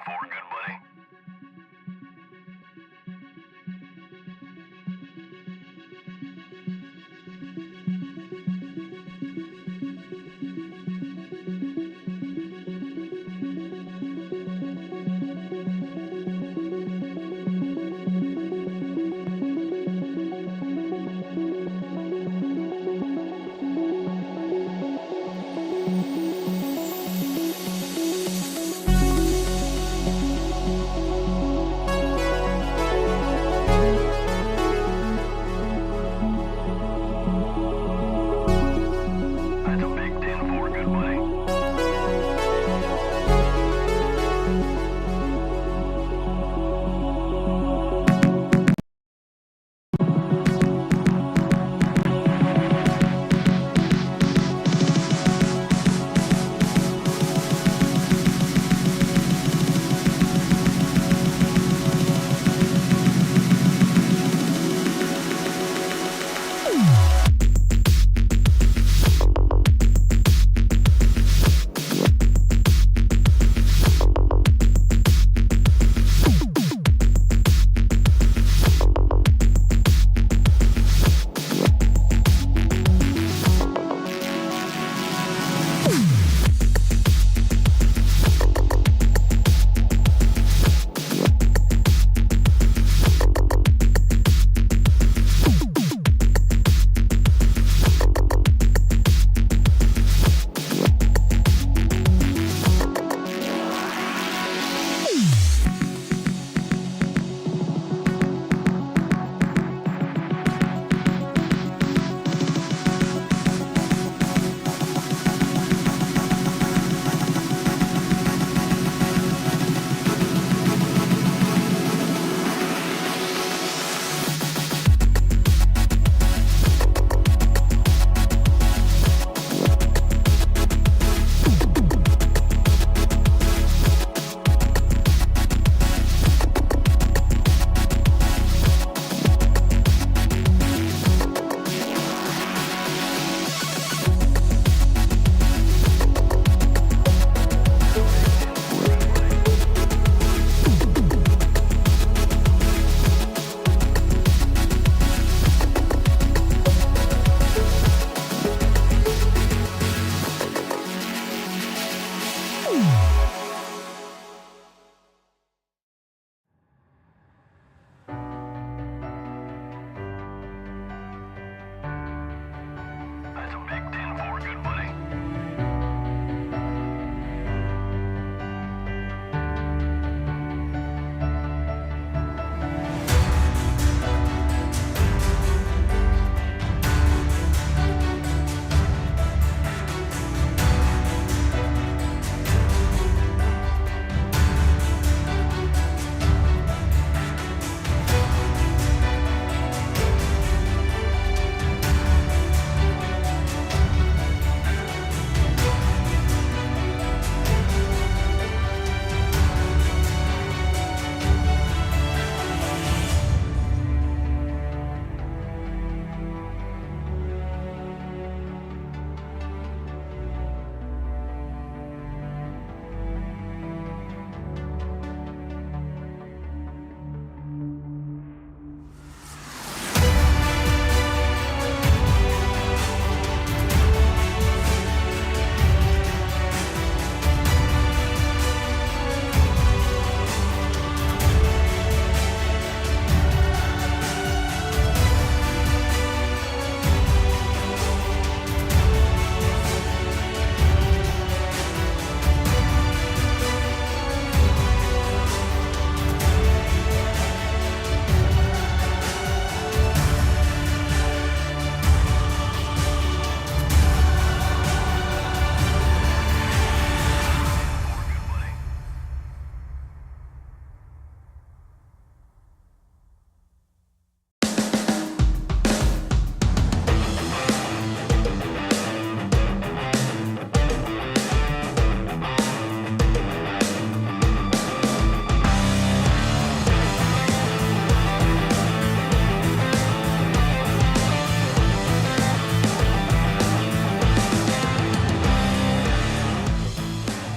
for, good buddy?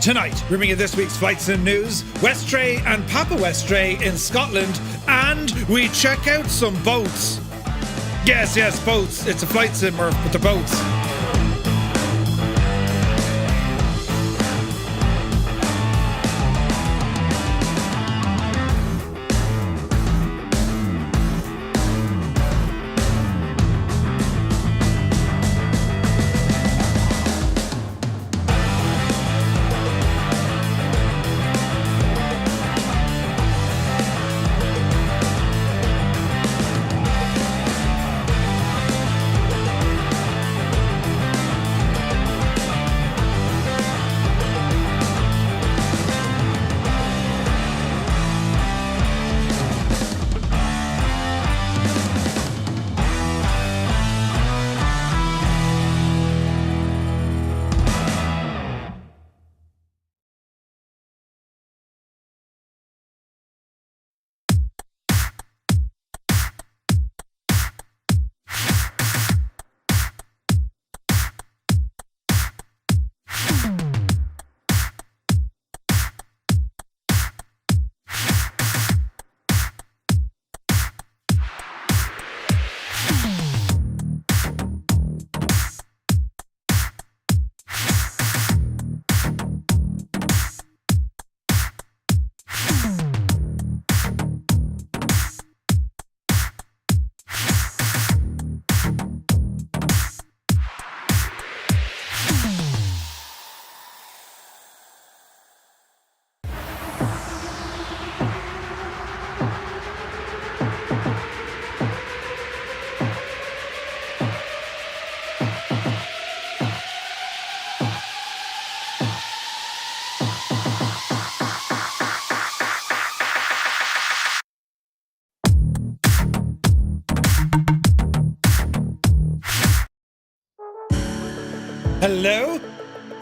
Tonight, we bring you this week's flight sim news, Westray and Papa Westray in Scotland, and we check out some boats. Yes, boats. It's a flight sim, but they're boats.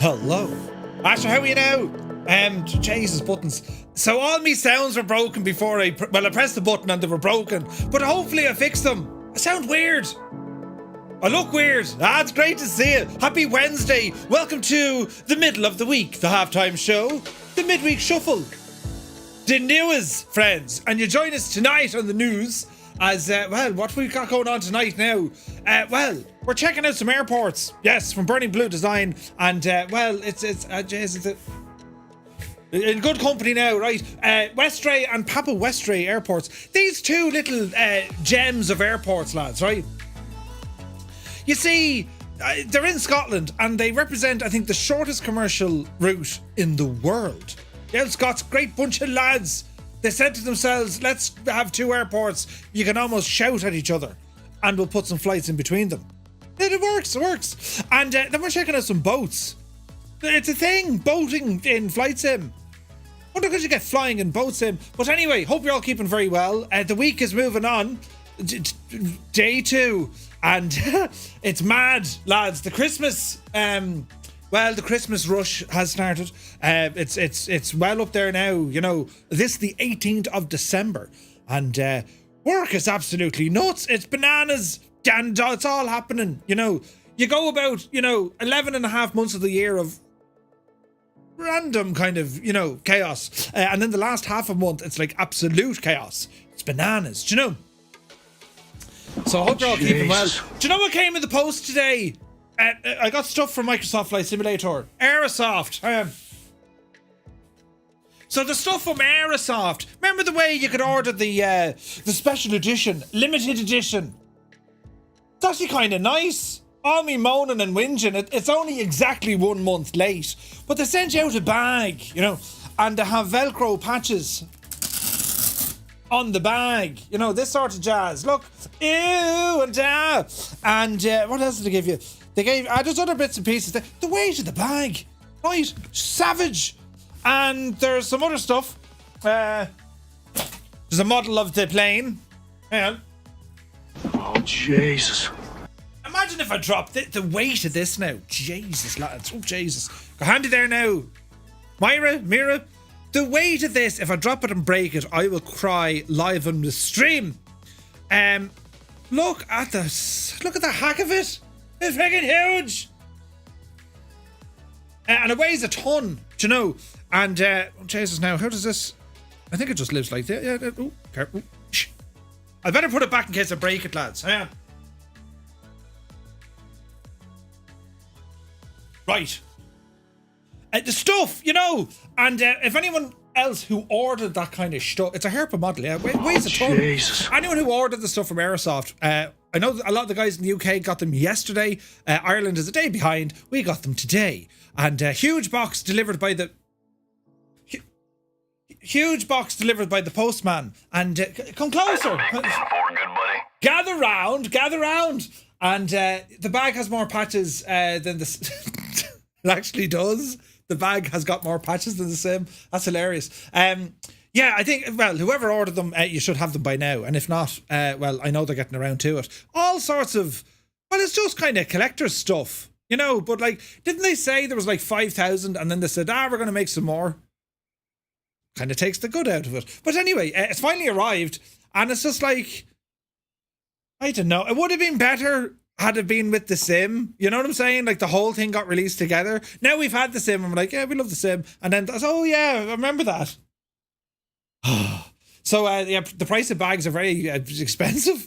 Hello. Asher, how are you now? Jesus, buttons. So all me sounds were broken before I pressed the button and they were broken. But hopefully I fixed them. I sound weird. I look weird. It's great to see you. Happy Wednesday. Welcome to the middle of the week, the halftime show, the midweek shuffle. The news, friends. And you join us tonight on the news as, what we got going on tonight now? We're checking out some airports. Yes, from Burning Blue Design. And, it's in good company now, right? Westray and Papa Westray airports. These two little gems of airports, lads, right? You see, they're in Scotland and they represent, I think, the shortest commercial route in the world. Yeah, Scots, great bunch of lads. They said to themselves, let's have two airports. You can almost shout at each other and we'll put some flights in between them. It works. And then we're checking out some boats. It's a thing, boating in flight sim. Wonder could you get flying in boat sim? But anyway, hope you're all keeping very well. The week is moving on. Day 2. And it's mad, lads. The Christmas... the Christmas rush has started. It's well up there now. You know, this the 18th of December. And work is absolutely nuts. It's bananas. And it's all happening. You know, you go about, 11 and a half months of the year of random kind of, chaos. And then the last half a month, it's like absolute chaos. It's bananas, do you know? So I hope you're all keeping well. Do you know what came in the post today? I got stuff from Microsoft Flight Simulator. Aerosoft. So the stuff from Aerosoft. Remember the way you could order the special edition, limited edition? It's actually kind of nice. All me moaning and whinging. It's only exactly 1 month late. But they sent you out a bag, and they have Velcro patches on the bag. This sort of jazz. Look. Ew and ah. And what else did they give you? They gave, there's other bits and pieces. The weight of the bag, right? Savage. And there's some other stuff. There's a model of the plane. Hang on. Oh, Jesus. Imagine if I dropped the weight of this now. Jesus, lads. Oh, Jesus. Go handy there now. Mira, the weight of this, if I drop it and break it, I will cry live on the stream. Look at the hack of it. It's freaking huge. And it weighs a ton. Do you know? And, Jesus, now, how does this... I think it just lives like that. Yeah, oh, careful. Shh. I better put it back in case I break it, lads. Yeah. Right. The stuff, you know, and if anyone else who ordered that kind of stuff, it's a Herpa model, yeah, weighs a ton. Jesus. Anyone who ordered the stuff from Aerosoft, I know a lot of the guys in the UK got them yesterday. Ireland is a day behind. We got them today, and huge box delivered by the postman. And come closer. Good buddy. Gather round, and the bag has more patches than the. It actually does. The bag has got more patches than the Sim. That's hilarious. Yeah, I think, well, whoever ordered them, you should have them by now. And if not, well, I know they're getting around to it. All sorts of, well, it's just kind of collector's stuff, you know. But like, didn't they say there was like 5,000 and then they said, we're going to make some more? Kind of takes the good out of it. But anyway, it's finally arrived. And it's just like, I don't know. It would have been better had it been with the Sim, you know what I'm saying? Like the whole thing got released together. Now we've had the Sim and we're like, yeah, we love the Sim. And then, oh yeah, I remember that. So yeah, the price of bags are very expensive.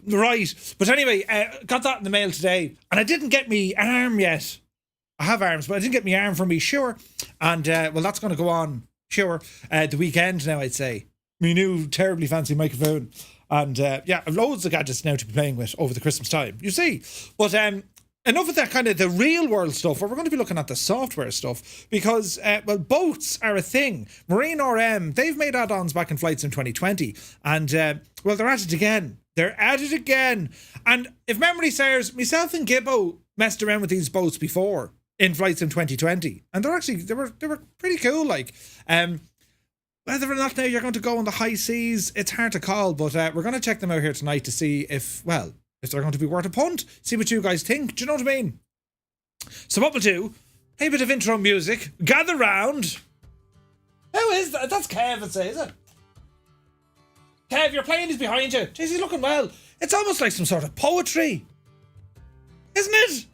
Right. But anyway, got that in the mail today. And I didn't get me arm yet. I have arms, but I didn't get me arm for me, sure. And well, that's going to go on, sure, the weekend now, I'd say. Me new terribly fancy microphone. And yeah, I've loads of gadgets now to be playing with over the Christmas time, you see. But enough of that kind of the real world stuff, where we're going to be looking at the software stuff, because, well, boats are a thing. Marine RM, they've made add-ons back in Flight Sim 2020, and, well, they're at it again. They're at it again. And if memory serves, myself and Gibbo messed around with these boats before in Flight Sim 2020, and they were pretty cool, like. Whether or not now you're going to go on the high seas, it's hard to call, but we're going to check them out here tonight to see if they're going to be worth a punt, see what you guys think. Do you know what I mean? So what we'll do, a bit of intro music, gather round. Who is that? That's Kev, I'd say, is it? Kev, your plane is behind you. Jeez, he's looking well. It's almost like some sort of poetry, isn't it?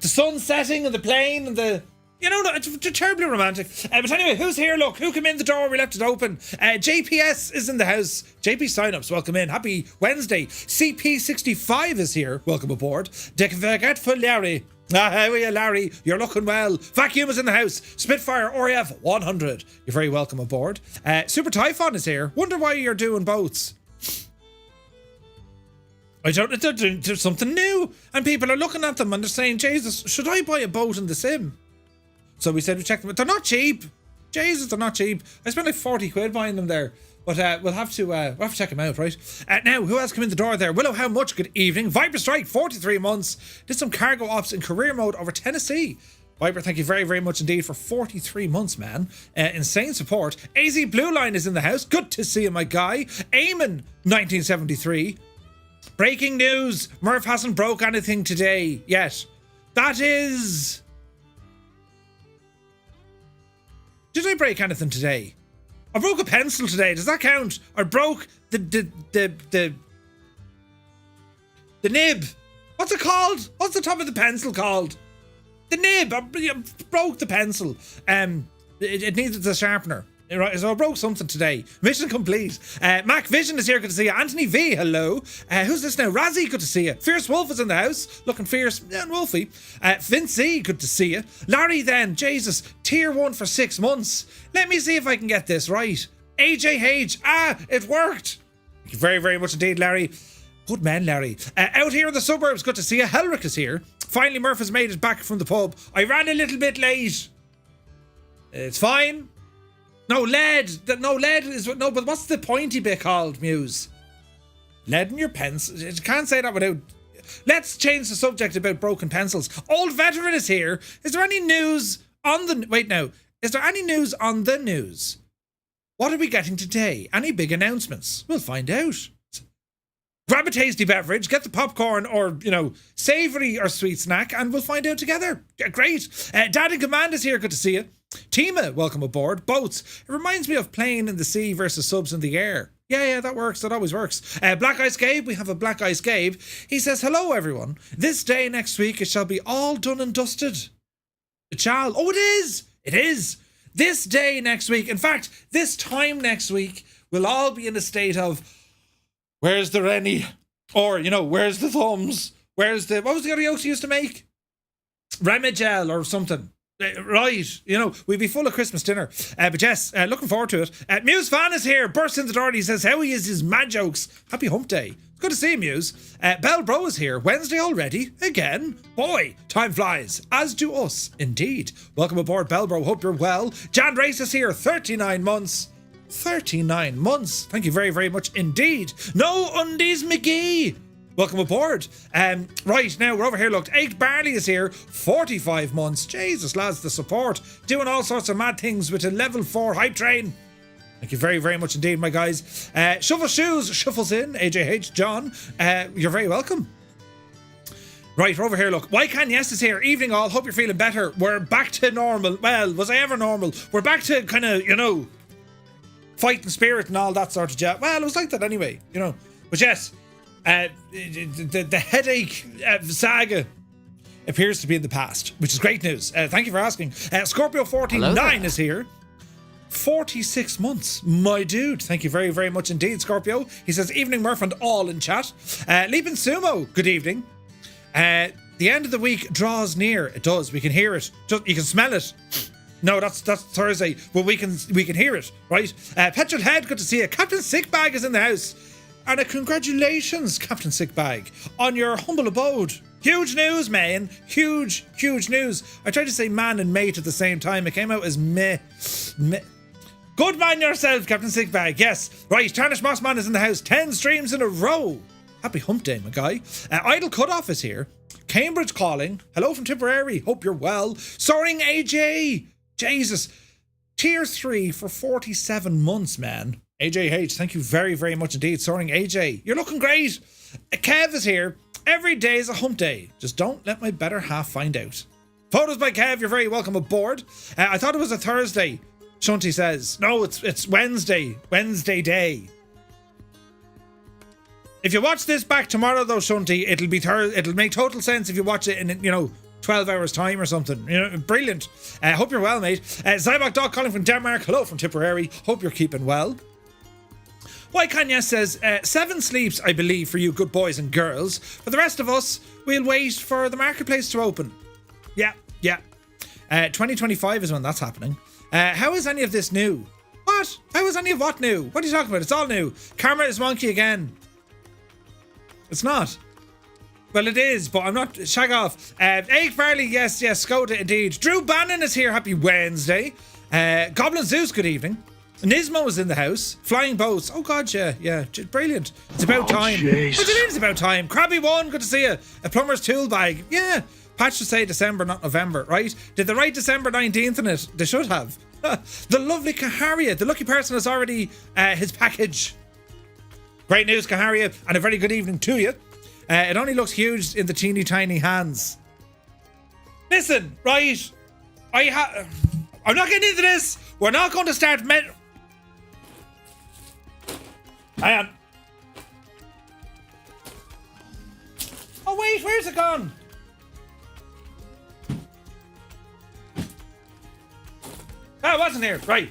The sun setting and the plane and the... You know, it's terribly romantic. But anyway, who's here? Look, who came in the door? We left it open. JPS is in the house. JP Signups, welcome in. Happy Wednesday. CP65 is here. Welcome aboard. De Forgetful Larry. How are you, Larry? You're looking well. Vacuum is in the house. Spitfire RAF 100. You're very welcome aboard. Super Typhoon is here. Wonder why you're doing boats. I don't know. There's something new. And people are looking at them and they're saying, Jesus, should I buy a boat in the Sim? So we said we checked them. They're not cheap. Jesus, they're not cheap. I spent like 40 quid buying them there. But we'll have to check them out, right? Now, who else came in the door there? Willow, how much? Good evening. Viper Strike, 43 months. Did some cargo ops in career mode over Tennessee. Viper, thank you very, very much indeed for 43 months, man. Insane support. AZ Blue Line is in the house. Good to see you, my guy. Eamon, 1973. Breaking news. Murph hasn't broke anything today yet. That is... Did I break anything today? I broke a pencil today. Does that count? I broke the nib. What's it called? What's the top of the pencil called? The nib. I broke the pencil. It needed a sharpener. Right, so I broke something today. Mission complete. Mac Vision is here. Good to see you. Anthony V, hello. Who's this now? Razzie, good to see you. Fierce Wolf is in the house. Looking fierce and wolfy. Vince E, good to see you. Larry then, Jesus, tier 1 for 6 months. Let me see if I can get this right. AJH, it worked. Thank you very, very much indeed, Larry. Good man, Larry. Out here in the suburbs, good to see you. Helric is here. Finally, Murph has made it back from the pub. I ran a little bit late. It's fine. No, lead is... No, but what's the pointy bit called, Muse? Lead in your pencil. You can't say that without... Let's change the subject about broken pencils. Old Veteran is here. Is there any news on the... Wait, now. Is there any news on the news? What are we getting today? Any big announcements? We'll find out. Grab a tasty beverage, get the popcorn or, savoury or sweet snack, and we'll find out together. Great. Dad in Command is here. Good to see you. Tima, welcome aboard. Boats. It reminds me of playing in the sea versus subs in the air. Yeah, that works. That always works. Black Ice Gabe, we have a Black Ice Gabe. He says, hello, everyone. This day next week, it shall be all done and dusted. It shall. Oh, it is. It is. this day next week, in fact, this time next week, we'll all be in a state of, where's the Rennie? Or, you know, where's the thumbs? Where's the, what was the other yolks you used to make? Remigel or something. Right, you know, we'd be full of Christmas dinner. But yes, looking forward to it. Muse Van is here, bursts into the door. He says, how he is his mad jokes. Happy hump day. Good to see you, Muse. Bell Bro is here. Wednesday already. Again. Boy, time flies. As do us, indeed. Welcome aboard, Bell Bro. Hope you're well. Jan Race is here. 39 months. 39 months. Thank you very, very much indeed. No Undies McGee. Welcome aboard. Right, now we're over here. Look, 8 Barley is here. 45 months. Jesus, lads, the support. Doing all sorts of mad things with a level 4 hype train. Thank you very, very much indeed, my guys. Shuffle Shoes shuffles in. AJH John, you're very welcome. Right, we're over here. Look, Why Can Yes is here. Evening all. Hope you're feeling better. We're back to normal. Well, was I ever normal? We're back to kind of, you know, fighting spirit and all that sort of jazz. Well, it was like that anyway, you know. But yes, the headache saga appears to be in the past, which is great news. Thank you for asking. Scorpio 49 is here. 46 months, my dude. Thank you very, very much indeed, Scorpio. He says, evening Murph and all in chat. Leaping Sumo, good evening. The end of the week draws near. It does. We can hear it. You can smell it. No, that's Thursday. Well, we can hear it, right? Petrol Head, good to see you. Captain Sickbag is in the house. And a congratulations, Captain Sickbag, on your humble abode. Huge news, man. Huge, huge news. I tried to say man and mate at the same time. It came out as meh. Good man yourself, Captain Sickbag. Yes. Right, Tarnish Mossman is in the house. 10 streams in a row. Happy hump day, my guy. Idle Cutoff is here. Cambridge calling. Hello from Tipperary. Hope you're well. Soaring AJ. Jesus. Tier 3 for 47 months, man. AJH, thank you very, very much indeed. Soaring AJ. You're looking great. Kev is here. Every day is a hump day. Just don't let my better half find out. Photos by Kev. You're very welcome aboard. I thought it was a Thursday. Shunty says, no, it's Wednesday. Wednesday day. If you watch this back tomorrow, though, Shunty, it'll make total sense if you watch it in, you know, 12 hours time or something. You know, brilliant. Hope you're well, mate. Zybok Dog calling from Denmark. Hello from Tipperary. Hope you're keeping well. Why Kanye says, 7 sleeps, I believe, for you good boys and girls. For the rest of us, we'll wait for the marketplace to open. Yeah. 2025 is when that's happening. How is any of this new? What? How is any of what new? What are you talking about? It's all new. Camera is wonky again. It's not. Well, it is, but I'm not. Shag off. Egg Farley, yes, Skoda indeed. Drew Bannon is here. Happy Wednesday. Goblin Zeus, good evening. Nismo is in the house. Flying Boats. Oh, God, yeah. Brilliant. It's about time. Jesus. What do you mean it's about time? Crabby One, good to see you. A plumber's tool bag. Yeah. Patch to say December, not November, right? Did they write December 19th in it? They should have. The lovely Kaharia. The lucky person has already his package. Great news, Kaharia, and a very good evening to you. It only looks huge in the teeny tiny hands. Listen, right? I'm not getting into this. We're not going to start Hang on. Oh wait, where's it gone? Oh, it wasn't here. Right.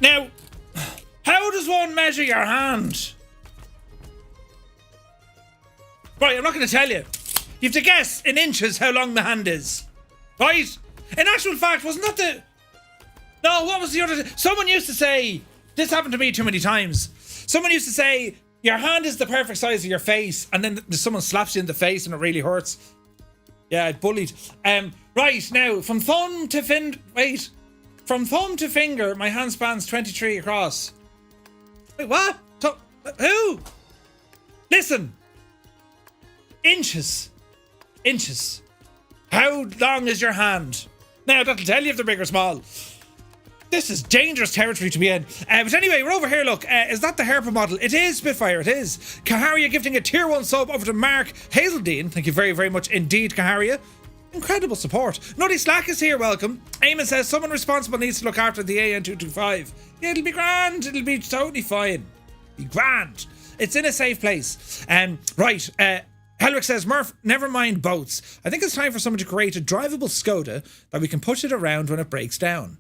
Now, how does one measure your hand? Right, I'm not going to tell you. You have to guess in inches how long the hand is. Right? In actual fact, wasn't that the... No, what was the other... Someone used to say... This happened to me too many times. Someone used to say, your hand is the perfect size of your face, and then someone slaps you in the face and it really hurts. Yeah, it bullied. Right, now, from thumb to finger, my hand spans 23 across. Wait, what? Who? Listen. Inches. How long is your hand? Now, that'll tell you if they're big or small. This is dangerous territory to be in. But anyway, we're over here, look. Is that the Herpa model? It is, Spitfire, it is. Kaharia gifting a tier 1 sub over to Mark Hazeldine. Thank you very, very much indeed, Kaharia. Incredible support. Nutty Slack is here, welcome. Eamon says, someone responsible needs to look after the AN225. Yeah, it'll be grand. It'll be totally fine. Be grand. It's in a safe place. Right, Helrick says, Murph, never mind boats. I think it's time for someone to create a drivable Skoda that we can push it around when it breaks down.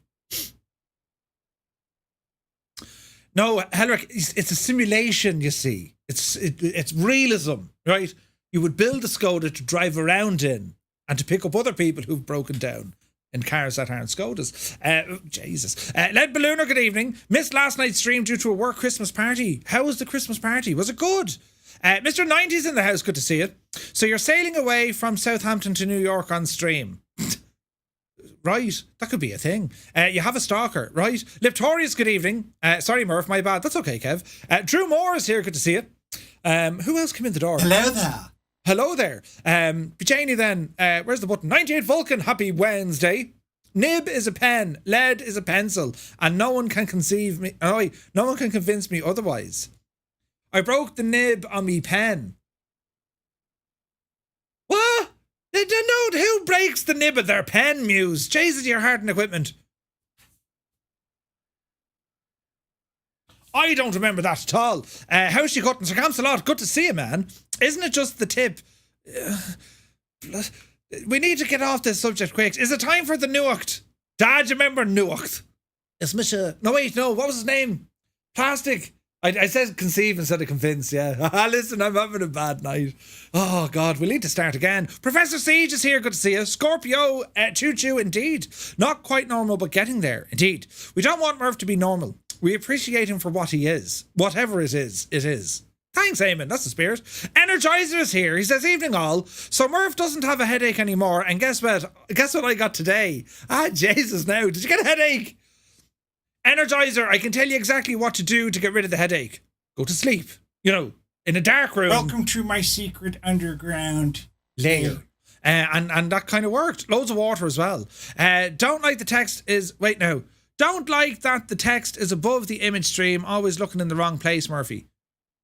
No, Helrick, it's a simulation, you see. It's realism, right? You would build a Skoda to drive around in and to pick up other people who've broken down in cars that aren't Skodas. Jesus. Led Ballooner, good evening. Missed last night's stream due to a work Christmas party. How was the Christmas party? Was it good? Mr. 90's in the house, good to see it. So you're sailing away from Southampton to New York on stream. Right, that could be a thing. You have a stalker, right? Liptorius, good evening. Sorry, Murph, my bad. That's okay, Kev. Drew Moore is here, good to see you. Who else came in the door? Hello there. Hello there. Janie then, where's the button? 98 Vulcan, happy Wednesday. Nib is a pen, lead is a pencil, and no one can no one can convince me otherwise. I broke the nib on me pen. What? No, who breaks the nib of their pen, Muse? Jesus, your heart and equipment. I don't remember that at all. How's she cutting? Sir Camsalot, good to see you, man. Isn't it just the tip? We need to get off this subject quick. Is it time for the Nuacht? Dad, you remember Nuacht? It's Misha. No, wait, no. What was his name? Plastic. I said conceive instead of convince, yeah. Listen, I'm having a bad night. Oh, God, we need to start again. Professor Siege is here, good to see you. Scorpio, choo-choo, indeed. Not quite normal, but getting there, indeed. We don't want Murph to be normal. We appreciate him for what he is. Whatever it is, it is. Thanks, Eamon, that's the spirit. Energizer is here. He says, evening all. So Murph doesn't have a headache anymore, and guess what? Guess what I got today? Jesus, now. Did you get a headache? Energizer, I can tell you exactly what to do to get rid of the headache. Go to sleep. You know, in a dark room. Welcome to my secret underground lair. And that kind of worked. Loads of water as well. Don't like the text is... Wait, no. Don't like that the text is above the image stream, always looking in the wrong place, Murphy.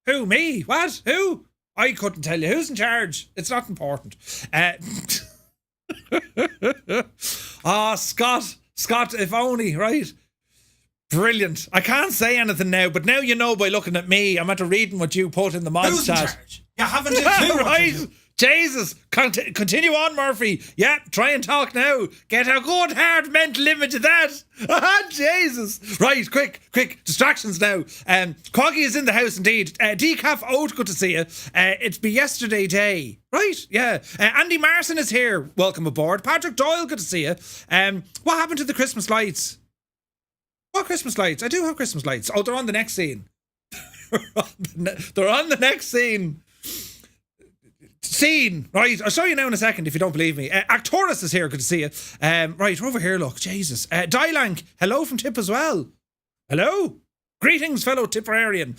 Who, me? What? Who? I couldn't tell you. Who's in charge? It's not important. Scott, if only, right? Brilliant. I can't say anything now, but now you know by looking at me. I'm after reading what you put in the mods chat. Who's in charge? You haven't a clue. Right? Jesus. Continue on, Murphy. Yeah, try and talk now. Get a good hard mental image of that. Jesus. Right, quick. Distractions now. Quaggy is in the house indeed. Decaf Oat, good to see you. It's be yesterday day. Right, yeah. Andy Marson is here. Welcome aboard. Patrick Doyle, good to see you. What happened to the Christmas lights? What Christmas lights? I do have Christmas lights. Oh, they're on the next scene. They're on the next scene. Right, I'll show you now in a second if you don't believe me. Actorus is here, good to see you. Right, we're over here, look, Jesus. Dylank, hello from Tip as well. Hello. Greetings, fellow Tipperarian.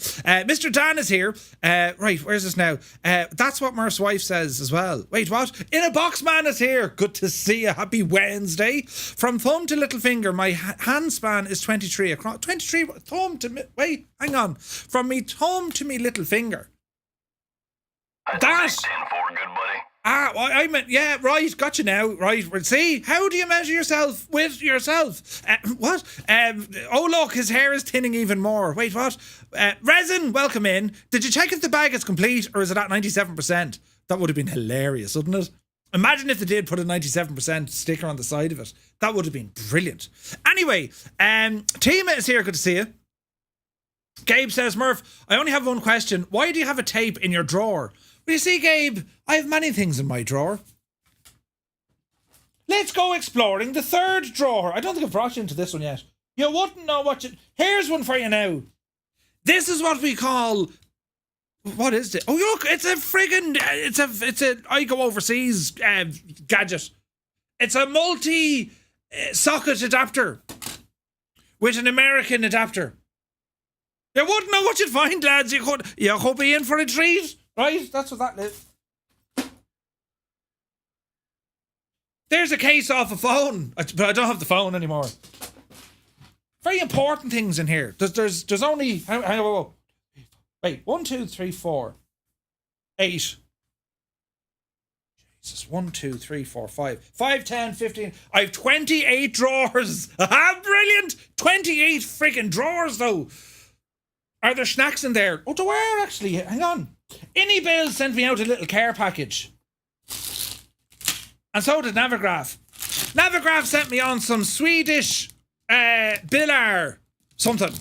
Mr. Dan is here. Right, where's this now? That's what Murph's wife says as well. Wait, what? In a Box Man is here. Good to see you. Happy Wednesday. From thumb to little finger, my hand span is 23 across. 23 thumb to... Wait, hang on. From me thumb to me little finger. That... 10-4, good buddy. I meant, yeah, right, gotcha now, right. See, how do you measure yourself with yourself? What? Oh, look, his hair is thinning even more. Wait, what? Resin, welcome in. Did you check if the bag is complete or is it at 97%? That would have been hilarious, wouldn't it? Imagine if they did put a 97% sticker on the side of it. That would have been brilliant. Anyway, Tima is here, good to see you. Gabe says, Murph, I only have one question. Why do you have a tape in your drawer? Well, you see, Gabe, I have many things in my drawer. Let's go exploring the third drawer. I don't think I've brought you into this one yet. You wouldn't know what you... Here's one for you now. This is what we call... What is it? Oh, look, it's a friggin... It's a I go overseas gadget. It's a multi-socket adapter with an American adapter. You wouldn't know what you'd find, lads. You could be in for a treat. Right, that's what that is. There's a case off a phone, but I don't have the phone anymore. Very important things in here. There's only wait 1, 2, 3, 4, 8. Jesus, 1, 2, 3, 4, 5, 5, 10, 15. I have 28 drawers. Brilliant! 28 freaking drawers though. Are there snacks in there? Oh, there are actually. Hang on. Innie Bill sent me out a little care package. And so did Navigraph. Navigraph sent me on some Swedish Billar something.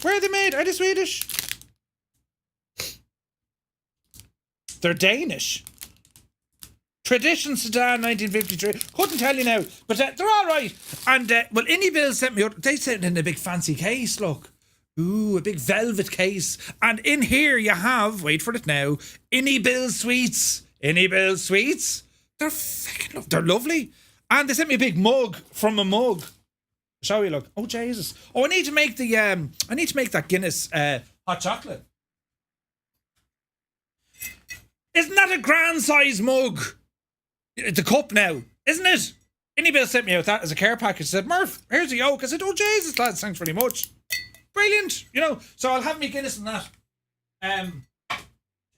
Where are they made? Are they Swedish? They're Danish. Tradition Sedan 1953. Couldn't tell you now, but they're all right. And well, Innie Bill sent me. They sent in a big fancy case. Look, ooh, a big velvet case. And in here you have. Wait for it now. Innie Bill sweets. Innie Bill sweets. They're fucking they're lovely. And they sent me a big mug from a mug. Show you, look. Oh Jesus. Oh, I need to make the I need to make that Guinness hot chocolate. Isn't that a grand size mug? It's a cup now, isn't it? Innie Bill sent me out that as a care package. Said, Murph, here's a yoke. I said, oh Jesus, lads, thanks very much. Brilliant, you know. So I'll have me Guinness and that.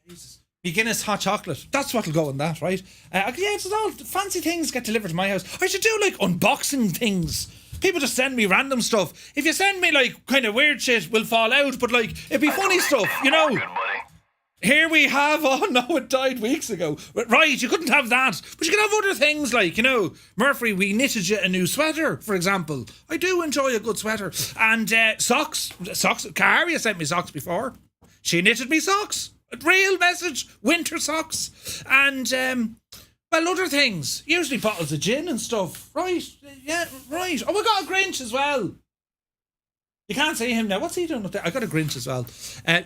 Jesus. Me Guinness hot chocolate. That's what'll go in that, right? Yeah, it's all fancy things get delivered to my house. I should do like unboxing things. People just send me random stuff. If you send me like kind of weird shit, will fall out. But like, it'd be funny stuff, you know. Here we have, oh no, it died weeks ago. Right, you couldn't have that. But you can have other things like, you know, Murphy, we knitted you a new sweater, for example. I do enjoy a good sweater. And socks. Karia sent me socks before. She knitted me socks. Real message. Winter socks. And, well, other things. Usually bottles of gin and stuff. Right, yeah, right. Oh, we got a Grinch as well. You can't see him now. What's he doing up there? I got a Grinch as well.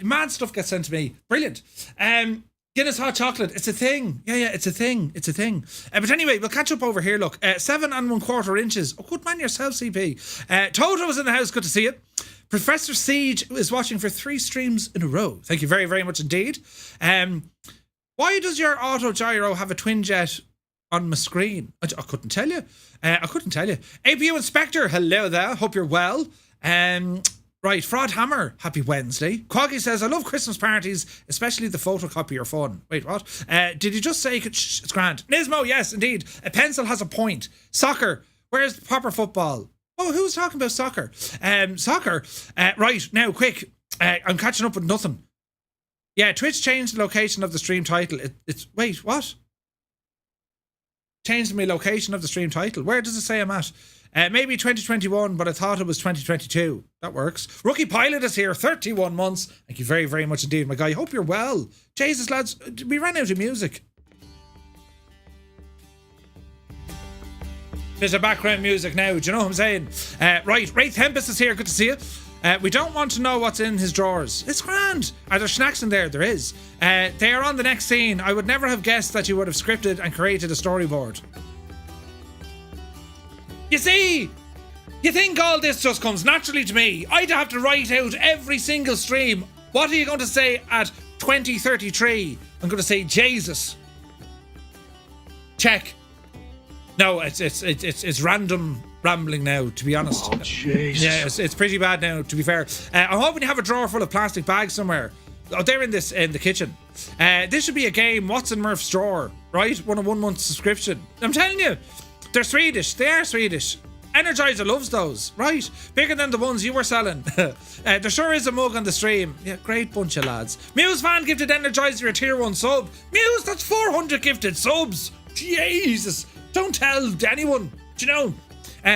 Mad stuff gets sent to me. Brilliant. Guinness hot chocolate. It's a thing. Yeah, it's a thing. It's a thing. But anyway, we'll catch up over here. Look, 7 1/4 inches. Oh, good man yourself, CP. Toto was in the house. Good to see you. Professor Siege is watching for 3 streams in a row. Thank you very, very much indeed. Why does your auto gyro have a twin jet on my screen? I couldn't tell you. I couldn't tell you. APU Inspector, hello there. Hope you're well. Right, Fraud Hammer, happy Wednesday. Quaggy says, I love Christmas parties, especially the photocopier fun. Wait, what? Did you just say it's grand? Nismo, yes, indeed. A pencil has a point. Soccer, where's the proper football? Oh, who's talking about soccer? Soccer. Right, now, quick. I'm catching up with nothing. Yeah, Twitch changed the location of the stream title. It's wait, what? Changed my location of the stream title. Where does it say I'm at? Maybe 2021, but I thought it was 2022. That works. Rookie Pilot is here, 31 months. Thank you very, very much indeed, my guy. Hope you're well. Jesus, lads, we ran out of music. Bit of background music now, do you know what I'm saying? Right, Wraith Tempest is here, good to see you. We don't want to know what's in his drawers. It's grand. Are there snacks in there? There is. They are on the next scene. I would never have guessed that you would have scripted and created a storyboard. You see, you think all this just comes naturally to me. I'd have to write out every single stream. What are you going to say at 2033? I'm going to say Jesus. Check. No, it's random rambling now, to be honest. Oh, Jesus. Yeah, it's pretty bad now, to be fair. I'm hoping you have a drawer full of plastic bags somewhere. Oh, they're in the kitchen. This should be a game. What's in Murph's drawer, right? On a 1 month subscription. I'm telling you. They're Swedish. They are Swedish. Energizer loves those, right? Bigger than the ones you were selling. There sure is a mug on the stream. Yeah, great bunch of lads. Muse fan gifted Energizer a tier 1 sub. Muse, that's 400 gifted subs. Jesus. Don't tell anyone. Do you know?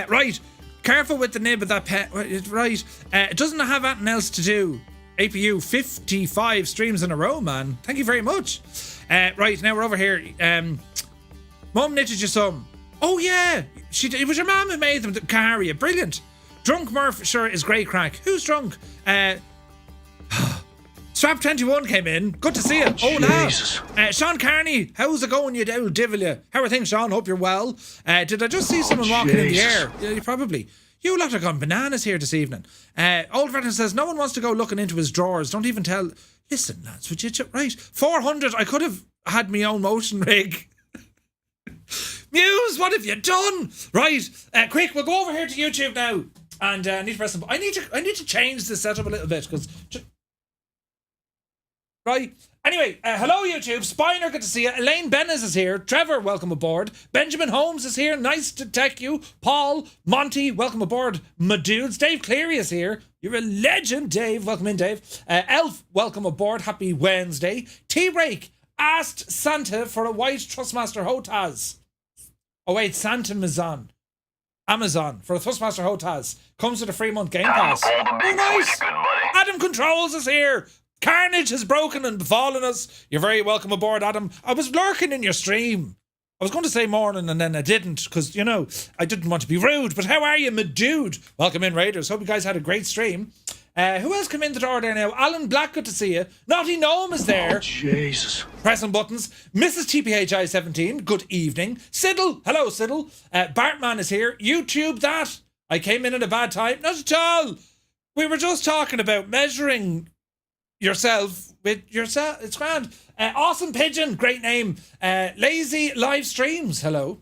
Right. Careful with the nib of that pet. Right. It doesn't have anything else to do. APU 55 streams in a row, man. Thank you very much. Right, now we're over here. Mum knitted you some. Oh yeah, it was your mum who made them. Karia, brilliant. Drunk Murph sure is great crack. Who's drunk? Swap21 came in. Good to see you. Oh, Jesus. Sean Carney, how's it going, you devil divil you? How are things, Sean? Hope you're well. Did I just see someone walking in the air? Yeah, probably. You lot have gone bananas here this evening. Old Vernon says, no one wants to go looking into his drawers. Don't even tell. Listen, lads, would you... Right, 400. I could have had my own motion rig. Muse, what have you done? Right, quick, we'll go over here to YouTube now. And I need to press some... I need to change the setup a little bit, because... Right. Anyway, hello YouTube. Spiner, good to see you. Elaine Bennis is here. Trevor, welcome aboard. Benjamin Holmes is here. Nice to tech you. Paul, Monty, welcome aboard. My dudes. Dave Cleary is here. You're a legend, Dave. Welcome in, Dave. Elf, welcome aboard. Happy Wednesday. T-Break asked Santa for a white Trustmaster Hotaz. Oh wait, Santa Amazon for a Trustmaster Hotaz. Comes with a free month Game Pass. Oh, nice. Adam Controls is here. Carnage has broken and befallen us. You're very welcome aboard, Adam. I was lurking in your stream. I was going to say morning and then I didn't because, you know, I didn't want to be rude. But how are you, my dude? Welcome in, Raiders. Hope you guys had a great stream. Who else came in the door there now? Alan Black, good to see you. Naughty Gnome is there. Oh, Jesus. Pressing buttons. Mrs. TPHI17, good evening. Siddle, hello Siddle. Bartman is here. YouTube that. I came in at a bad time. Not at all. We were just talking about measuring yourself with yourself. It's grand. Awesome Pigeon, great name. Lazy Live Streams, hello.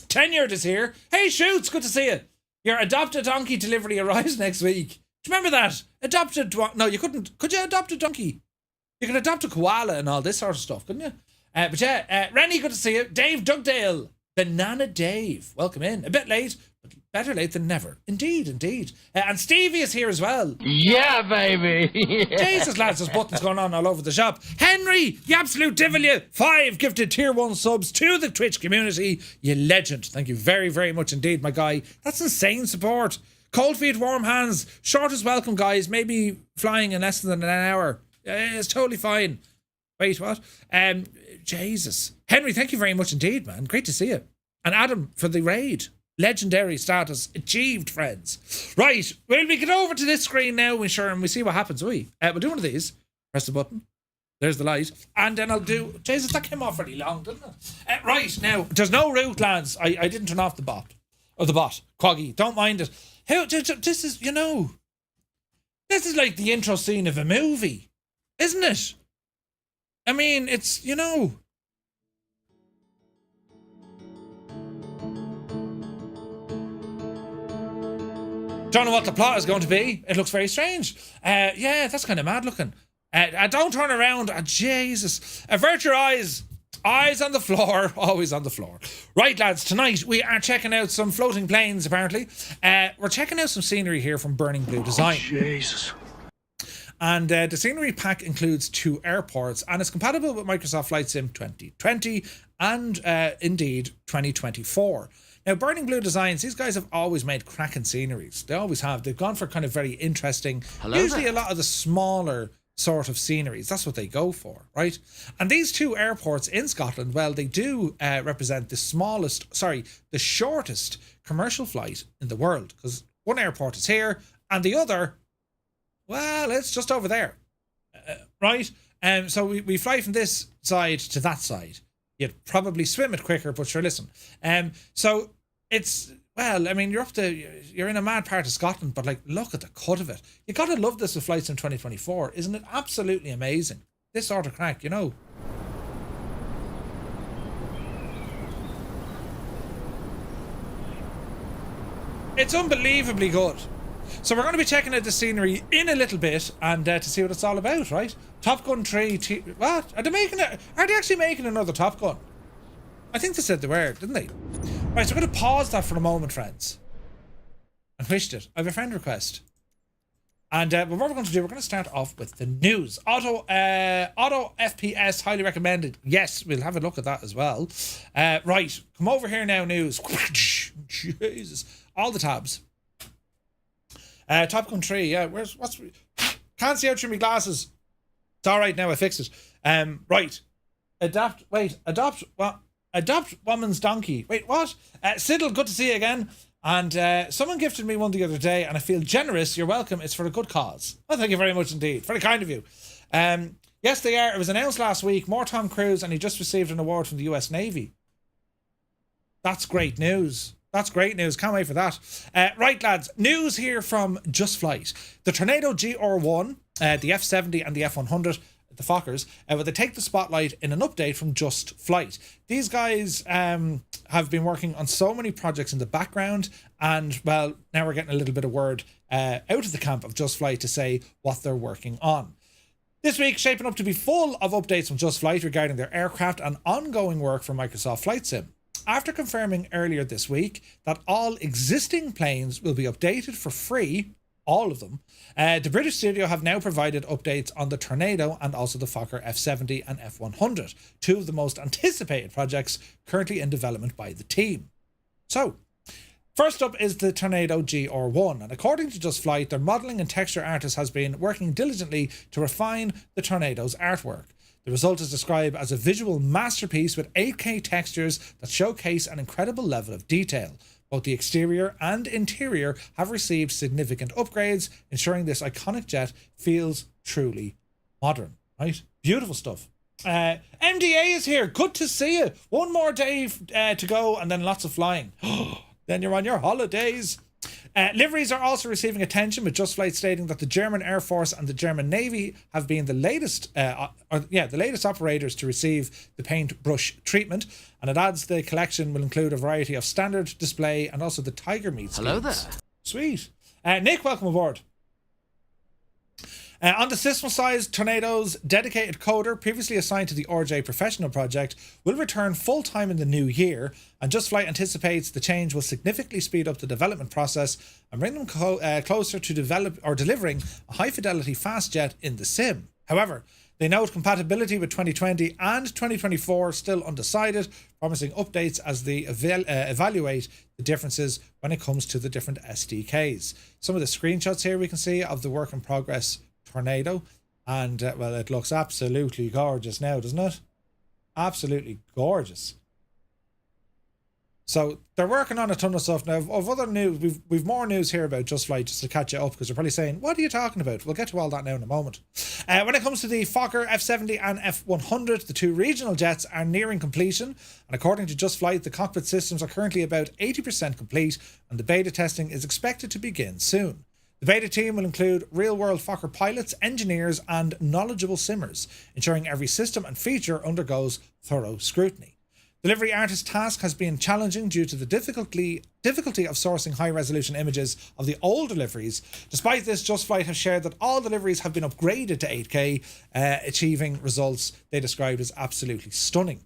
Tenured is here. Hey Shoots, good to see you. Your adopted donkey delivery arrives next week. Do you remember that? No, you couldn't. Could you adopt a donkey? You could adopt a koala and all this sort of stuff, couldn't you? But yeah, Rennie, good to see you. Dave Dugdale, Banana Dave, welcome in. A bit late, but better late than never. Indeed, indeed. And Stevie is here as well. Yeah, baby. Jesus, lads, there's buttons going on all over the shop. Henry, you absolute devil, you. 5 gifted tier 1 subs to the Twitch community. You legend. Thank you very, very much indeed, my guy. That's insane support. Cold feet, warm hands. Shortest welcome, guys. Maybe flying in less than an hour. It's totally fine. Wait, what? Jesus. Henry, thank you very much indeed, man. Great to see you. And Adam for the raid. Legendary status achieved, friends. Right. Well, we get over to this screen now, and we see what happens. We'll do one of these. Press the button. There's the light. And then I'll do... Jesus, that came off really long, didn't it? Right. Now, there's no route, lads. I didn't turn off the bot. Or the bot. Quaggy. Don't mind it. This is, you know... This is like the intro scene of a movie. Isn't it? I mean, it's, you know... Don't know what the plot is going to be. It looks very strange. Yeah, that's kind of mad looking. Don't turn around. Jesus. Avert your eyes. Eyes on the floor. Always on the floor. Right, lads. Tonight we are checking out some floating planes, apparently. We're checking out some scenery here from Burning Blue Design. Oh, Jesus. And the scenery pack includes 2 airports and it's compatible with Microsoft Flight Sim 2020 and indeed 2024. Now, Burning Blue Designs, these guys have always made cracking sceneries. They always have. They've gone for kind of very interesting, usually a lot of the smaller sort of sceneries. That's what they go for, right? And these 2 airports in Scotland, well, they do represent the shortest commercial flight in the world, because one airport is here and the other, well, it's just over there, right? So we fly from this side to that side. You'd probably swim it quicker, but sure, listen. So it's, well, I mean, you're in a mad part of Scotland, but like, look at the cut of it. You gotta love this with Flights in 2024. Isn't it absolutely amazing? This sort of crack, you know. It's unbelievably good. So we're going to be checking out the scenery in a little bit and to see what it's all about, right? Top Gun 3... what? Are they actually making another Top Gun? I think they said they were, didn't they? Right, so we're going to pause that for a moment, friends. And wished it. I have a friend request. And what we're going to do, we're going to start off with the news. Auto FPS, highly recommended. Yes, we'll have a look at that as well. Right, come over here now, news. Jesus. All the tabs. Top Gun 3, yeah, can't see out through my glasses. It's alright now, I fixed it. Right. Adopt woman's donkey. Wait, what? Siddle, good to see you again. And someone gifted me one the other day and I feel generous. You're welcome. It's for a good cause. Well, thank you very much indeed. Very kind of you. Yes, they are. It was announced last week. More Tom Cruise, and he just received an award from the US Navy. That's great news. That's great news. Can't wait for that. Right, lads. News here from Just Flight. The Tornado GR1, the F70 and the F100, the Fokkers, well, they take the spotlight in an update from Just Flight. These guys have been working on so many projects in the background, and, well, now we're getting a little bit of word out of the camp of Just Flight to say what they're working on. This week shaping up to be full of updates from Just Flight regarding their aircraft and ongoing work for Microsoft Flight Sim. After confirming earlier this week that all existing planes will be updated for free, all of them, the British studio have now provided updates on the Tornado and also the Fokker F70 and F100, two of the most anticipated projects currently in development by the team. So, first up is the Tornado GR1, and according to Just Flight, their modelling and texture artist has been working diligently to refine the Tornado's artwork. The result is described as a visual masterpiece with 8K textures that showcase an incredible level of detail. Both the exterior and interior have received significant upgrades, ensuring this iconic jet feels truly modern. Right? Beautiful stuff. MDA is here. Good to see you. One more day to go and then lots of flying. Then you're on your holidays. Liveries are also receiving attention, with Just Flight stating that the German Air Force and the German Navy have been the latest operators to receive the paintbrush treatment, and it adds the collection will include a variety of standard display and also the Tiger Meat schemes. Hello there. Sweet. Nick, welcome aboard. On the system side, Tornado's dedicated coder, previously assigned to the RJ Professional project, will return full-time in the new year, and Just Flight anticipates the change will significantly speed up the development process and bring them closer to delivering a high-fidelity fast jet in the sim. However, they note compatibility with 2020 and 2024 still undecided, promising updates as they evaluate the differences when it comes to the different SDKs. Some of the screenshots here we can see of the work in progress Tornado, and well, it looks absolutely gorgeous now, doesn't it? Absolutely gorgeous. So they're working on a ton of stuff now. Of other news, we've more news here about Just Flight, just to catch you up, because you're probably saying, what are you talking about? We'll get to all that now in a moment. When it comes to the Fokker F70 and F100, the two regional jets are nearing completion, and according to Just Flight, the cockpit systems are currently about 80% complete, and the beta testing is expected to begin soon. The beta team will include real-world Fokker pilots, engineers, and knowledgeable simmers, ensuring every system and feature undergoes thorough scrutiny. Delivery artist task has been challenging due to the difficulty of sourcing high-resolution images of the old deliveries. Despite this, Just Flight have shared that all deliveries have been upgraded to 8K, achieving results they described as absolutely stunning.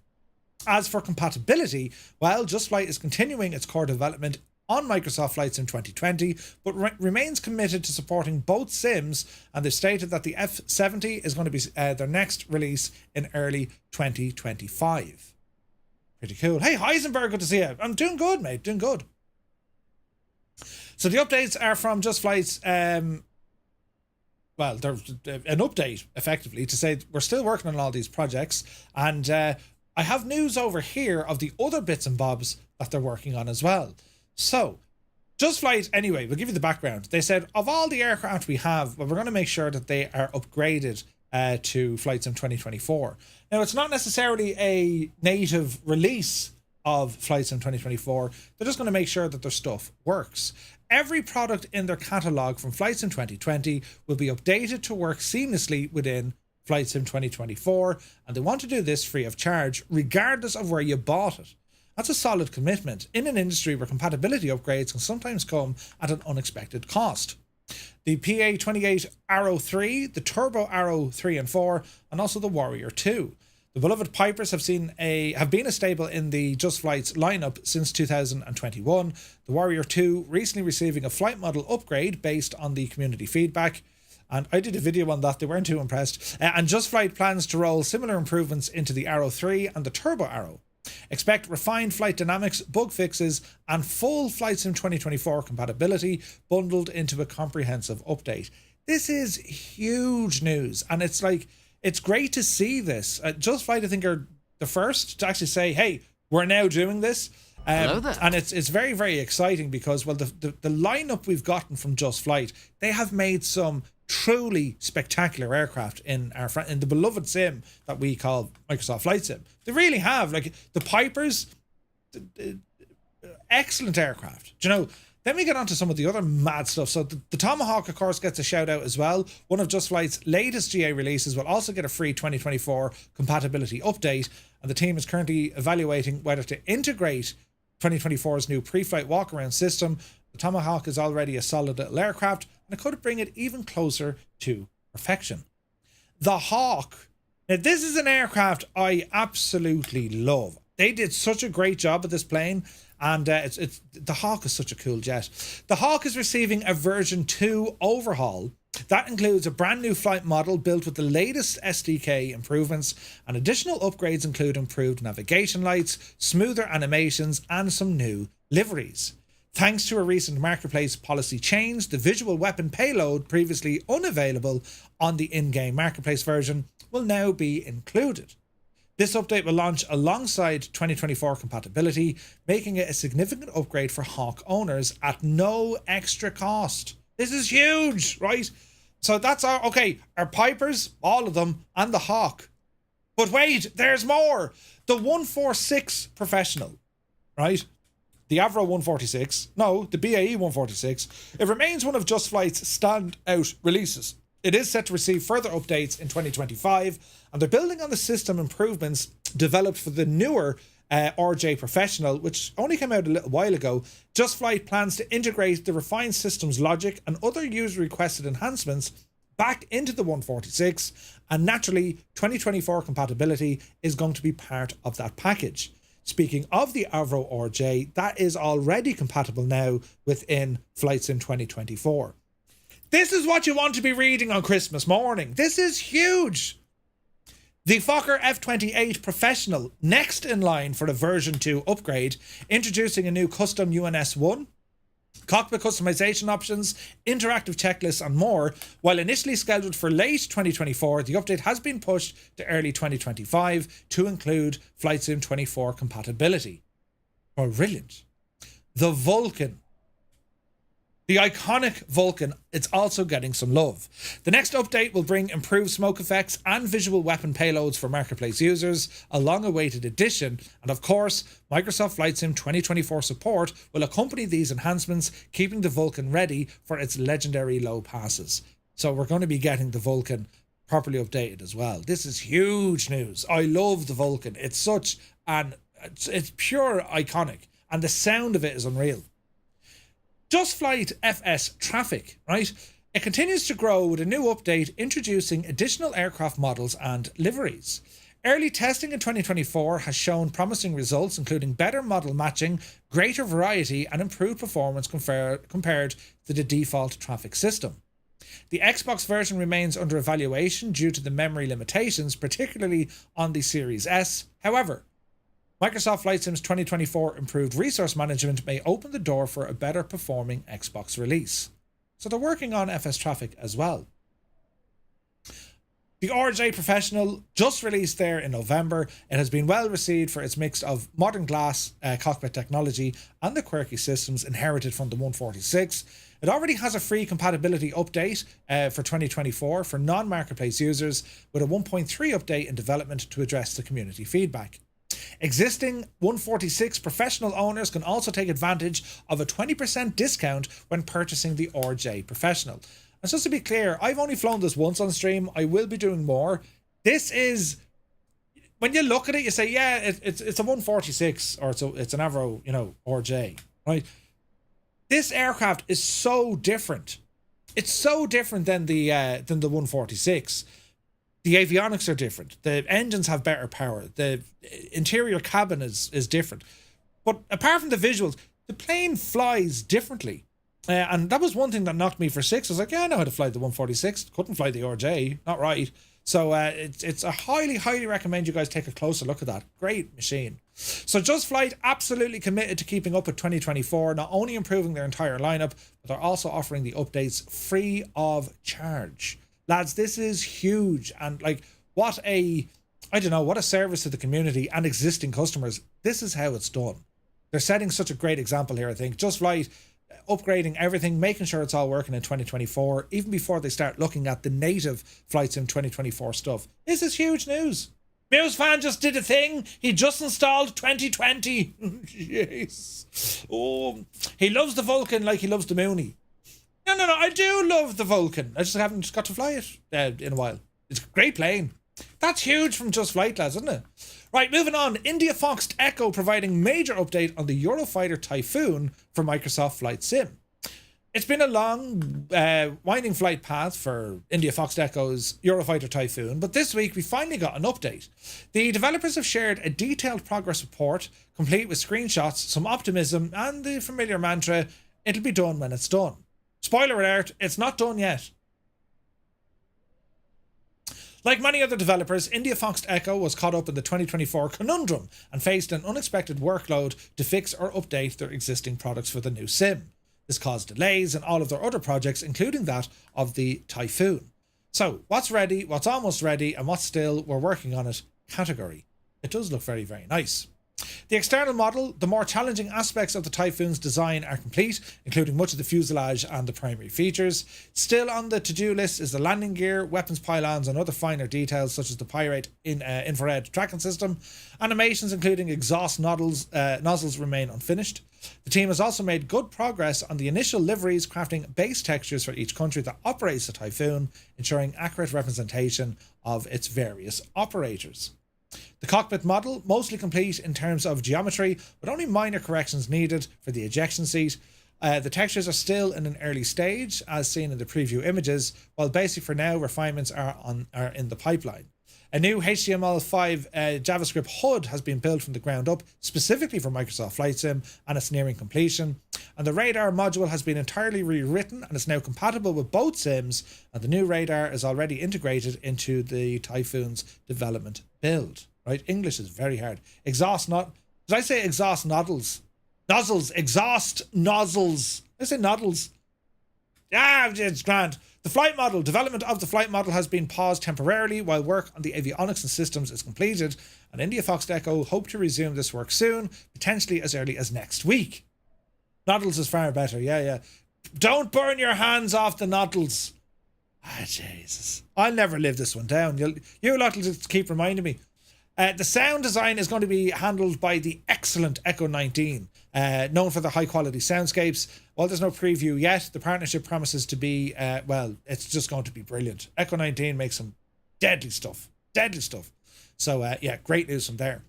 As for compatibility, well, Just Flight is continuing its core development on Microsoft Flight Sim 2020, but remains committed to supporting both sims, and they've stated that the F70 is going to be their next release in early 2025. Pretty cool. Hey, Heisenberg, good to see you. I'm doing good, mate, doing good. So the updates are from Just Flight's, well, they're an update, effectively, to say we're still working on all these projects, and I have news over here of the other bits and bobs that they're working on as well. So, Just Flight, anyway, we'll give you the background. They said, of all the aircraft we have, well, we're going to make sure that they are upgraded to Flight Sim 2024. Now, it's not necessarily a native release of Flight Sim 2024. They're just going to make sure that their stuff works. Every product in their catalogue from Flight Sim 2020 will be updated to work seamlessly within Flight Sim 2024, and they want to do this free of charge, regardless of where you bought it. That's a solid commitment in an industry where compatibility upgrades can sometimes come at an unexpected cost. The PA-28 Arrow 3, the Turbo Arrow 3 and 4, and also the Warrior 2. The beloved Pipers have been a staple in the Just Flight's lineup since 2021. The Warrior 2 recently receiving a flight model upgrade based on the community feedback. And I did a video on that, they weren't too impressed. And Just Flight plans to roll similar improvements into the Arrow 3 and the Turbo Arrow. Expect refined flight dynamics, bug fixes, and full Flight Sim 2024 compatibility bundled into a comprehensive update. This is huge news, and it's great to see this. Just Flight, I think, are the first to actually say, hey, we're now doing this. Hello there. And it's very, very exciting because, well, the lineup we've gotten from Just Flight, they have made some truly spectacular aircraft in the beloved sim that we call Microsoft Flight Sim. They really have, like the Pipers, excellent aircraft. Do you know? Then we get on to some of the other mad stuff. So the Tomahawk, of course, gets a shout out as well. One of Just Flight's latest GA releases will also get a free 2024 compatibility update, and the team is currently evaluating whether to integrate 2024's new pre-flight walk-around system. The Tomahawk is already a solid little aircraft, and it could bring it even closer to perfection. the Hawk. Now, this is an aircraft I absolutely love. They did such a great job with this plane, and it's the Hawk is such a cool jet. The Hawk is receiving a version 2 overhaul. That includes a brand new flight model built with the latest SDK improvements, and additional upgrades include improved navigation lights, smoother animations, and some new liveries. Thanks to a recent marketplace policy change, the visual weapon payload, previously unavailable on the in-game marketplace version, will now be included. This update will launch alongside 2024 compatibility, making it a significant upgrade for Hawk owners at no extra cost. This is huge, right? So that's our Pipers, all of them, and the Hawk. But wait, there's more. The 146 Professional, right? The Avro 146, no, the BAE 146, it remains one of Just Flight's standout releases. It is set to receive further updates in 2025, and they're building on the system improvements developed for the newer RJ Professional, which only came out a little while ago. Just Flight plans to integrate the refined systems logic and other user-requested enhancements back into the 146, and naturally, 2024 compatibility is going to be part of that package. Speaking of the Avro RJ, that is already compatible now within Flight Sim 2024. This is what you want to be reading on Christmas morning. This is huge. The Fokker F-28 Professional, next in line for a version 2 upgrade, introducing a new custom UNS-1, cockpit customization options, interactive checklists, and more. While initially scheduled for late 2024, the update has been pushed to early 2025 to include Flight Sim 24 compatibility. Brilliant. The Vulcan. The iconic Vulcan, it's also getting some love. The next update will bring improved smoke effects and visual weapon payloads for marketplace users, a long-awaited addition, and of course, Microsoft Flight Sim 2024 support will accompany these enhancements, keeping the Vulcan ready for its legendary low passes. So we're going to be getting the Vulcan properly updated as well. This is huge news. I love the Vulcan. It's such an, it's pure iconic, and the sound of it is unreal. Just Flight FS Traffic, right? It continues to grow with a new update introducing additional aircraft models and liveries. Early testing in 2024 has shown promising results, including better model matching, greater variety, and improved performance compared to the default traffic system. The Xbox version remains under evaluation due to the memory limitations, particularly on the Series S. However, Microsoft Flight Sim's 2024 improved resource management may open the door for a better performing Xbox release. So they're working on FS Traffic as well. The RJ Professional, just released there in November. It has been well received for its mix of modern glass cockpit technology and the quirky systems inherited from the 146. It already has a free compatibility update for 2024 for non-marketplace users, with a 1.3 update in development to address the community feedback. Existing 146 Professional owners can also take advantage of a 20% discount when purchasing the RJ Professional. And just to be clear, I've only flown this once on stream. I will be doing more. This is, when you look at it, you say, yeah, it's a 146 or it's an Avro, RJ, right? This aircraft is so different. It's so different than the 146. The avionics are different. The engines have better power. The interior cabin is different. But apart from the visuals, the plane flies differently. And that was one thing that knocked me for six. I was like, yeah, I know how to fly the 146. Couldn't fly the RJ. Not right. So it's a highly recommend you guys take a closer look at that. Great machine. So Just Flight absolutely committed to keeping up with 2024, not only improving their entire lineup, but they're also offering the updates free of charge. Lads, this is huge, and what a service to the community and existing customers. This is how it's done. They're setting such a great example here, I think. Just Flight upgrading everything, making sure it's all working in 2024, even before they start looking at the native Flight Sim 2024 stuff. This is huge news. Muse fan just did a thing. He just installed 2020. Yes. Oh, he loves the Vulcan like he loves the Mooney. No, I do love the Vulcan. I just haven't got to fly it in a while. It's a great plane. That's huge from Just Flight, lads, isn't it? Right, moving on. India Foxed Echo providing major update on the Eurofighter Typhoon for Microsoft Flight Sim. It's been a long, winding flight path for India Fox Echo's Eurofighter Typhoon, but this week we finally got an update. The developers have shared a detailed progress report, complete with screenshots, some optimism, and the familiar mantra, it'll be done when it's done. Spoiler alert, it's not done yet. Like many other developers, India Fox Echo was caught up in the 2024 conundrum and faced an unexpected workload to fix or update their existing products for the new sim. This caused delays in all of their other projects, including that of the Typhoon. So, what's ready, what's almost ready, and what's still we're working on it category. It does look very, very nice. The external model, the more challenging aspects of the Typhoon's design are complete, including much of the fuselage and the primary features. Still on the to-do list is the landing gear, weapons pylons, and other finer details such as the Pirate infrared tracking system. Animations including exhaust nozzles remain unfinished. The team has also made good progress on the initial liveries, crafting base textures for each country that operates the Typhoon, ensuring accurate representation of its various operators. The cockpit model, mostly complete in terms of geometry, but only minor corrections needed for the ejection seat. The textures are still in an early stage, as seen in the preview images, while basic for now refinements are in the pipeline. A new HTML5 JavaScript HUD has been built from the ground up, specifically for Microsoft Flight Sim, and it's nearing completion. And the radar module has been entirely rewritten and is now compatible with both sims, and the new radar is already integrated into the Typhoon's development build. Right, English is very hard. Did I say exhaust nozzles? Exhaust nozzles. Did I say nozzles? It's grand. The flight model, development of the flight model has been paused temporarily while work on the avionics and systems is completed, and India Fox Echo hope to resume this work soon, potentially as early as next week. Noddles is far better, yeah. Don't burn your hands off the noddles. Jesus. I'll never live this one down. You lot will just keep reminding me. The sound design is going to be handled by the excellent Echo 19, known for the high quality soundscapes. While there's no preview yet, the partnership promises to be, it's just going to be brilliant. Echo 19 makes some deadly stuff. So, great news from there.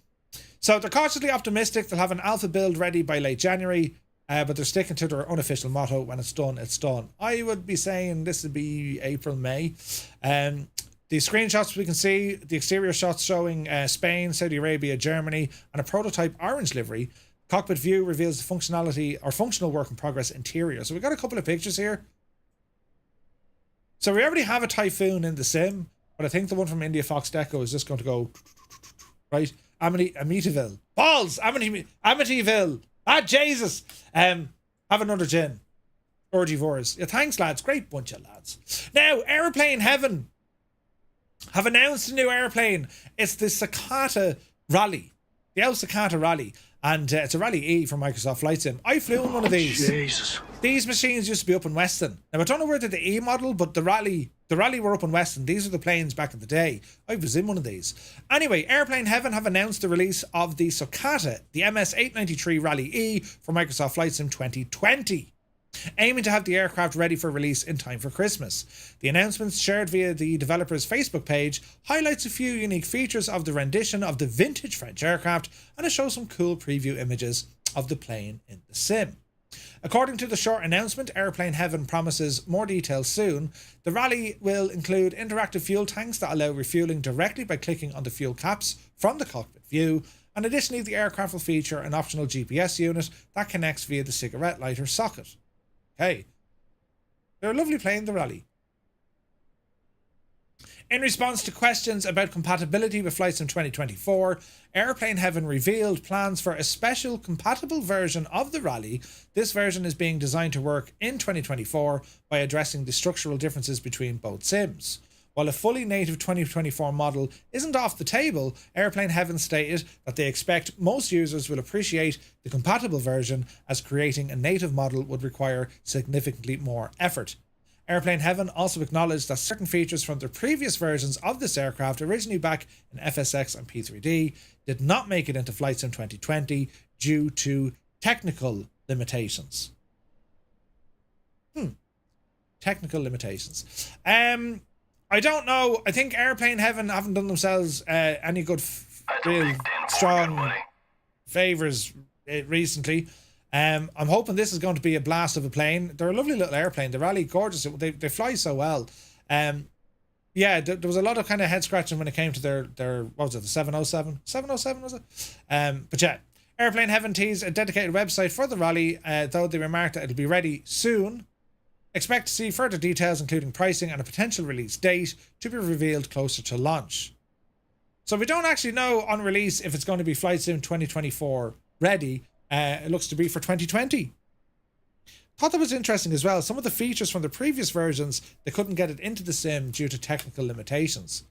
So they're cautiously optimistic they'll have an alpha build ready by late January, but they're sticking to their unofficial motto, when it's done, it's done. I would be saying this would be April, May. The screenshots we can see, the exterior shots showing Spain, Saudi Arabia, Germany, and a prototype orange livery. Cockpit view reveals the functionality or functional work in progress interior. So we got a couple of pictures here. So we already have a Typhoon in the sim, but I think the one from India Fox Echo is just going to go right. Amityville. Balls! Amityville. Jesus! Have another gin. Orgivores. Yeah, thanks, lads. Great bunch of lads. Now, Airplane Heaven have announced a new airplane. It's the Cicada Rally. The El Cicada Rally. And it's a Rally E from Microsoft Flight Sim. I flew in one of these. Jesus. These machines used to be up in Weston. Now, I don't know where they're the E model, but the Rally were up in Weston. These are the planes back in the day. I was in one of these. Anyway, Airplane Heaven have announced the release of the Cicada, the MS-893 Rally E for Microsoft Flight Sim 2020. Aiming to have the aircraft ready for release in time for Christmas. The announcements shared via the developer's Facebook page highlights a few unique features of the rendition of the vintage French aircraft, and it shows some cool preview images of the plane in the sim. According to the short announcement, Airplane Heaven promises more details soon. The Rally will include interactive fuel tanks that allow refueling directly by clicking on the fuel caps from the cockpit view, and additionally the aircraft will feature an optional GPS unit that connects via the cigarette lighter socket. Hey, they're a lovely plane, the Rally. In response to questions about compatibility with Flight Sim 2024, Airplane Heaven revealed plans for a special compatible version of the Rally. This version is being designed to work in 2024 by addressing the structural differences between both sims. While a fully native 2024 model isn't off the table, Airplane Heaven stated that they expect most users will appreciate the compatible version, as creating a native model would require significantly more effort. Airplane Heaven also acknowledged that certain features from their previous versions of this aircraft, originally back in FSX and P3D, did not make it into Flight Sim 2020 due to technical limitations. Technical limitations. I don't know. I think Airplane Heaven haven't done themselves any good, real strong favours recently. I'm hoping this is going to be a blast of a plane. They're a lovely little airplane. They're really gorgeous. They fly so well. Yeah, there was a lot of kind of head scratching when it came to their what was it, the 707? 707 was it? But yeah, Airplane Heaven teased a dedicated website for the rally, though they remarked that it'll be ready soon. Expect to see further details, including pricing and a potential release date, to be revealed closer to launch. So we don't actually know on release if it's going to be Flight Sim 2024 ready. It looks to be for 2020. Thought that was interesting as well. Some of the features from the previous versions, they couldn't get it into the sim due to technical limitations.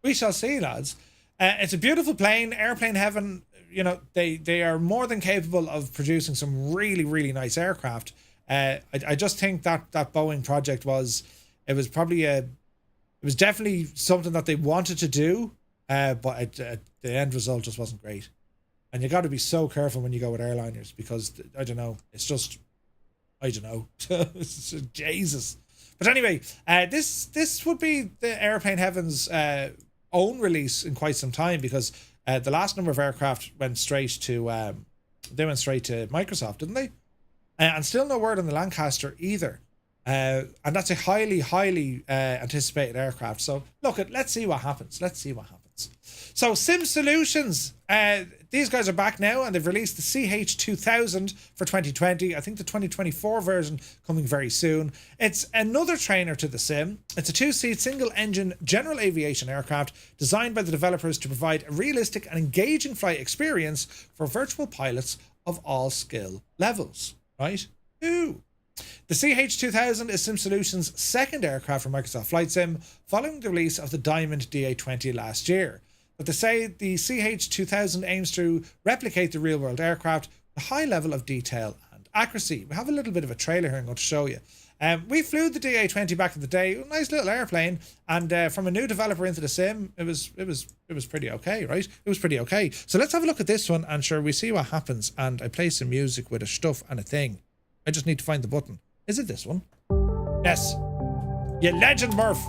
We shall see, lads. It's a beautiful plane. Airplane Heaven, you know, they are more than capable of producing some really, really nice aircraft. I just think that Boeing project was definitely something that they wanted to do, but the end result just wasn't great. And you got to be so careful when you go with airliners, because I don't know, it's just, I don't know, Jesus. But anyway, this would be the Airplane Heaven's own release in quite some time, because the last number of aircraft went straight to Microsoft, didn't they? And still no word on the Lancaster either. And that's a highly anticipated aircraft. So look, let's see what happens. So SimSolutions, these guys are back now, and they've released the CH2000 for 2020. I think the 2024 version coming very soon. It's another trainer to the sim. It's a 2-seat single-engine general aviation aircraft designed by the developers to provide a realistic and engaging flight experience for virtual pilots of all skill levels. Right? Ooh. The CH2000 is SimSolutions' second aircraft for Microsoft Flight Sim, following the release of the Diamond DA20 last year. But they say the CH2000 aims to replicate the real-world aircraft with a high level of detail and accuracy. We have a little bit of a trailer here I'm going to show you. We flew the DA20 back in the day, a nice little airplane, and from a new developer into the sim, it was pretty okay, right? It was pretty okay. So let's have a look at this one, and sure, we see what happens. And I play some music with a stuff and a thing. I just need to find the button. Is it this one? Yes. You legend, Murph.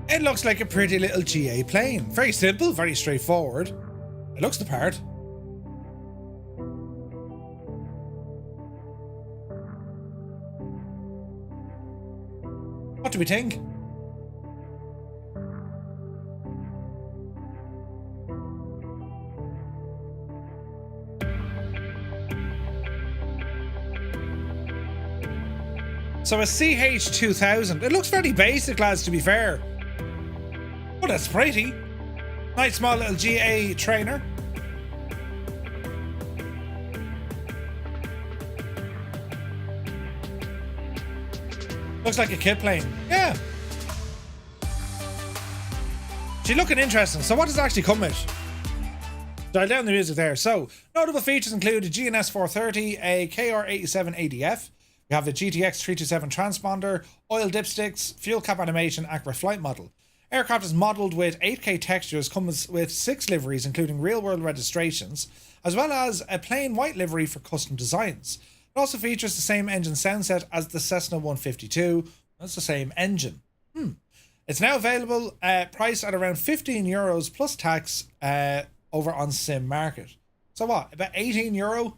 It looks like a pretty little GA plane. Very simple, very straightforward. It looks the part. What do we think? So a CH2000. It looks very basic, lads, to be fair. Oh, that's pretty. Nice small little GA trainer. Looks like a kit plane. Yeah. She's looking interesting. So what does it actually come with? Dial down the music there. So notable features include a GNS 430, a KR87 ADF. We have the GTX 327 transponder, oil dipsticks, fuel cap animation, accurate flight model. Aircraft is modelled with 8K textures, comes with 6 liveries including real-world registrations, as well as a plain white livery for custom designs. It also features the same engine sound set as the Cessna 152. That's the same engine. It's now available, priced at around €15 plus tax over on Sim Market. So what, about €18?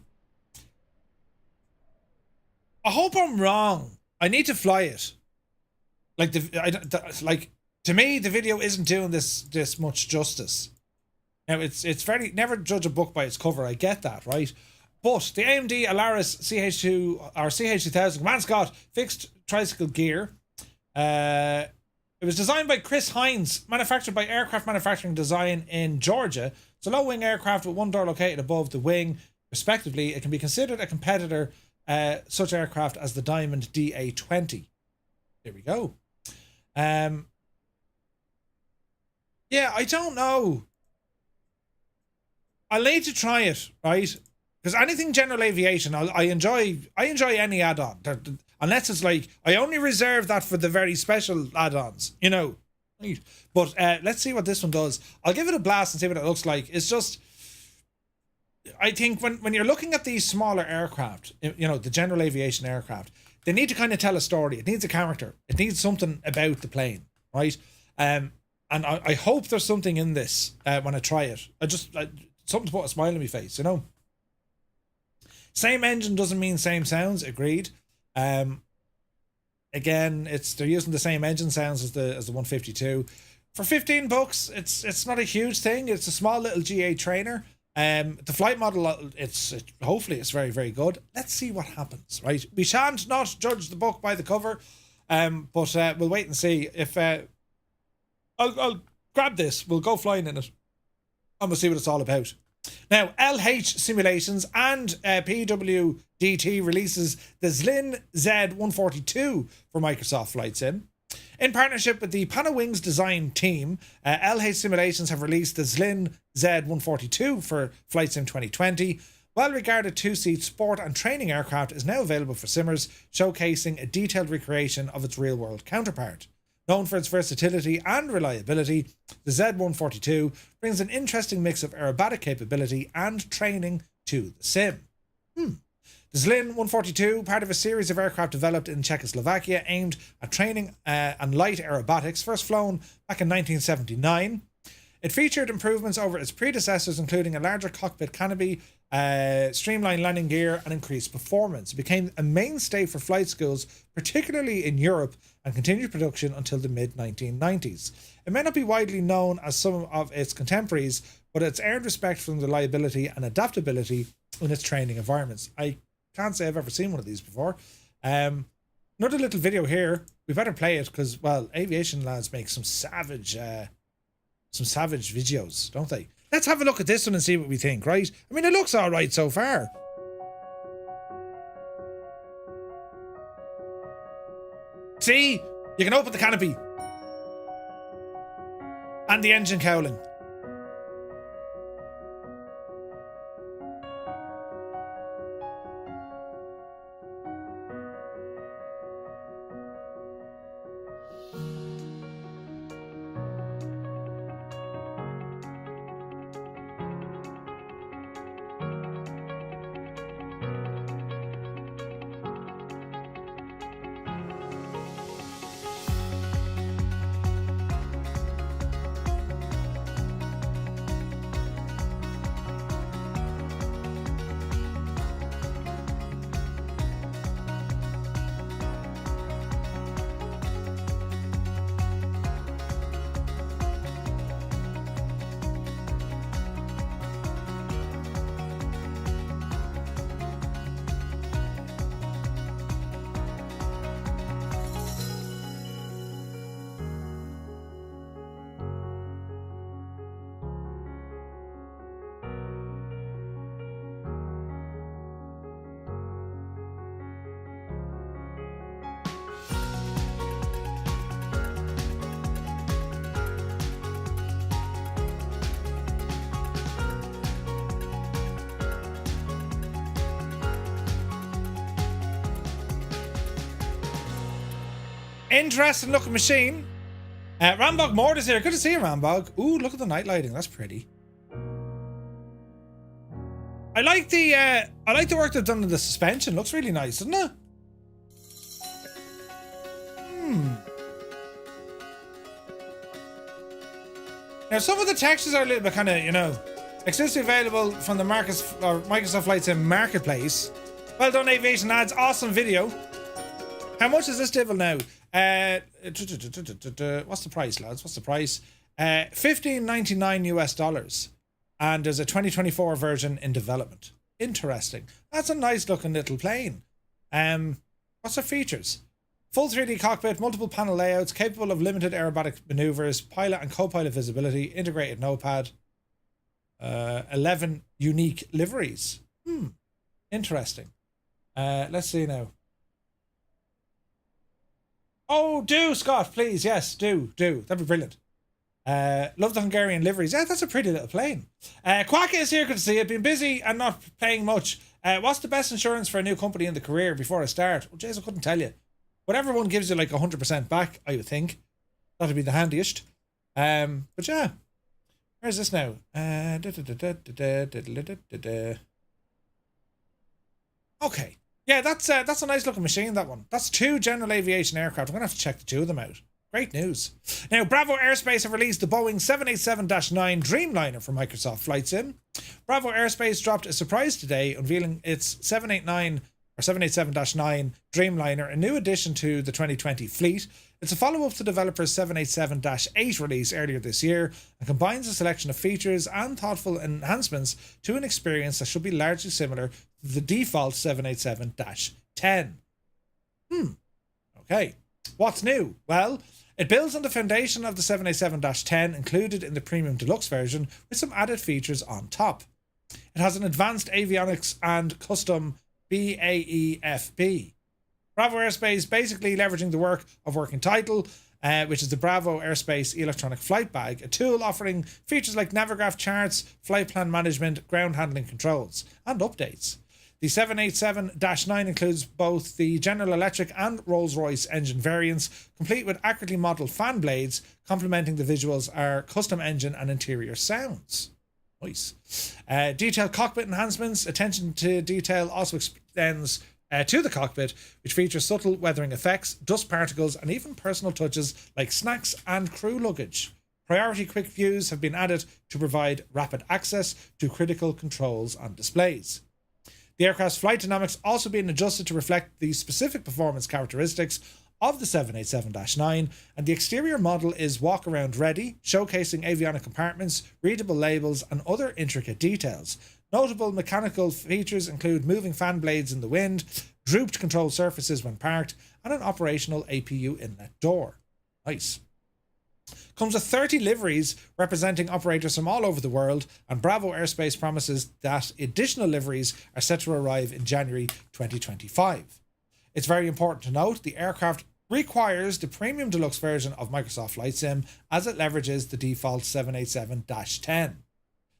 I hope I'm wrong. I need to fly it. Like like to me, the video isn't doing this much justice. Now it's very, never judge a book by its cover. I get that, right? But the AMD Alaris CH2 or CH2000 Command Scott fixed tricycle gear. It was designed by Chris Hines, manufactured by Aircraft Manufacturing Design in Georgia. It's a low-wing aircraft with one door located above the wing, respectively. It can be considered a competitor, such aircraft as the Diamond DA-20. There we go. Yeah, I don't know. I'll need to try it, right? Because anything general aviation, I enjoy any add-on. Unless it's like, I only reserve that for the very special add-ons, you know. But let's see what this one does. I'll give it a blast and see what it looks like. It's just, I think when you're looking at these smaller aircraft, you know, the general aviation aircraft, they need to kind of tell a story. It needs a character. It needs something about the plane, right? And I hope there's something in this when I try it. Something to put a smile on my face, you know. Same engine doesn't mean same sounds. Agreed. Again, they're using the same engine sounds as the 152. For $15, it's not a huge thing. It's a small little GA trainer. The flight model, hopefully it's very, very good. Let's see what happens, right? We shan't not judge the book by the cover, but we'll wait and see. If I'll grab this, we'll go flying in it, and we'll see what it's all about. Now, LH Simulations and PWDT releases the Zlin Z-142 for Microsoft Flight Sim. In partnership with the Panawings design team, LH Simulations have released the Zlin Z-142 for Flight Sim 2020. Well-regarded two-seat sport and training aircraft is now available for simmers, showcasing a detailed recreation of its real-world counterpart. Known for its versatility and reliability, the Z-142 brings an interesting mix of aerobatic capability and training to the sim. The Zlin 142, part of a series of aircraft developed in Czechoslovakia aimed at training and light aerobatics, first flown back in 1979. It featured improvements over its predecessors, including a larger cockpit canopy, streamlined landing gear, and increased performance. It became a mainstay for flight schools, particularly in Europe, and continued production until the mid-1990s. It may not be widely known as some of its contemporaries, but it's earned respect for the reliability and adaptability in its training environments. I can't say I've ever seen one of these before. Another little video here. We better play it because, well, Aviation lads make some savage videos, don't they? Let's have a look at this one and see what we think, right? I mean, it looks all right so far. See? You can open the canopy. And the engine cowling. Interesting looking machine. Rambog Mord is here. Good to see you, Rambog. Ooh, look at the night lighting. That's pretty. I like the work they've done in the suspension. Looks really nice, doesn't it? Now, some of the textures are a little bit kind of, you know, exclusively available from the Microsoft Flight Sim Marketplace. Well done, Aviation Ads. Awesome video. How much is this devil now? What's the price, lads? What's the price? $15.99 US. And there's a 2024 version in development. Interesting. That's a nice looking little plane. What's the features? Full 3D cockpit, multiple panel layouts, capable of limited aerobatic maneuvers, pilot and co-pilot visibility, integrated notepad, 11 unique liveries. Interesting. Let's see now. Oh, do, Scott, please. Yes, do. That'd be brilliant. Love the Hungarian liveries. Yeah, that's a pretty little plane. Quack is here. Good to see you. Been busy and not playing much. What's the best insurance for a new company in the career before I start? Well, Jason, I couldn't tell you. Whatever one gives you like 100% back, I would think. That'd be the handiest. But yeah. Where's this now? Okay. Yeah, that's a nice looking machine, that one. That's 2 general aviation aircraft. I'm going to have to check the 2 of them out. Great news. Now, Bravo Aerospace have released the Boeing 787-9 Dreamliner for Microsoft Flight Sim. Bravo Aerospace dropped a surprise today, unveiling its 787-9 Dreamliner, a new addition to the 2020 fleet. It's a follow-up to developers' 787-8 release earlier this year and combines a selection of features and thoughtful enhancements to an experience that should be largely similar to the default 787-10. Okay. What's new? Well, it builds on the foundation of the 787-10 included in the Premium Deluxe version with some added features on top. It has an advanced avionics and custom BAEFB. Bravo Aerospace basically leveraging the work of working title, which is the Bravo Aerospace electronic flight bag, a tool offering features like Navigraph charts, flight plan management, ground handling controls, and updates. The 787-9 includes both the General Electric and Rolls-Royce engine variants, complete with accurately modelled fan blades. Complementing the visuals are custom engine and interior sounds. Nice. Detailed cockpit enhancements. Attention to detail also extends to the cockpit, which features subtle weathering effects, dust particles, and even personal touches like snacks and crew luggage. Priority quick views have been added to provide rapid access to critical controls and displays. The aircraft's flight dynamics also being adjusted to reflect the specific performance characteristics of the 787-9, and the exterior model is walk-around ready, showcasing avionic compartments, readable labels, and other intricate details. Notable mechanical features include moving fan blades in the wind, drooped control surfaces when parked, and an operational APU inlet door. Nice. Comes with 30 liveries representing operators from all over the world, and Bravo Aerospace promises that additional liveries are set to arrive in January 2025. It's very important to note the aircraft requires the Premium Deluxe version of Microsoft Flight Sim as it leverages the default 787-10.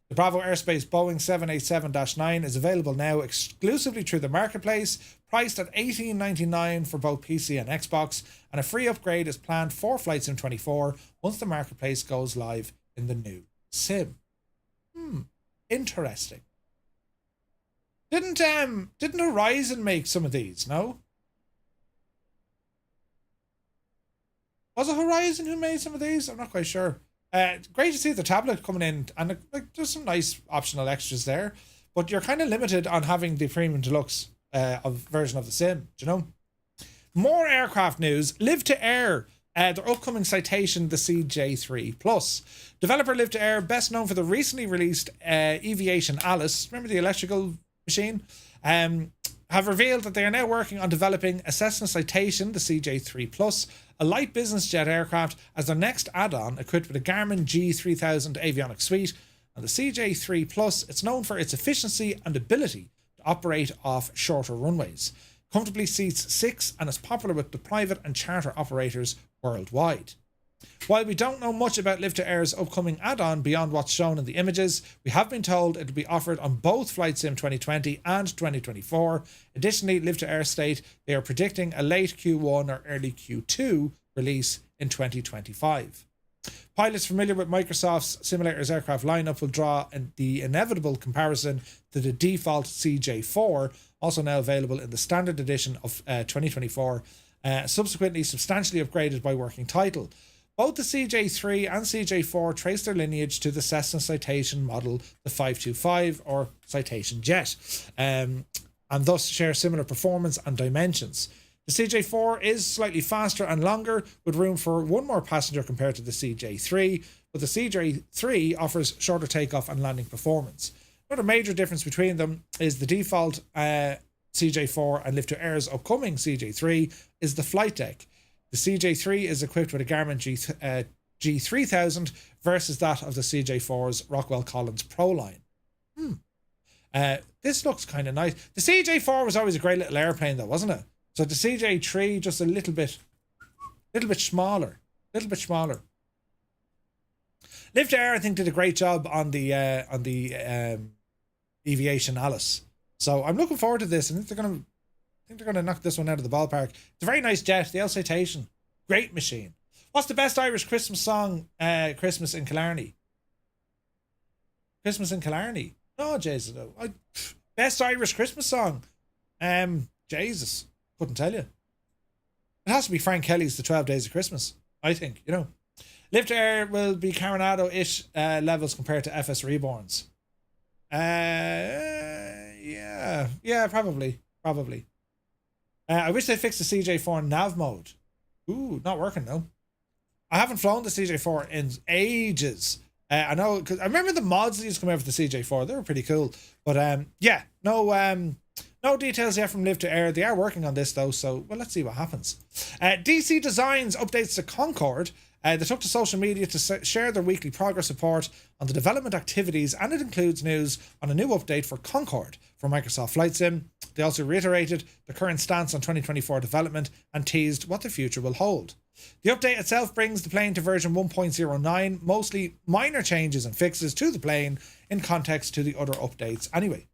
The Bravo Aerospace Boeing 787-9 is available now exclusively through the marketplace, priced at $18.99 for both PC and Xbox, and a free upgrade is planned for Flight Sim 24 once the marketplace goes live in the new sim. Interesting. Didn't Horizon make some of these? No. Was it Horizon who made some of these? I'm not quite sure. Great to see the tablet coming in, and like there's some nice optional extras there, but you're kind of limited on having the Premium Deluxe version of the sim. Do you know? More aircraft news. Live to Air, their upcoming Citation, the CJ3 Plus. Developer Live to Air, best known for the recently released Aviation Alice. Remember the electrical machine? Have revealed that they are now working on developing a Cessna Citation, the CJ3 Plus, a light business jet aircraft, as their next add-on equipped with a Garmin G3000 avionics suite. And the CJ3 Plus, it's known for its efficiency and ability to operate off shorter runways. Comfortably seats 6 and is popular with the private and charter operators worldwide. While we don't know much about Live to Air's upcoming add-on beyond what's shown in the images, we have been told it will be offered on both Flight Sim 2020 and 2024. Additionally, Live to Air state they are predicting a late Q1 or early Q2 release in 2025. Pilots familiar with Microsoft's simulators aircraft lineup will draw the inevitable comparison to the default CJ4, also now available in the standard edition of 2024, subsequently substantially upgraded by working title. Both the CJ3 and CJ4 trace their lineage to the Cessna Citation model, the 525 or Citation jet, and thus share similar performance and dimensions. The CJ4 is slightly faster and longer, with room for one more passenger compared to the CJ3, but the CJ3 offers shorter takeoff and landing performance. Another major difference between them is the default CJ4 and Lift to Air's upcoming CJ3 is the flight deck. The CJ3 is equipped with a Garmin G3000 versus that of the CJ4's Rockwell Collins Pro line. This looks kind of nice. The CJ4 was always a great little airplane though, wasn't it? So the CJ3 just a little bit smaller. Lift Air, I think, did a great job on the Aviation Alice. So I'm looking forward to this. I think they're gonna knock this one out of the ballpark. It's a very nice jet. The Citation, great machine. What's the best Irish Christmas song? Christmas in Killarney. Christmas in Killarney. Oh Jesus, no. Best Irish Christmas song. Jesus, couldn't tell you. It has to be Frank Kelly's The 12 Days of Christmas, I think, you know. Lift Air will be Coronado-ish levels compared to FS Reborns. Yeah, probably. I wish they fixed the CJ4 nav mode. Ooh, not working though. I haven't flown the CJ4 in ages. I know, because I remember the mods that used to come out for the CJ4. They were pretty cool. But yeah, no details yet from Live to Air. They are working on this though, so well, let's see what happens. DC Designs updates the Concorde. They took to social media to share their weekly progress report on the development activities, and it includes news on a new update for Concorde for Microsoft Flight Sim. They also reiterated the current stance on 2024 development and teased what the future will hold. The update itself brings the plane to version 1.09, mostly minor changes and fixes to the plane in context to the other updates anyway.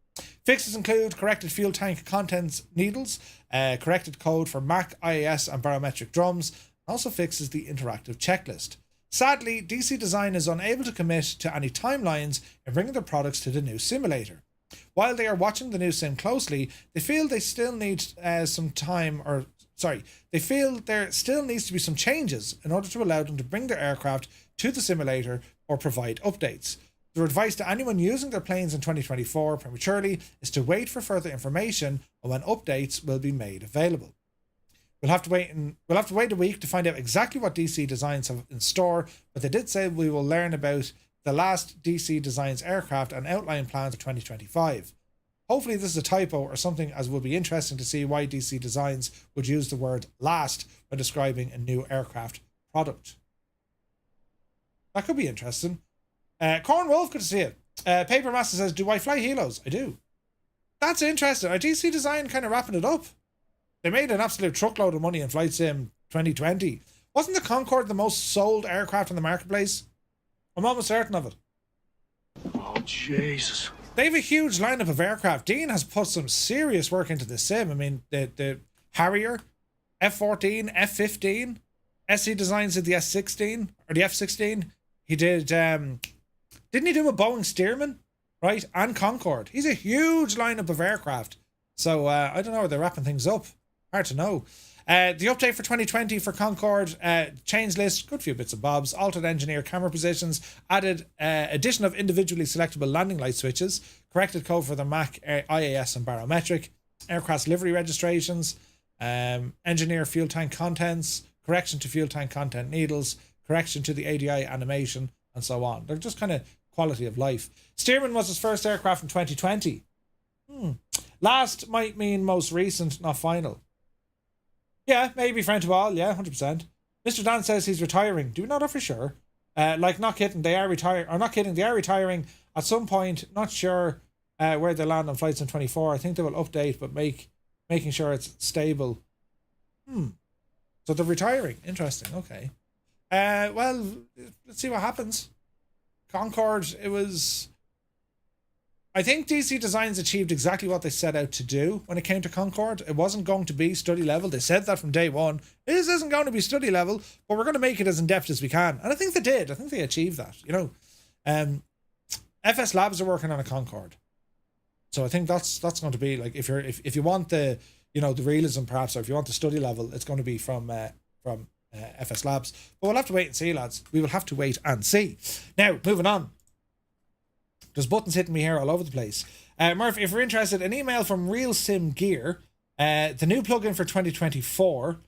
Fixes include corrected fuel tank contents needles, corrected code for Mac, IAS and barometric drums, also fixes the interactive checklist. Sadly, DC Design is unable to commit to any timelines in bringing their products to the new simulator. While they are watching the new sim closely, they feel there still needs to be some changes in order to allow them to bring their aircraft to the simulator or provide updates. Their advice to anyone using their planes in 2024 prematurely is to wait for further information on when updates will be made available. We'll have to wait a week to find out exactly what DC Designs have in store, but they did say we will learn about the last DC Designs aircraft and outline plans for 2025. Hopefully this is a typo or something, as it would be interesting to see why DC Designs would use the word last when describing a new aircraft product. That could be interesting. Corn Wolf, good to see it. Paper Master says, do I fly Helos? I do. That's interesting. Are DC Design kind of wrapping it up? They made an absolute truckload of money in Flight Sim 2020. Wasn't the Concorde the most sold aircraft in the marketplace? I'm almost certain of it. Oh, Jesus. They have a huge lineup of aircraft. Dean has put some serious work into the sim. I mean, the Harrier, F-14, F-15, SC Designs did the S-16, or the F-16. He did, didn't he do a Boeing Stearman, right? And Concorde. He's a huge lineup of aircraft. So, I don't know, are they wrapping things up? Hard to know. The update for 2020 for Concorde, change list, good few bits and bobs, altered engineer camera positions, added addition of individually selectable landing light switches, corrected code for the Mac, IAS and barometric, aircraft livery registrations, engineer fuel tank contents, correction to fuel tank content needles, correction to the ADI animation, and so on. They're just kind of quality of life. Stearman was his first aircraft in 2020. Last might mean most recent, not final. Yeah, maybe friend to all. Yeah, 100%. Mr. Dan says he's retiring. Do we know that for sure? Not kidding, they are retiring. Or not kidding, they are retiring at some point. Not sure where they land on Flight Sim 24. I think they will update, but making sure it's stable. So they're retiring. Interesting. Okay. Well, let's see what happens. Concorde, it was... I think DC Designs achieved exactly what they set out to do when it came to Concorde. It wasn't going to be study level. They said that from day one. This isn't going to be study level, but we're going to make it as in-depth as we can. And I think they did. I think they achieved that, you know. FS Labs are working on a Concorde. So I think that's going to be like, if you want the, you know, the realism perhaps, or if you want the study level, it's going to be from FS Labs. But we'll have to wait and see, lads. We will have to wait and see. Now, moving on. There's buttons hitting me here all over the place. Murph, if you're interested, an email from Real Sim Gear, the new plugin for 2024.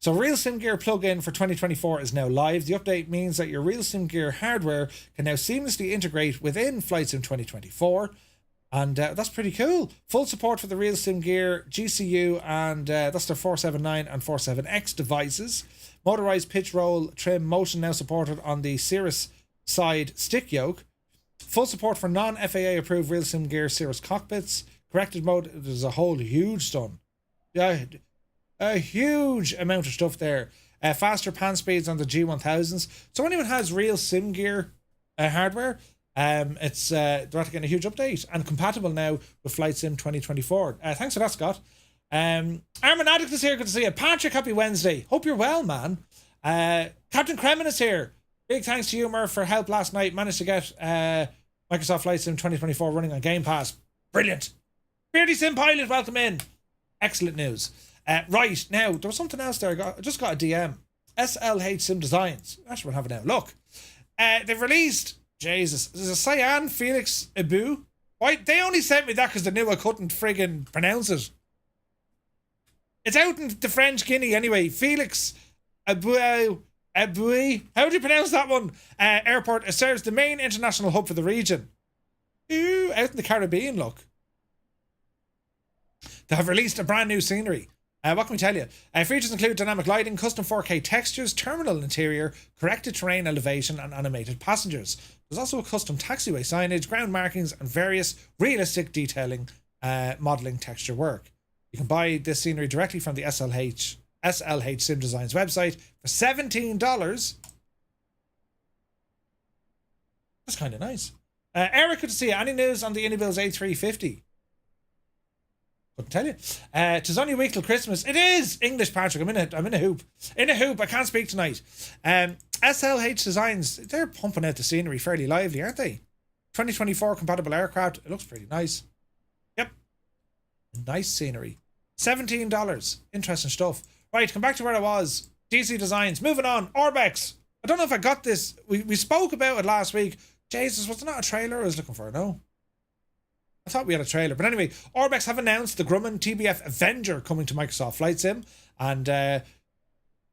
So Real Sim Gear plugin for 2024 is now live. The update means that your Real Sim Gear hardware can now seamlessly integrate within Flight Sim 2024. And that's pretty cool. Full support for the Real Sim Gear GCU, and that's their 479 and 47X devices. Motorized pitch roll trim motion now supported on the Cirrus side stick yoke. Full support for non-FAA approved Real Sim Gear Cirrus cockpits. Corrected mode, there's a whole huge ton. Yeah, a huge amount of stuff there. Faster pan speeds on the G1000s. So anyone has Real Sim Gear hardware, it's they're getting a huge update and compatible now with Flight Sim 2024. Thanks for that, Scott. Armin Addict is here. Good to see you. Patrick, happy Wednesday. Hope you're well, man. Captain Kremen is here. Big thanks to you, Murph, for help last night. Managed to get Microsoft Flight Sim 2024 running on Game Pass. Brilliant. Beardy Sim Pilot, welcome in. Excellent news. Right, now, there was something else there. I just got a DM. SLH Sim Designs. Actually, we'll have it now. Look. They've released, Jesus, there's a Cyan Felix Abu. Why? They only sent me that because they knew I couldn't friggin' pronounce it. It's out in the French Guinea anyway. Felix Abu. How do you pronounce that one? Airport. It serves the main international hub for the region. Ooh, out in the Caribbean, look. They have released a brand new scenery. What can we tell you? Features include dynamic lighting, custom 4K textures, terminal interior, corrected terrain elevation, and animated passengers. There's also a custom taxiway signage, ground markings, and various realistic detailing modelling texture work. You can buy this scenery directly from the SLH Sim Designs website for $17. That's kind of nice. Eric, good to see you. Any news on the Unibil's A350? Couldn't tell you. Tis only a week till Christmas. It is English, Patrick. I'm in a hoop. In a hoop. I can't speak tonight. SLH Designs, they're pumping out the scenery fairly lively, aren't they? 2024 compatible aircraft. It looks pretty nice. Yep. Nice scenery. $17. Interesting stuff. Right, come back to where I was. DC Designs. Moving on. Orbex. I don't know if I got this. We spoke about it last week. Jesus, was there not a trailer I was looking for? No. I thought we had a trailer. But anyway, Orbex have announced the Grumman TBF Avenger coming to Microsoft Flight Sim. And the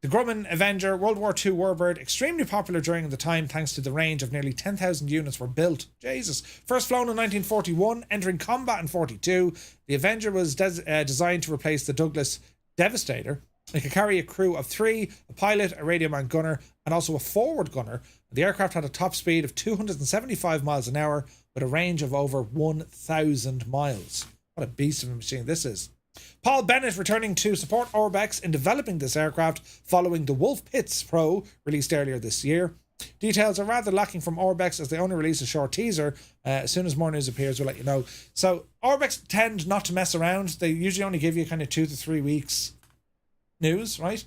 Grumman Avenger, World War II warbird, extremely popular during the time thanks to the range of nearly 10,000 units were built. Jesus. First flown in 1941, entering combat in 42. The Avenger was designed to replace the Douglas Devastator. It could carry a crew of 3, a pilot, a radio man gunner, and also a forward gunner. The aircraft had a top speed of 275 miles an hour with a range of over 1,000 miles. What a beast of a machine this is. Paul Bennett returning to support Orbex in developing this aircraft following the Wolf Pitts Pro released earlier this year. Details are rather lacking from Orbex as they only released a short teaser. As soon as more news appears, we'll let you know. So Orbex tend not to mess around. They usually only give you kind of 2 to 3 weeks news, right?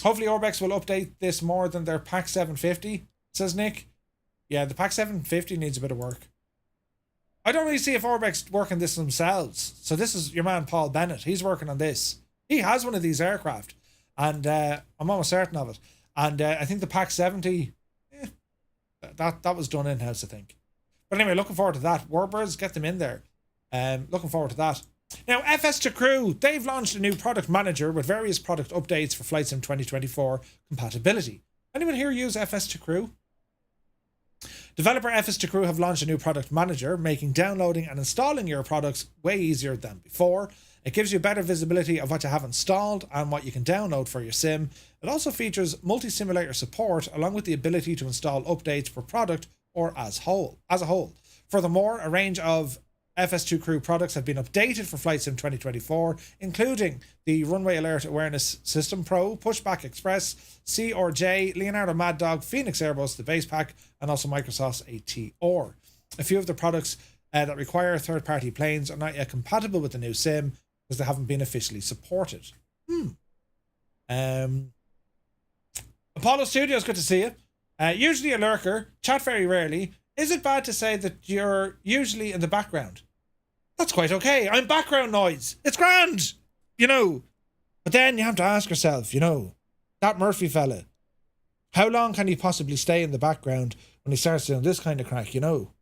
Hopefully Orbex will update this more than their PAC 750, says Nick. Yeah, the PAC 750 needs a bit of work. I don't really see if Orbex working this themselves. So this is your man Paul Bennett. He's working on this. He has one of these aircraft, and I'm almost certain of it. And I think the PAC 70, that was done in-house, I think. But anyway, looking forward to that. Warbirds, get them in there. Looking forward to that. Now, FS to Crew, they've launched a new product manager with various product updates for Flight Sim 2024 compatibility. Anyone here use FS to Crew? Developer FS to Crew have launched a new product manager, making downloading and installing your products way easier than before. It gives you better visibility of what you have installed and what you can download for your sim. It also features multi-simulator support along with the ability to install updates per product or as a whole. Furthermore, a range of FS2 Crew products have been updated for Flight Sim 2024, including the Runway Alert Awareness System Pro, Pushback Express, C or J, Leonardo Mad Dog, Phoenix Airbus, the base pack, and also Microsoft's ATR. A few of the products that require third-party planes are not yet compatible with the new sim because they haven't been officially supported. Apollo Studios, good to see you. Usually a lurker, chat very rarely. Is it bad to say that you're usually in the background? That's quite okay. I'm background noise. It's grand, you know. But then you have to ask yourself, you know, That Murphy fella. How long can he possibly stay in the background when he starts doing this kind of crack, you know?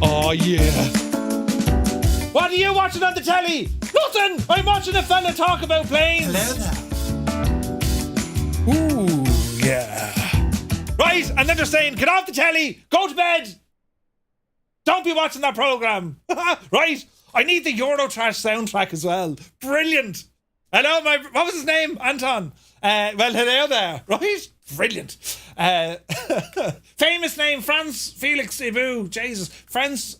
Oh, yeah. What are you watching on the telly? Nothing! I'm watching a fella talk about planes. Ooh, yeah. Right, and then they're saying, get off the telly, go to bed. Don't be watching that programme. Right, I need the Eurotrash soundtrack as well. Brilliant. Hello, what was his name? Anton. Well, hello there. Right? Brilliant. Famous name, Franz Felix Ibu. Jesus. French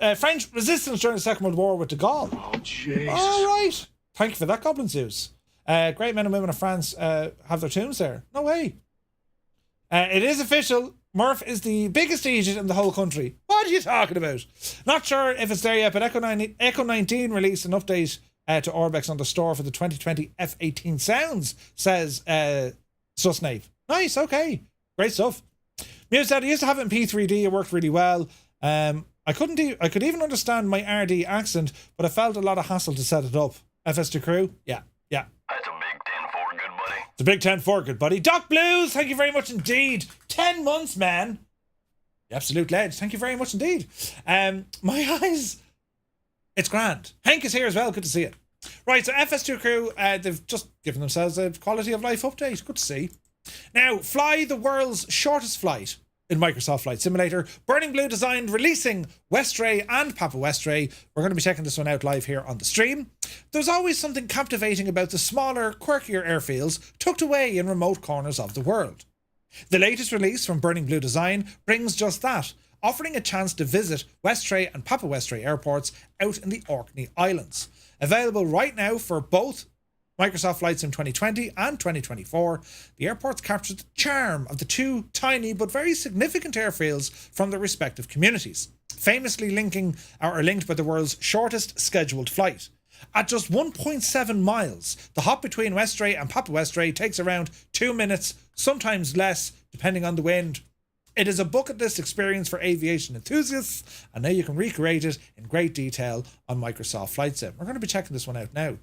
resistance during the Second World War with de Gaulle. Oh, Jesus. All right. Thank you for that, Goblin Zeus. Great men and women of France have their tombs there. No way. It is official. Murph is the biggest Egypt in the whole country. What are you talking about? Not sure if it's there yet, but Echo 19 released an update to Orbex on the store for the 2020 F-18 sounds, says Susnave. Nice, okay. Great stuff. Muse said, I used to have it in P3D. It worked really well. I could even understand my RD accent, but I felt a lot of hassle to set it up. FS2 crew? Yeah. That's a big 10-4, good buddy. It's a big 10-4, good buddy. Doc Blues, thank you very much indeed. 10 months, man. The absolute ledge. Thank you very much indeed. My eyes. It's grand. Hank is here as well. Good to see it. Right, so FS2 crew, they've just given themselves a quality of life update. Good to see. Now, fly the world's shortest flight in Microsoft Flight Simulator. Burning Blue designed, releasing Westray and Papa Westray. We're going to be checking this one out live here on the stream. There's always something captivating about the smaller, quirkier airfields tucked away in remote corners of the world. The latest release from Burning Blue Design brings just that, offering a chance to visit Westray and Papa Westray airports out in the Orkney Islands. Available right now for both Microsoft Flight Sim 2020 and 2024, the airports capture the charm of the two tiny but very significant airfields from their respective communities, famously linked by the world's shortest scheduled flight. At just 1.7 miles, the hop between Westray and Papa Westray takes around 2 minutes, sometimes less, depending on the wind. It is a bucket list experience for aviation enthusiasts, and now you can recreate it in great detail on Microsoft Flight Sim. We're going to be checking this one out now.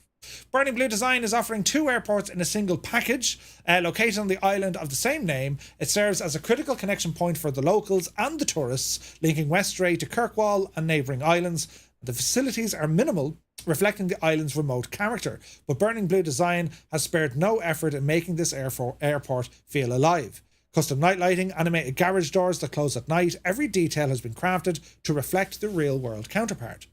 Burning Blue Design is offering 2 airports in a single package, located on the island of the same name. It serves as a critical connection point for the locals and the tourists, linking Westray to Kirkwall and neighbouring islands. The facilities are minimal, reflecting the island's remote character, but Burning Blue Design has spared no effort in making this airport feel alive. Custom night lighting, animated garage doors that close at night, every detail has been crafted to reflect the real-world counterpart.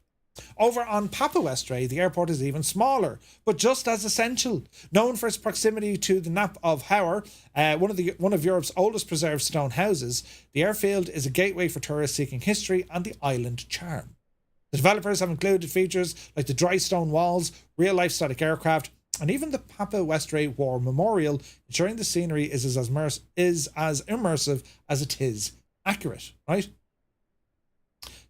Over on Papa Westray, the airport is even smaller, but just as essential. Known for its proximity to the Nap of Howard, one of Europe's oldest preserved stone houses, the airfield is a gateway for tourists seeking history and the island charm. The developers have included features like the dry stone walls, real-life static aircraft, and even the Papa Westray War Memorial, ensuring the scenery is as immersive as it is accurate, right?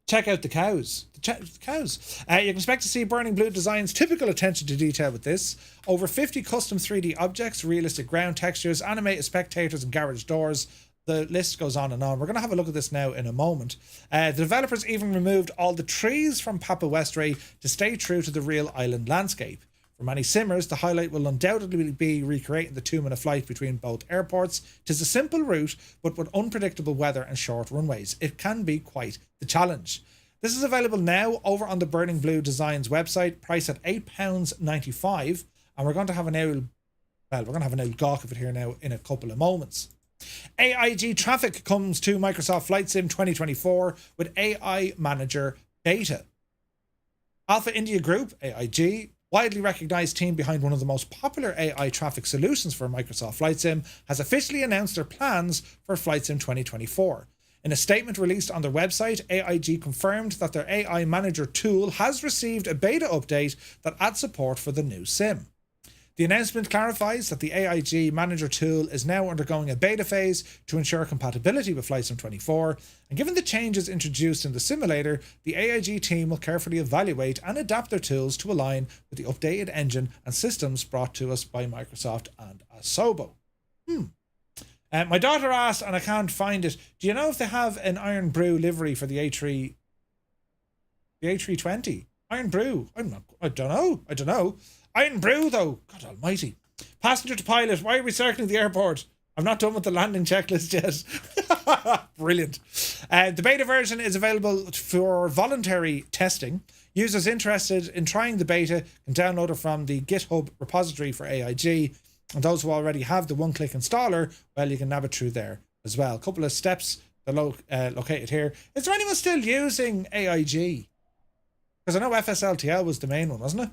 Check out the cows. The cows. You can expect to see Burning Blue Design's typical attention to detail with this. Over 50 custom 3D objects, realistic ground textures, animated spectators and garage doors. The list goes on and on. We're going to have a look at this now in a moment. The developers even removed all the trees from Papa Westray to stay true to the real island landscape. For many simmers, the highlight will undoubtedly be recreating the 2-minute flight between both airports. Tis a simple route, but with unpredictable weather and short runways, it can be quite the challenge. This is available now over on the Burning Blue Designs website, priced at £8.95, and we're going to have an old gawk of it here now in a couple of moments. AIG Traffic comes to Microsoft Flight Sim 2024 with AI Manager Beta. Alpha India Group, AIG, widely recognised team behind one of the most popular AI traffic solutions for Microsoft Flight Sim, has officially announced their plans for Flight Sim 2024. In a statement released on their website, AIG confirmed that their AI Manager tool has received a beta update that adds support for the new sim. The announcement clarifies that the AIG Manager tool is now undergoing a beta phase to ensure compatibility with Flight Sim 24, and given the changes introduced in the simulator, the AIG team will carefully evaluate and adapt their tools to align with the updated engine and systems brought to us by Microsoft and Asobo. My daughter asked, and I can't find it, do you know if they have an Iron Brew livery for the A320? Iron Brew. I don't know. Iron Brew though. God almighty. Passenger to pilot. Why are we circling the airport? I'm not done with the landing checklist yet. Brilliant. The beta version is available for voluntary testing. Users interested in trying the beta can download it from the GitHub repository for AIG. And those who already have the one-click installer, well, you can nab it through there as well. A couple of steps located here. Is there anyone still using AIG? Because I know FSLTL was the main one, wasn't it?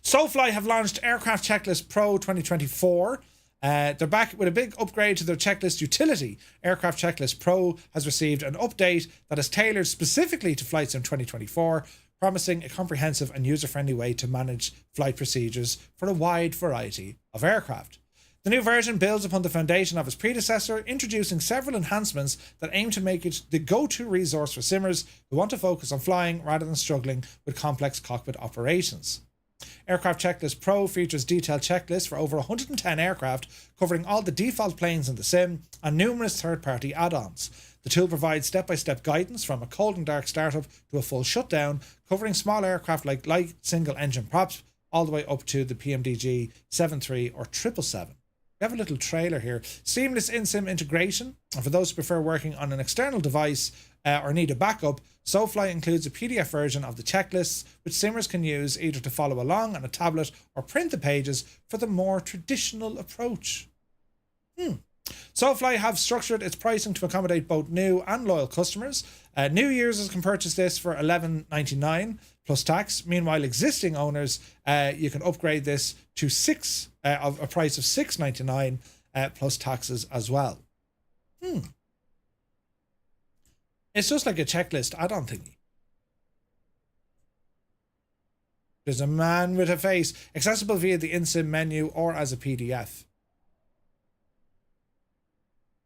SoFly have launched Aircraft Checklist Pro 2024. They're back with a big upgrade to their checklist utility. Aircraft Checklist Pro has received an update that is tailored specifically to Flight Sim 2024, promising a comprehensive and user-friendly way to manage flight procedures for a wide variety of aircraft. The new version builds upon the foundation of its predecessor, introducing several enhancements that aim to make it the go-to resource for simmers who want to focus on flying rather than struggling with complex cockpit operations. Aircraft Checklist Pro features detailed checklists for over 110 aircraft, covering all the default planes in the sim and numerous third-party add-ons. The tool provides step-by-step guidance from a cold and dark startup to a full shutdown, covering small aircraft like light single-engine props all the way up to the PMDG 73 or 777. We have a little trailer here. Seamless in-sim integration. And for those who prefer working on an external device or need a backup, SoFly includes a PDF version of the checklists, which simmers can use either to follow along on a tablet or print the pages for the more traditional approach. SoFly have structured its pricing to accommodate both new and loyal customers. New users can purchase this for $11.99 plus tax. Meanwhile, existing owners, you can upgrade this to a price of $6.99 plus taxes as well. It's just like a checklist add-on thingy. There's a man with a face, accessible via the in-sim menu or as a PDF.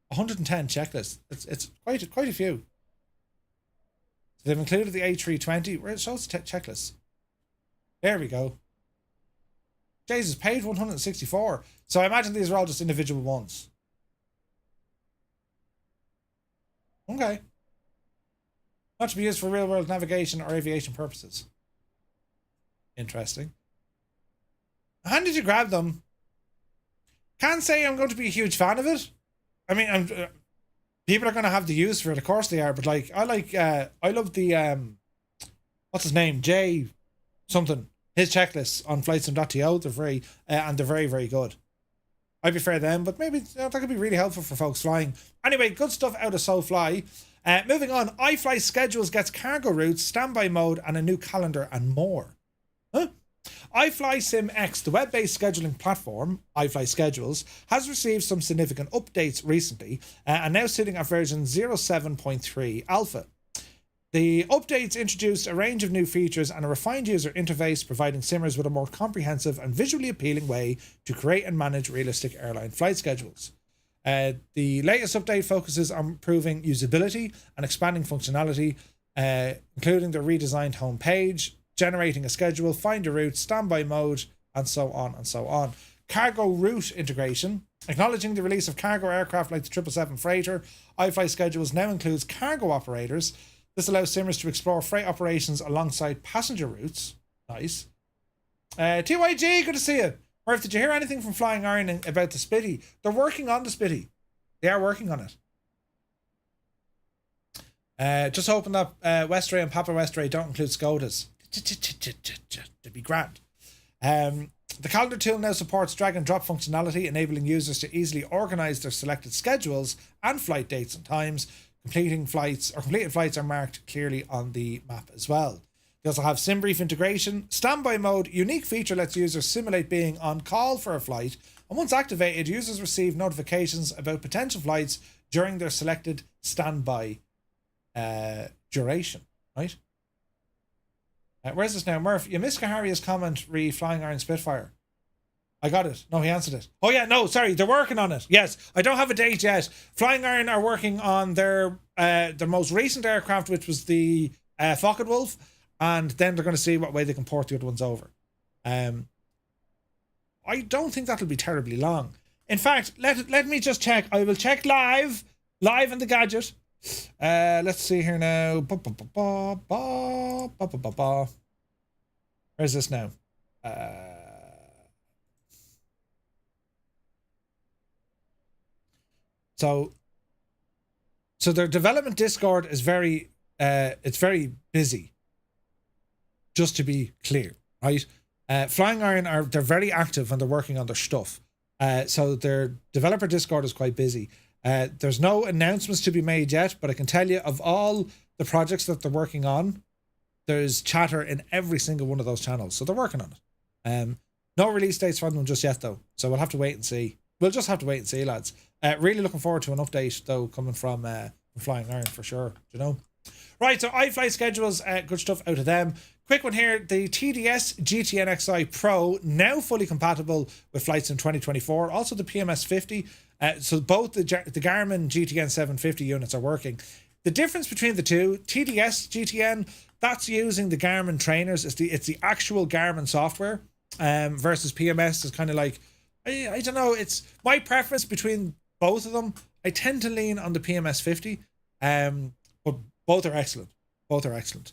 110 checklists. It's quite a few. So they've included the A320 where it shows checklists. There we go. Jesus, page 164. So I imagine these are all just individual ones. Okay. Not to be used for real-world navigation or aviation purposes. Interesting. How did you grab them? Can't say I'm going to be a huge fan of it. I mean, people are going to have the use for it, of course they are. But like, I love the what's his name, Jay something. His checklists on flightsim.to, they're very, very good. I prefer them, but maybe that could be really helpful for folks flying. Anyway, good stuff out of SoFly. Moving on, iFly Schedules gets cargo routes, standby mode, and a new calendar and more. iFlySimX, the web-based scheduling platform, iFly Schedules, has received some significant updates recently and now sitting at version 07.3 alpha. The updates introduced a range of new features and a refined user interface, providing simmers with a more comprehensive and visually appealing way to create and manage realistic airline flight schedules. The latest update focuses on improving usability and expanding functionality, including the redesigned homepage, generating a schedule, find a route, standby mode, and so on and so on. Cargo route integration. Acknowledging the release of cargo aircraft like the 777 freighter, iFly Schedules now includes cargo operators. This allows simmers to explore freight operations alongside passenger routes. Nice. TYG, good to see you. Murph, did you hear anything from Flying Iron about the Spitty? They're working on the Spitty. They are working on it. Just hoping that Westray and Papa Westray don't include Skodas. It'd be grand. The calendar tool now supports drag and drop functionality, enabling users to easily organize their selected schedules and flight dates and times. Completed flights are marked clearly on the map as well. They also have SimBrief integration. Standby mode, unique feature lets users simulate being on call for a flight, and once activated, users receive notifications about potential flights during their selected standby duration. Right? Where's this now? Murph, you missed Kaharia's comment re Flying Iron Spitfire. I got it. No, he answered it. Oh yeah, no, sorry, they're working on it. Yes, I don't have a date yet. Flying Iron are working on their most recent aircraft, which was the Focke-Wulf, and then they're going to see what way they can port the other ones over. I don't think that'll be terribly long. In fact, let me just check. I will check live on the gadget. Let's see here now. Where's this now? So their development Discord is very it's very busy. Just to be clear, right? Flying Iron they're very active and they're working on their stuff. So their developer Discord is quite busy. There's no announcements to be made yet, but I can tell you of all the projects that they're working on, there's chatter in every single one of those channels. So they're working on it. No release dates from them just yet though. So we'll have to wait and see. We'll just have to wait and see, lads. Really looking forward to an update though coming from Flying Iron for sure. You know. Right, so iFlight schedules, good stuff out of them. Quick one here, the TDS GTN-XI Pro, now fully compatible with flights in 2024. Also the PMS 50. So both the Garmin GTN 750 units are working. The difference between the two, TDS GTN, that's using the Garmin trainers. It's the actual Garmin software. Versus PMS is kind of like, I don't know, it's my preference between both of them. I tend to lean on the PMS 50. But both are excellent. Both are excellent.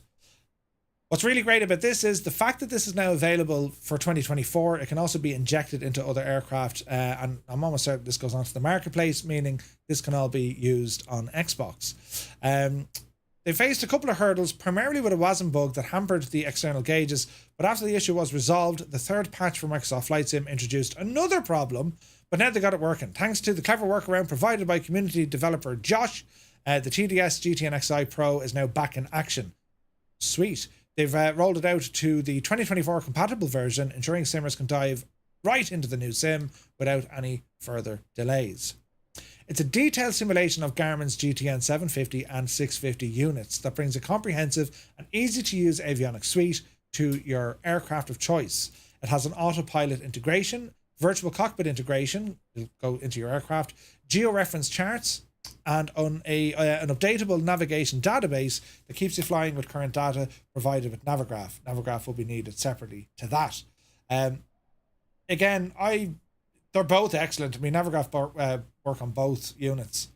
What's really great about this is the fact that this is now available for 2024. It can also be injected into other aircraft, and I'm almost certain this goes onto the marketplace, meaning this can all be used on Xbox. They faced a couple of hurdles, primarily with a WASM bug that hampered the external gauges, but after the issue was resolved, the third patch for Microsoft Flight Sim introduced another problem, but now they got it working. Thanks to the clever workaround provided by community developer Josh, the TDS GTN-XI Pro is now back in action. Sweet. They've rolled it out to the 2024 compatible version, ensuring simmers can dive right into the new sim without any further delays. It's a detailed simulation of Garmin's GTN 750 and 650 units that brings a comprehensive and easy-to-use avionics suite to your aircraft of choice. It has an autopilot integration, virtual cockpit integration, it'll go into your aircraft, georeference charts, and on an updatable navigation database that keeps you flying with current data provided with Navigraph. Navigraph will be needed separately to that. Again, they're both excellent. I mean, Navigraph work on both units.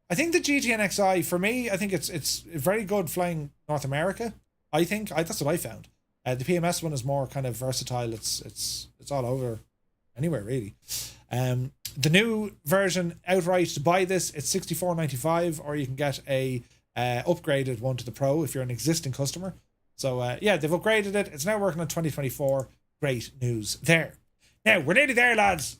I think the GTN-XI, for me, I think it's very good flying North America. I think that's what I found. The PMS one is more kind of versatile. It's all over anywhere really. The new version outright to buy this, it's $64.95, or you can get a upgraded one to the Pro if you're an existing customer. So yeah, they've upgraded it. It's now working on 2024. Great news there. Now we're nearly there, lads.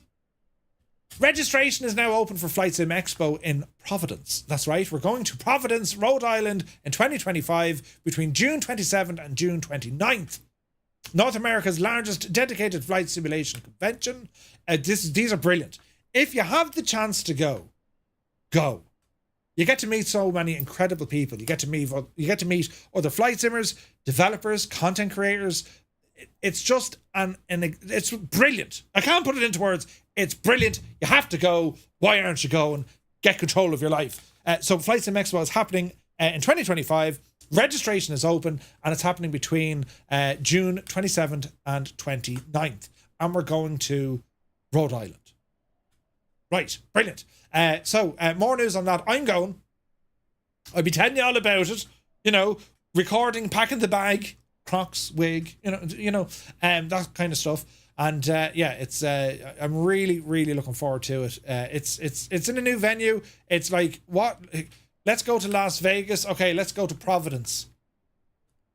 Registration is now open for Flight Sim Expo in Providence. That's right, we're going to Providence, Rhode Island in 2025 between June 27th and June 29th. North America's largest dedicated flight simulation convention. These are brilliant. If you have the chance to go. You get to meet so many incredible people. You get to meet other flight simmers, developers, content creators. It's just it's brilliant. I can't put it into words. It's brilliant. You have to go. Why aren't you going? Get control of your life. So Flight Sim Expo is happening in 2025. Registration is open and it's happening between June 27th and 29th. And we're going to Rhode Island. Right, brilliant. So more news on that. I'm going. I'll be telling you all about it. You know, recording, packing the bag, Crocs, wig, that kind of stuff. And yeah, it's I'm really, really looking forward to it. It's in a new venue. It's like, what? Let's go to Las Vegas. Okay, let's go to Providence.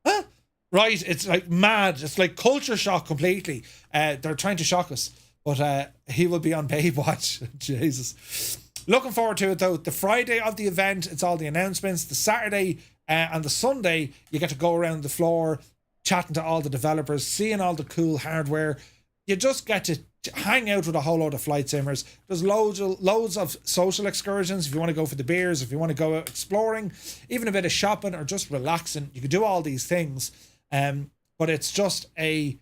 Huh? Right, it's like mad. It's like culture shock completely. They're trying to shock us. But he will be on Baywatch. Jesus. Looking forward to it though. The Friday of the event, it's all the announcements. The Saturday and the Sunday, you get to go around the floor, chatting to all the developers, seeing all the cool hardware. You just get to hang out with a whole load of flight simmers. There's loads of social excursions if you want to go for the beers, if you want to go out exploring, even a bit of shopping or just relaxing. You can do all these things. But it's just a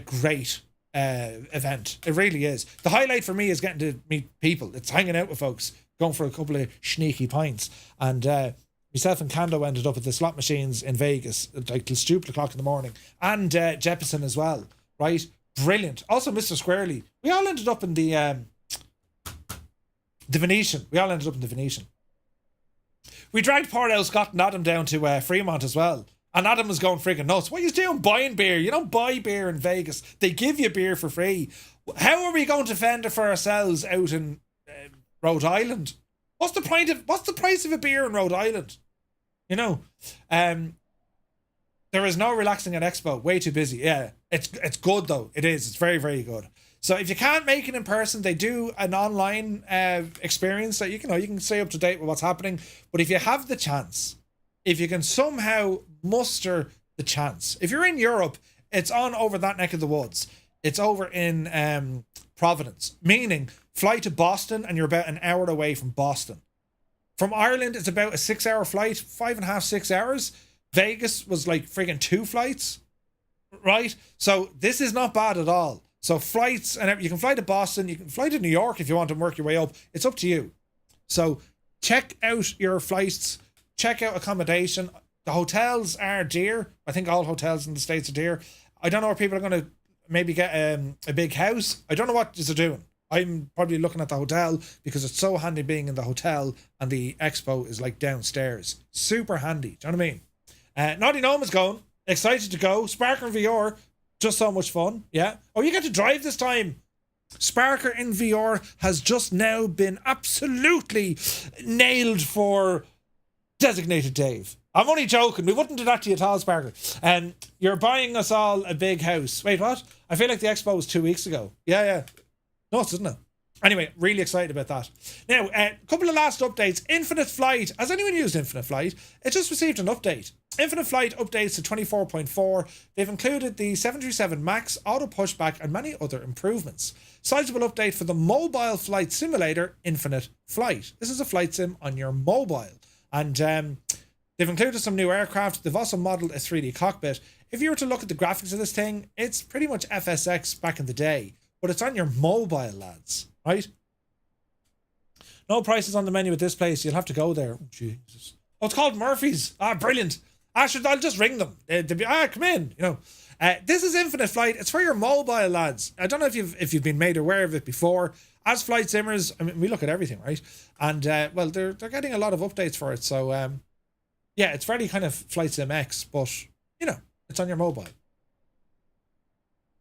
great event. It really is. The highlight for me is getting to meet people. It's hanging out with folks, going for a couple of sneaky pints. And myself and Kando ended up at the slot machines in Vegas like till stupid o'clock in the morning, and Jeppesen as well. Right, brilliant. Also Mr. Squarely. We all ended up in the Venetian. We dragged poor old Scott and Adam down to Fremont as well. And Adam was going freaking nuts. What are you doing buying beer? You don't buy beer in Vegas. They give you beer for free. How are we going to fend it for ourselves out in Rhode Island? What's the price of a beer in Rhode Island? You know, there is no relaxing at Expo. Way too busy. Yeah, it's good though. It is. It's very, very good. So if you can't make it in person, they do an online experience that you can stay up to date with what's happening. But if you have the chance, if you can somehow muster the chance, if you're in Europe, it's on over that neck of the woods. It's over in Providence, meaning fly to Boston and you're about an hour away from Boston. From Ireland, it's about a 6-hour flight, 5.5, 6 hours. Vegas was like friggin' 2 flights, right? So this is not bad at all. So flights, and you can fly to Boston, you can fly to New York if you want to work your way up. It's up to you. So check out your flights, check out accommodation. The hotels are dear. I think all hotels in the States are dear. I don't know where people are going to maybe get a big house. I don't know what they're doing. I'm probably looking at the hotel because it's so handy being in the hotel and the expo is like downstairs. Super handy. Do you know what I mean? Naughty Gnome is going. Excited to go. Sparker in VR. Just so much fun. Yeah. Oh, you get to drive this time. Sparker in VR has just now been absolutely nailed for Designated Dave. I'm only joking. We wouldn't do that to you at all, Sparker. You're buying us all a big house. Wait, what? I feel like the expo was 2 weeks ago. Yeah. Nuts, isn't it? Anyway, really excited about that. Now, a couple of last updates. Infinite Flight. Has anyone used Infinite Flight? It just received an update. Infinite Flight updates to 24.4. They've included the 737 MAX, auto pushback, and many other improvements. Sizable update for the mobile flight simulator, Infinite Flight. This is a flight sim on your mobile. And they've included some new aircraft. They've also modeled a 3D cockpit. If you were to look at the graphics of this thing, it's pretty much FSX back in the day. But it's on your mobile, lads. Right? No prices on the menu at this place. You'll have to go there. Oh, Jesus. Oh, it's called Murphy's. Ah, brilliant. I'll just ring them. Come in. You know, this is Infinite Flight. It's for your mobile, lads. I don't know if you've been made aware of it before. As flight simmers, I mean, we look at everything, right? And well, they're getting a lot of updates for it. So yeah, it's very kind of Flight Sim X, but you know, it's on your mobile.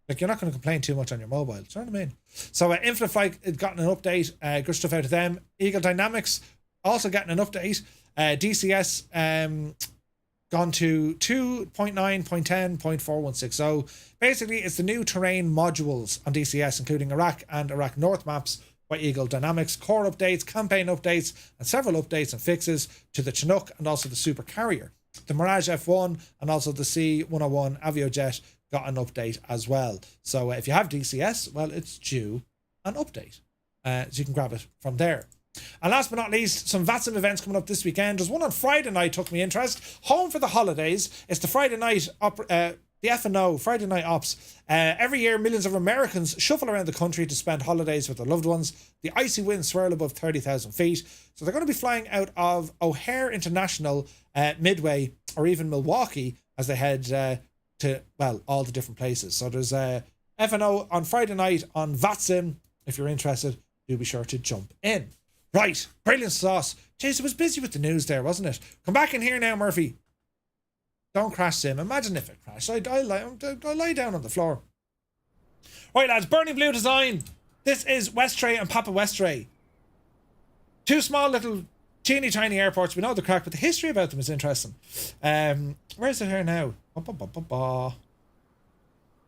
Like, you're not going to complain too much on your mobile. Do you know what I mean? So Infinite Flight had gotten an update. Good stuff out of them. Eagle Dynamics also getting an update. DCS gone to 2.9.10.4160. Basically, it's the new terrain modules on DCS, including Iraq and Iraq North maps by Eagle Dynamics, core updates, campaign updates, and several updates and fixes to the Chinook and also the Super Carrier. The Mirage F1 and also the C-101 Aviojet got an update as well. So if you have DCS, well, it's due an update. So you can grab it from there. And last but not least, some VATSIM events coming up this weekend. There's one on Friday night, took me interest. Home for the holidays. It's the Friday night, the F&O, Friday night ops. Every year, millions of Americans shuffle around the country to spend holidays with their loved ones. The icy winds swirl above 30,000 feet. So they're going to be flying out of O'Hare International, Midway, or even Milwaukee as they head to, well, all the different places. So there's F&O on Friday night on VATSIM. If you're interested, do be sure to jump in. Right, brilliant sauce. Jeez, it was busy with the news there, wasn't it? Come back in here now, Murphy. Don't crash, Sim. Imagine if it crashed. I'd lie down on the floor. Right, lads, Burning Blue Design. This is Westray and Papa Westray. Two small little teeny tiny airports. We know the crack, but the history about them is interesting. Where is it here now? Do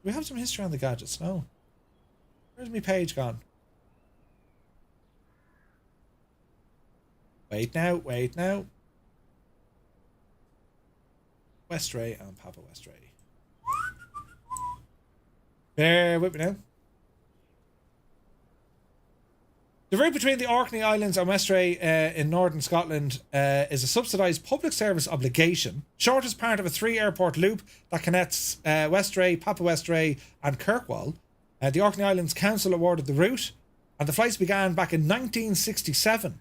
we have some history on the gadgets? No. Where's my page gone? Wait now. Westray and Papa Westray. Bear with me now. The route between the Orkney Islands and Westray in northern Scotland is a subsidised public service obligation, shortest part of a 3-airport loop that connects Westray, Papa Westray and Kirkwall. The Orkney Islands Council awarded the route, and the flights began back in 1967.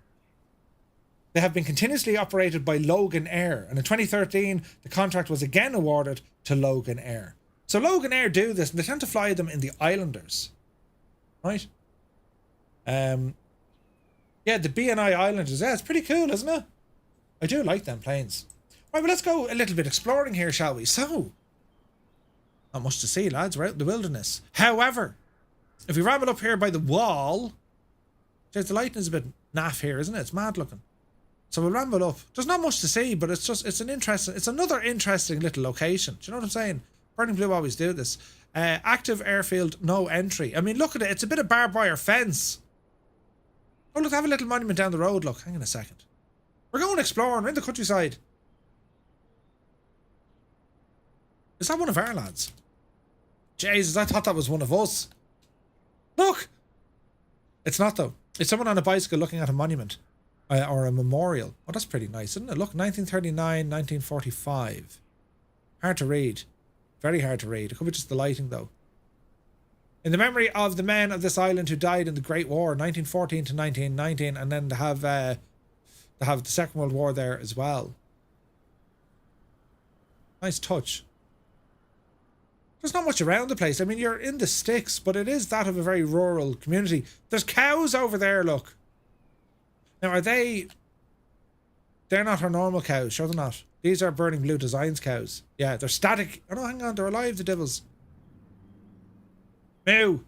They have been continuously operated by Logan Air, and in 2013, the contract was again awarded to Logan Air. So Logan Air do this, and they tend to fly them in the Islanders. Right? Yeah, the BNI Islanders. Yeah, it's pretty cool, isn't it? I do like them planes. Right, well, let's go a little bit exploring here, shall we? So, not much to see, lads. We're out in the wilderness. However, if we ramble up here by the wall, the lighting is a bit naff here, isn't it? It's mad looking. So we'll ramble up. There's not much to see, but it's another interesting little location. Do you know what I'm saying? Burning Blue always do this. Active airfield, no entry. I mean, look at it. It's a bit of barbed wire fence. Oh, look, I have a little monument down the road. Look, hang on a second. We're going exploring. We're in the countryside. Is that one of our lads? Jesus, I thought that was one of us. Look! It's not, though. It's someone on a bicycle looking at a monument. Or a memorial. Oh, that's pretty nice, isn't it? Look, 1939, 1945. Hard to read. Very hard to read. It could be just the lighting, though. In the memory of the men of this island who died in the Great War, 1914 to 1919, and then they have the Second World War there as well. Nice touch. There's not much around the place. I mean, you're in the sticks, but it is that of a very rural community. There's cows over there, look. Now, are they... They're not our normal cows, sure they're not. These are Burning Blue Designs cows. Yeah, they're static. Oh no, hang on, they're alive, the devils. Moo!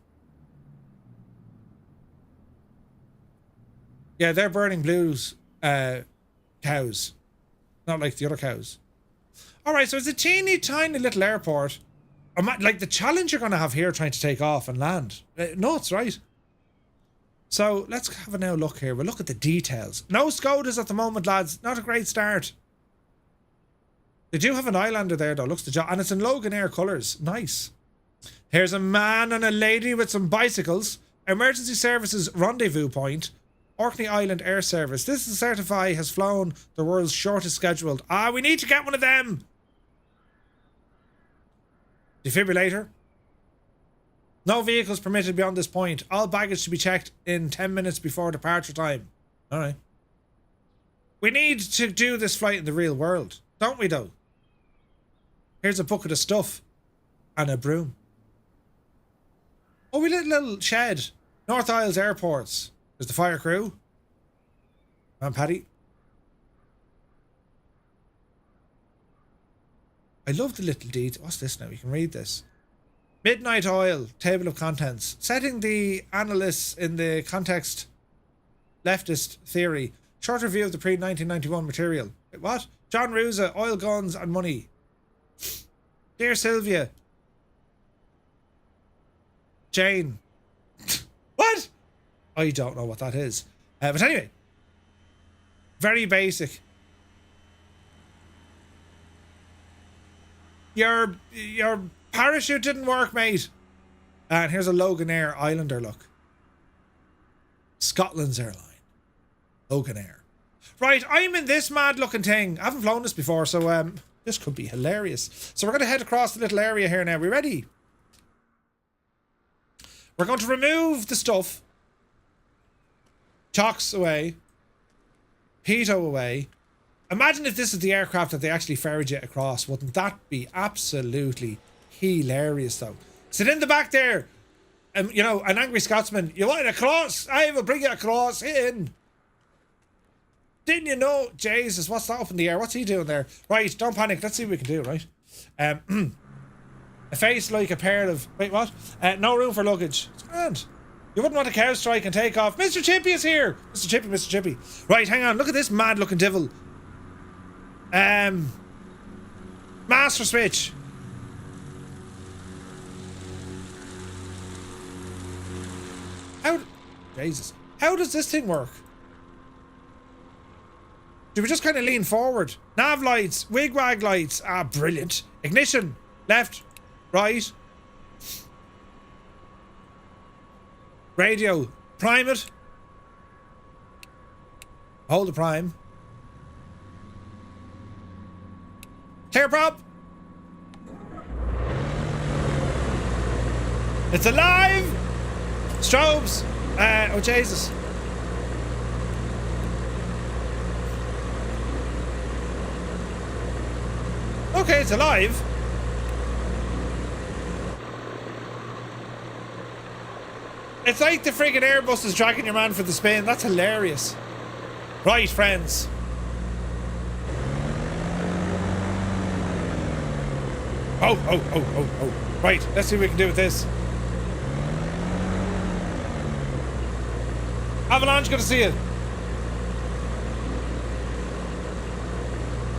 Yeah, they're Burning Blue's cows. Not like the other cows. Alright, so it's a teeny tiny little airport. Like the challenge you're going to have here trying to take off and land. Nuts, right? So let's have a now look here. We'll look at the details. No Skodas at the moment, lads. Not a great start. They do have an Islander there, though. Looks the job. And it's in Logan Air colours. Nice. Here's a man and a lady with some bicycles. Emergency Services Rendezvous Point. Orkney Island Air Service. This is certify has flown the world's shortest scheduled. Ah, we need to get one of them. Defibrillator. No vehicles permitted beyond this point. All baggage to be checked in 10 minutes before departure time. Alright. We need to do this flight in the real world, don't we though? Here's a bucket of stuff. And a broom. Oh, we lit a little shed. North Isles Airports. There's the fire crew. Man, Paddy. I love the little detail. What's this now? You can read this. Midnight Oil, table of contents. Setting the analysts in the context leftist theory. Short review of the pre-1991 material. Wait, what? John Ruza, oil, guns and money. Dear Sylvia. Jane. What? I don't know what that is. But anyway. Very basic. Your parachute didn't work, mate. And here's a Logan Air Islander look. Scotland's airline. Logan Air. Right, I'm in this mad looking thing. I haven't flown this before, so this could be hilarious. So we're going to head across the little area here now. We ready? We're going to remove the stuff. Chocks away. Pito away. Imagine if this is the aircraft that they actually ferried you across. Wouldn't that be absolutely hilarious, though? Sit in the back there. You know, an angry Scotsman. You want it across? I will bring you across. In. Didn't you know? Jesus, what's that up in the air? What's he doing there? Right, don't panic. Let's see what we can do, right? A face like a pair of... Wait, what? No room for luggage. It's grand. You wouldn't want a cow strike and take off. Mr. Chippy is here. Mr. Chippy, Mr. Chippy. Right, hang on. Look at this mad looking devil. Master switch. Jesus. How does this thing work? Do we just kind of lean forward? Nav lights, wigwag lights. Ah, brilliant. Ignition. Left. Right. Radio. Prime it. Hold the prime. Clear prop. It's alive. Strobes. Oh Jesus. Okay, it's alive. It's like the friggin' Airbus is dragging your man for the spin. That's hilarious. Right, friends. Oh. Right, let's see what we can do with this. Avalanche, good to see you.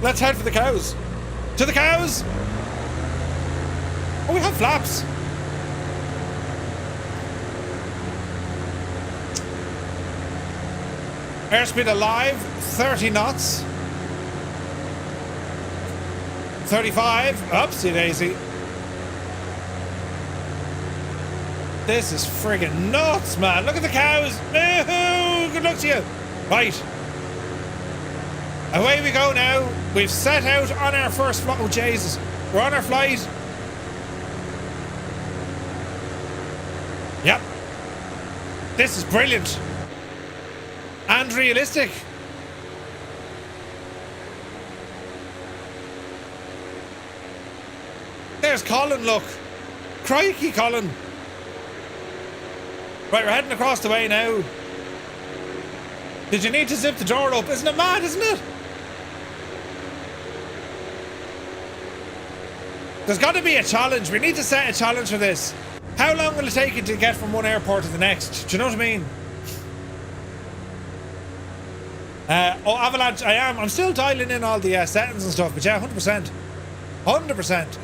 Let's head for the cows. To the cows! Oh, we have flaps. Airspeed alive, 30 knots. 35, upsie daisy. This is friggin' nuts, man. Look at the cows. Ooh, good luck to you. Right. Away we go now. We've set out on our first flight. Oh, Jesus. We're on our flight. Yep. This is brilliant. And realistic. There's Colin, look. Crikey, Colin. Right, we're heading across the way now. Did you need to zip the door up? Isn't it mad, isn't it? There's got to be a challenge. We need to set a challenge for this. How long will it take you to get from one airport to the next? Do you know what I mean? Oh, Avalanche, I'm still dialing in all the settings and stuff, but yeah, 100%. 100%.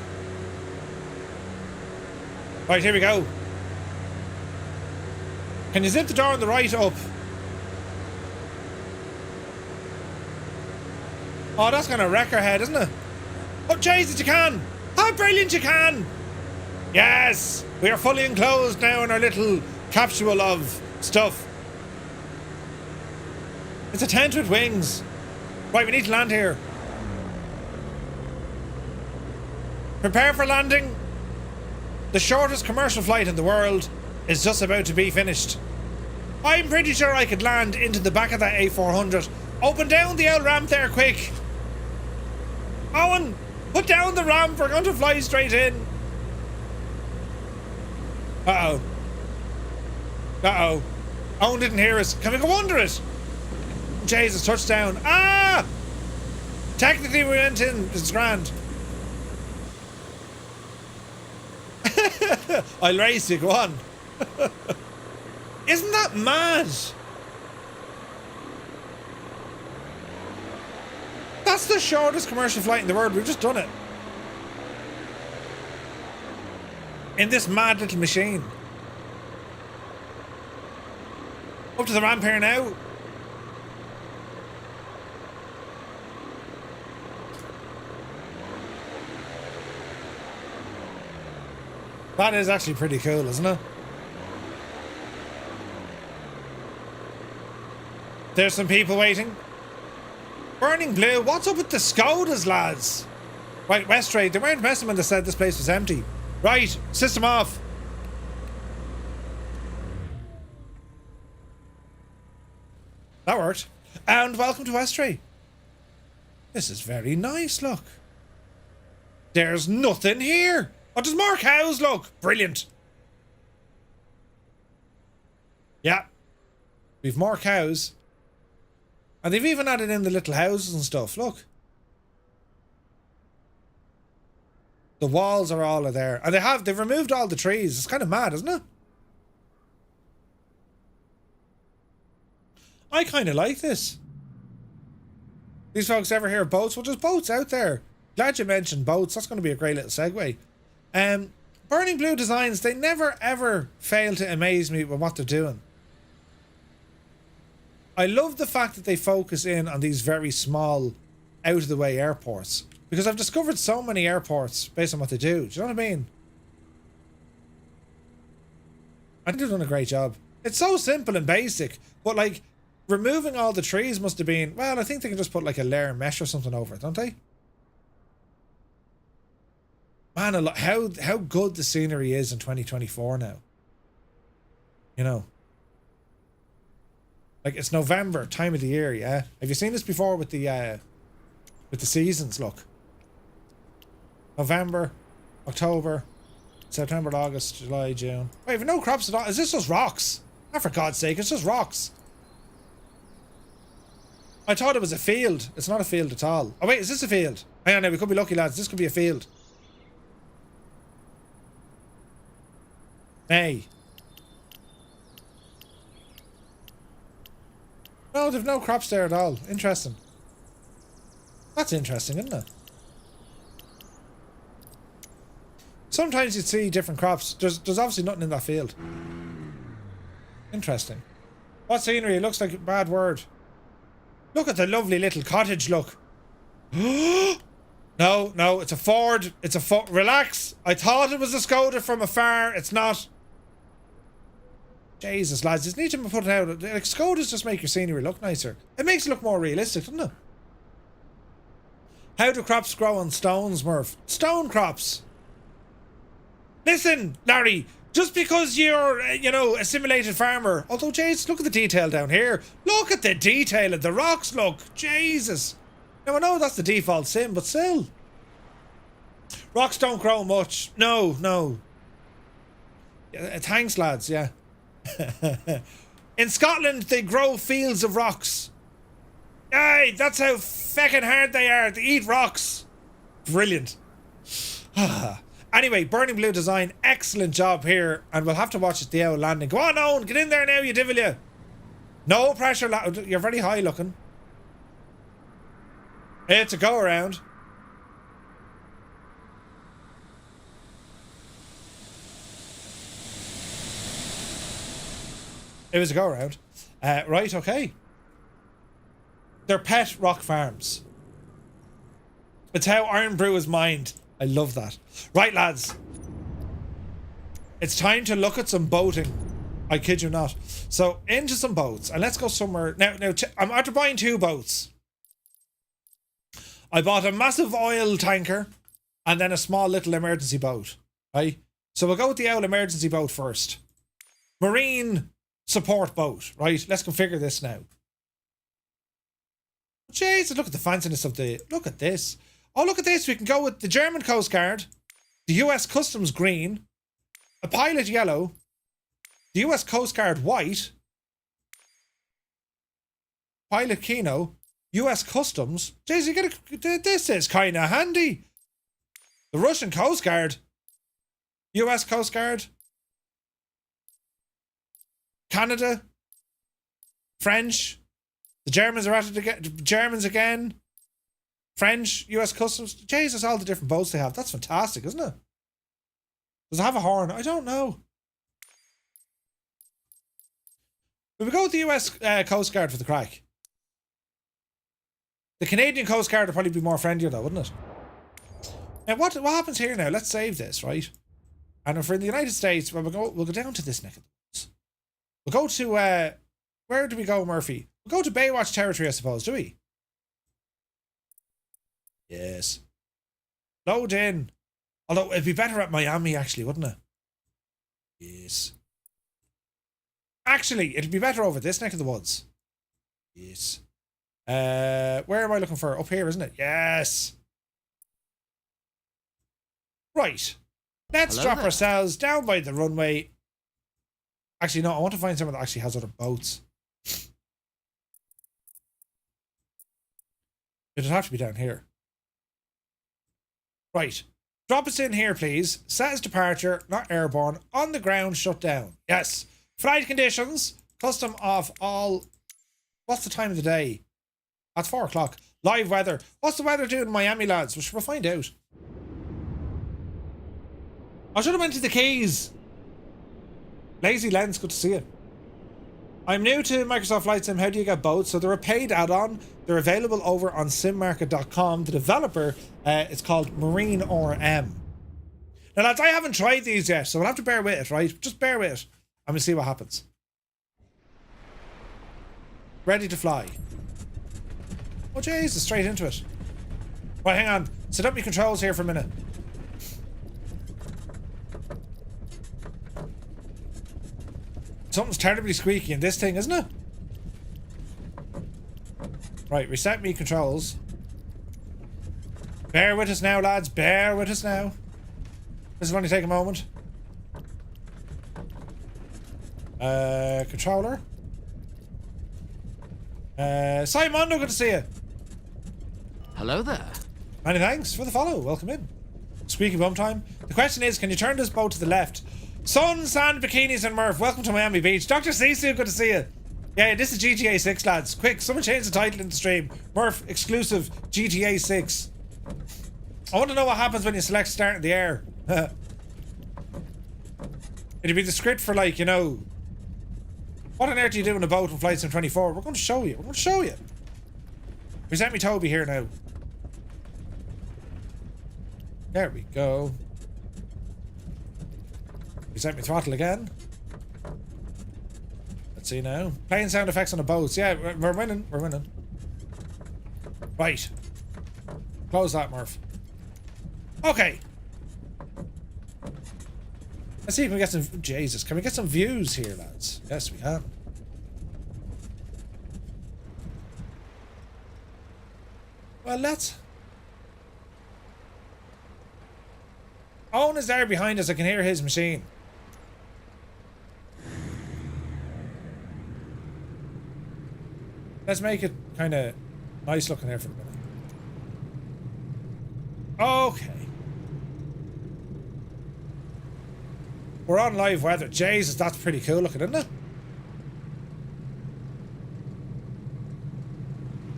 Right, here we go. Can you zip the door on the right up? Oh, that's gonna wreck our head, isn't it? Oh, Jesus, you can! How brilliant you can! Yes! We are fully enclosed now in our little capsule of stuff. It's a tent with wings. Right, we need to land here. Prepare for landing. The shortest commercial flight in the world is just about to be finished. I'm pretty sure I could land into the back of that A400. Open down the L ramp there, quick. Owen, put down the ramp. We're going to fly straight in. Uh-oh. Uh-oh. Owen didn't hear us. Can we go under it? Jesus, touchdown. Ah! Technically we went in. It's grand. I'll race you, go on. Isn't that mad? That's the shortest commercial flight in the world. We've just done it. In this mad little machine. Up to the ramp here now. That is actually pretty cool, isn't it? There's some people waiting. Burning blue. What's up with the Skodas, lads? Right, Westray. They weren't messing when they said this place was empty. Right, system off. That worked. And welcome to Westray. This is very nice, look. There's nothing here. Oh, there's more cows, look. Brilliant. Yeah. We've more cows. And they've even added in the little houses and stuff, look. The walls are all there. And they've removed all the trees. It's kind of mad, isn't it? I kind of like this. These folks ever hear of boats? Well, there's boats out there. Glad you mentioned boats. That's going to be a great little segue. Burning Blue Designs, they never ever fail to amaze me with what they're doing. I love the fact that they focus in on these very small, out-of-the-way airports. Because I've discovered so many airports based on what they do. Do you know what I mean? I think they've done a great job. It's so simple and basic, but like, removing all the trees must have been... Well, I think they can just put like a layer of mesh or something over it, don't they? Man, how good the scenery is in 2024 now. You know. Like, it's November, time of the year, yeah? Have you seen this before with the seasons, look? November, October, September, August, July, June. Wait, no crops at all. Is this just rocks? Oh, for God's sake, it's just rocks. I thought it was a field. It's not a field at all. Oh, wait, is this a field? Hang on now, we could be lucky, lads. This could be a field. May. No, they've no crops there at all. Interesting. That's interesting, isn't it? Sometimes you'd see different crops. There's obviously nothing in that field. Interesting. What scenery? It looks like a bad word. Look at the lovely little cottage, look. No, it's a Ford. It's a Ford. Relax. I thought it was a Skoda from afar. It's not. Jesus, lads. You need to put it out. Like, Skodas just make your scenery look nicer. It makes it look more realistic, doesn't it? How do crops grow on stones, Murph? Stone crops. Listen, Larry. Just because you're, you know, a simulated farmer. Although, Jesus, look at the detail down here. Look at the detail of the rocks, look. Jesus. Now, I know that's the default sim, but still. Rocks don't grow much. No. Thanks, lads, yeah. In Scotland, they grow fields of rocks. Aye, that's how feckin' hard they are. They eat rocks. Brilliant. Anyway, Burning Blue Design, excellent job here, and we'll have to watch the owl landing. Go on, Owen, get in there now, you divil you. No pressure, you're very high looking. It's a go around. It was a go around. Right, okay. They're pet rock farms. It's how Iron Brew is mined. I love that. Right, lads. It's time to look at some boating. I kid you not. So, into some boats. And let's go somewhere. Now, I'm after buying 2 boats. I bought a massive oil tanker and then a small little emergency boat. Right? So we'll go with the old emergency boat first. Marine support boat. Right? Let's configure this now. Jesus, look at the fanciness of the... Look at this. Oh, look at this. We can go with the German Coast Guard, the US Customs green, a pilot yellow, the US Coast Guard white, pilot Kino, US Customs. Jeez, you get this is kind of handy. The Russian Coast Guard, US Coast Guard, Canada, French. The Germans are at it again. Germans again. French, US Customs. Jesus, all the different boats they have. That's fantastic, isn't it? Does it have a horn? I don't know. Will we go with the US Coast Guard for the crack? The Canadian Coast Guard would probably be more friendlier though, wouldn't it? Now, what happens here now? Let's save this, right? And if we're in the United States, well, we'll go down to this neck of the woods. We'll go to, where do we go, Murphy? We'll go to Baywatch territory, I suppose, do we? Yes. Load in. Although, it'd be better at Miami, actually, wouldn't it? Yes. Actually, it'd be better over this neck of the woods. Yes. Where am I looking for? Up here, isn't it? Yes. Right. Let's drop ourselves down by the runway. Actually, no, I want to find someone that actually has other boats. It'd have to be down here. Right. Drop us in here, please. Set as departure, not airborne. On the ground, shut down. Yes. Flight conditions. Custom off all. What's the time of the day? At 4 o'clock. Live weather. What's the weather doing in Miami, lads? We'll find out. I should have went to the Keys. Lazy Lens, good to see you. I'm new to Microsoft Flight Sim. How do you get boats? So they're a paid add-on. They're available over on simmarket.com. The developer, it's called Marine RM. Now, lads, I haven't tried these yet, so we'll have to bear with it, right? Just bear with it, and we'll see what happens. Ready to fly. Oh, Jesus, straight into it. Right, hang on. Set up your controls here for a minute. Something's terribly squeaky in this thing, isn't it? Right, reset me controls. Bear with us now, lads. Bear with us now. This will only take a moment. Controller. Simon, good to see you. Hello there. Many thanks for the follow. Welcome in. Squeaky bum time. The question is, can you turn this boat to the left? Sun, sand, bikinis, and Murph. Welcome to Miami Beach. Dr. Sisu, good to see you. Yeah, this is GTA 6, lads. Quick, someone change the title in the stream. Murph, exclusive GTA 6. I want to know what happens when you select start in the air. It'd be the script for, like, you know, what on earth do you do in a boat in Flight Sim 24? We're going to show you. We're going to show you. Present me Toby here now. There we go. Present me throttle again. Let's see now. Playing sound effects on the boats. Yeah, we're winning. We're winning. Right. Close that, Murph. Okay. Let's see if we can get some... Jesus, can we get some views here, lads? Yes, we can. Well, let's... Owen is there behind us. I can hear his machine. Let's make it kind of nice looking there for a minute. Okay. We're on live weather. Jesus, that's pretty cool looking, isn't it?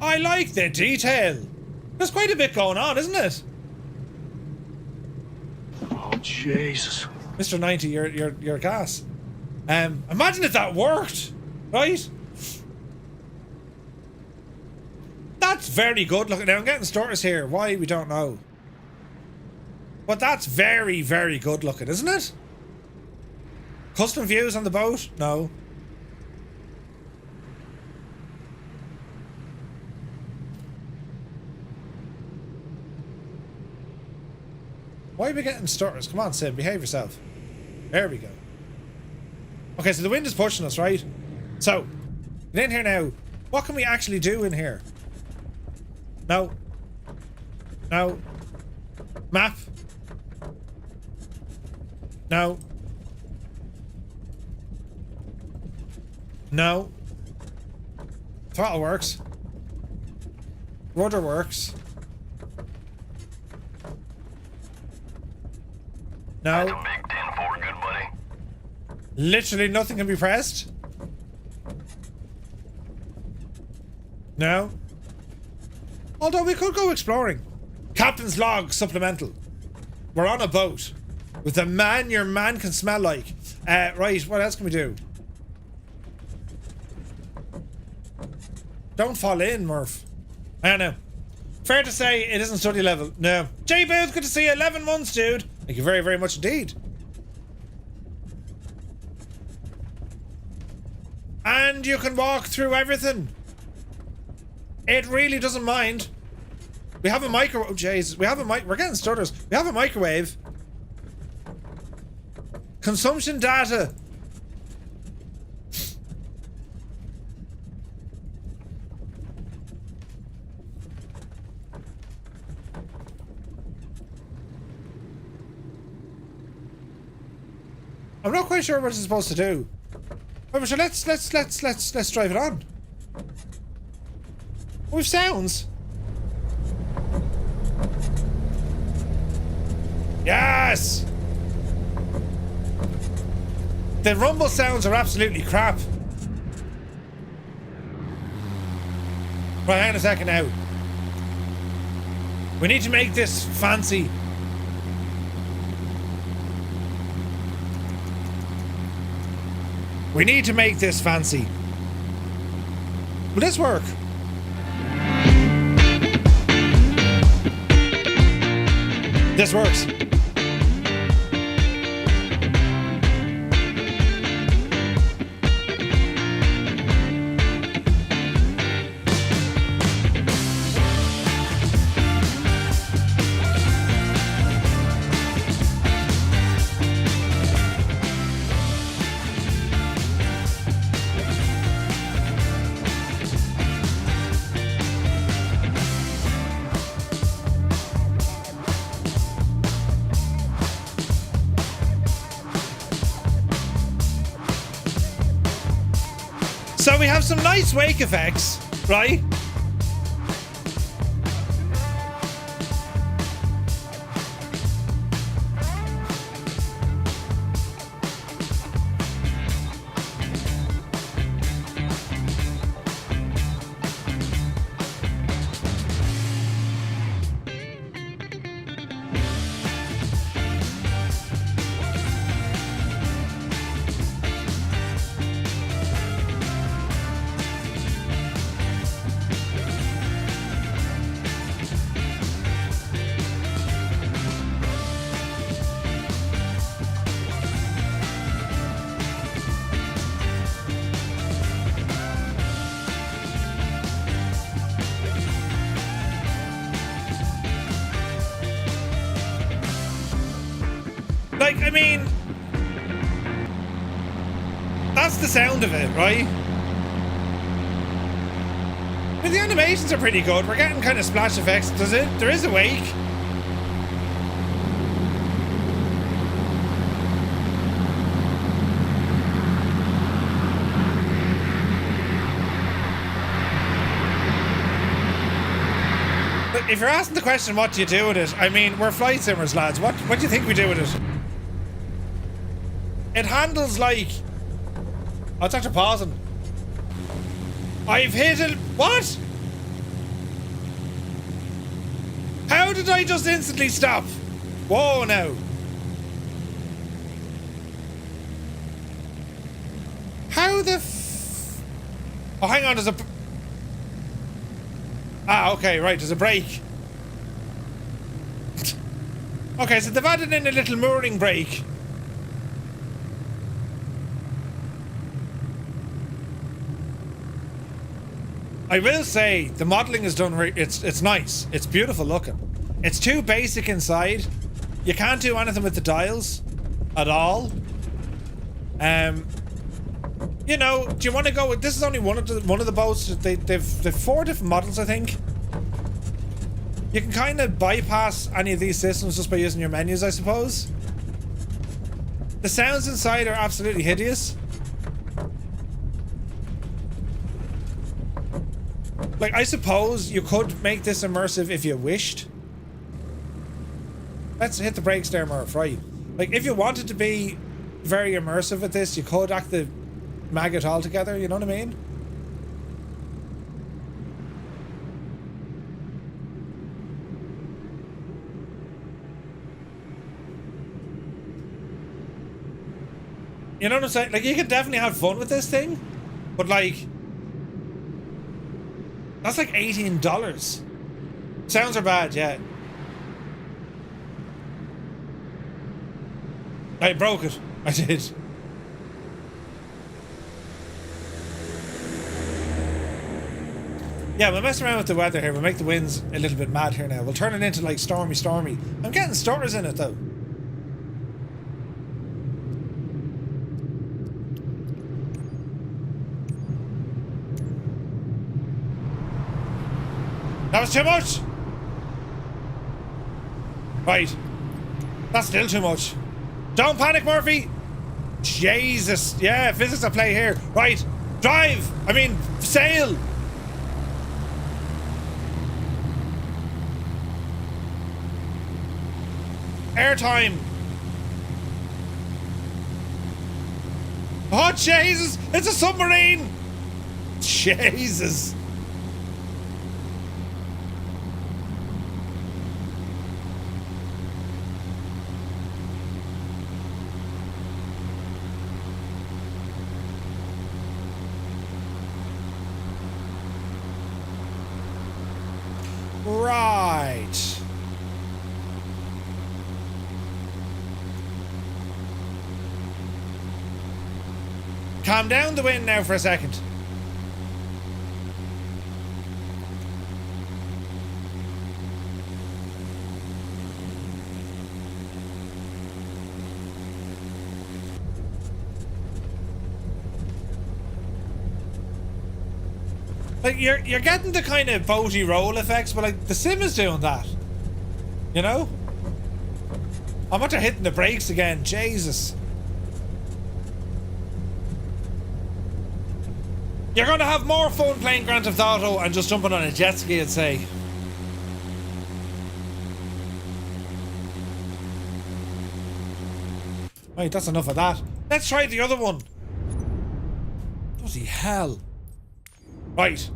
I like the detail. There's quite a bit going on, isn't it? Oh, Jesus. Mr. 90, you're gas. Imagine if that worked, right? That's very good looking. Now I'm getting starters here. Why, we don't know. But that's very, very good looking, isn't it? Custom views on the boat? No. Why are we getting starters? Come on, Sim, behave yourself. There we go. Okay, so the wind is pushing us, right? So, get in here now. What can we actually do in here? No. No. Map. No. No. Throttle works. Rudder works. No. That's a big 10-4, good buddy. Literally nothing can be pressed. No. Although we could go exploring. Captain's log supplemental. We're on a boat with a man your man can smell like. Right, what else can we do? Don't fall in, Murph. I don't know. Fair to say it isn't study level. No. J Booth, good to see you. 11 months, dude. Thank you very, very much indeed. And you can walk through everything. It really doesn't mind. We have a micro... Oh, Jesus. We have a mic... We're getting stutters. We have a microwave. Consumption data. I'm not quite sure what it's supposed to do. Oh, so let's drive it on. We've sounds. Yes! The rumble sounds are absolutely crap. Right, hang on a second now. We need to make this fancy. We need to make this fancy. Will this work? This works. So we have some nice wake effects, right? Like, I mean, that's the sound of it, right? I mean, the animations are pretty good. We're getting kind of splash effects. There is a wake. But if you're asking the question, what do you do with it? I mean, we're flight simmers, lads. What do you think we do with it? It handles like... Oh, it's after pausing. I've hit it. What? How did I just instantly stop? Whoa, now. How the f... Oh, hang on, there's a... Ah, okay, right, there's a brake. Okay, so they've added in a little mooring brake. I will say the modeling is done. It's nice. It's beautiful looking. It's too basic inside. You can't do anything with the dials at all. You know, do you want to go with? This is only one of the boats. They've 4 different models, I think. You can kind of bypass any of these systems just by using your menus, I suppose. The sounds inside are absolutely hideous. Like, I suppose you could make this immersive if you wished. Let's hit the brakes there, Murph, right? Like, if you wanted to be very immersive with this, you could act the maggot altogether, you know what I mean? You know what I'm saying? Like, you could definitely have fun with this thing, but like... That's like $18. Sounds are bad, yeah. I broke it. I did. Yeah, we'll mess around with the weather here. We'll make the winds a little bit mad here now. We'll turn it into like stormy. I'm getting stutters in it though. That was too much! Right. That's still too much. Don't panic, Murphy! Jesus. Yeah, physics at play here. Right. Drive! I mean, sail! Airtime! Oh, Jesus! It's a submarine! Jesus! Right. Calm down the wind now for a second. Like, you're getting the kind of boaty roll effects, but like the sim is doing that. You know? I'm after hitting the brakes again. Jesus. You're gonna have more fun playing Grand Theft Auto and just jumping on a jet ski, I'd say. Right, that's enough of that. Let's try the other one. Bloody hell. Right.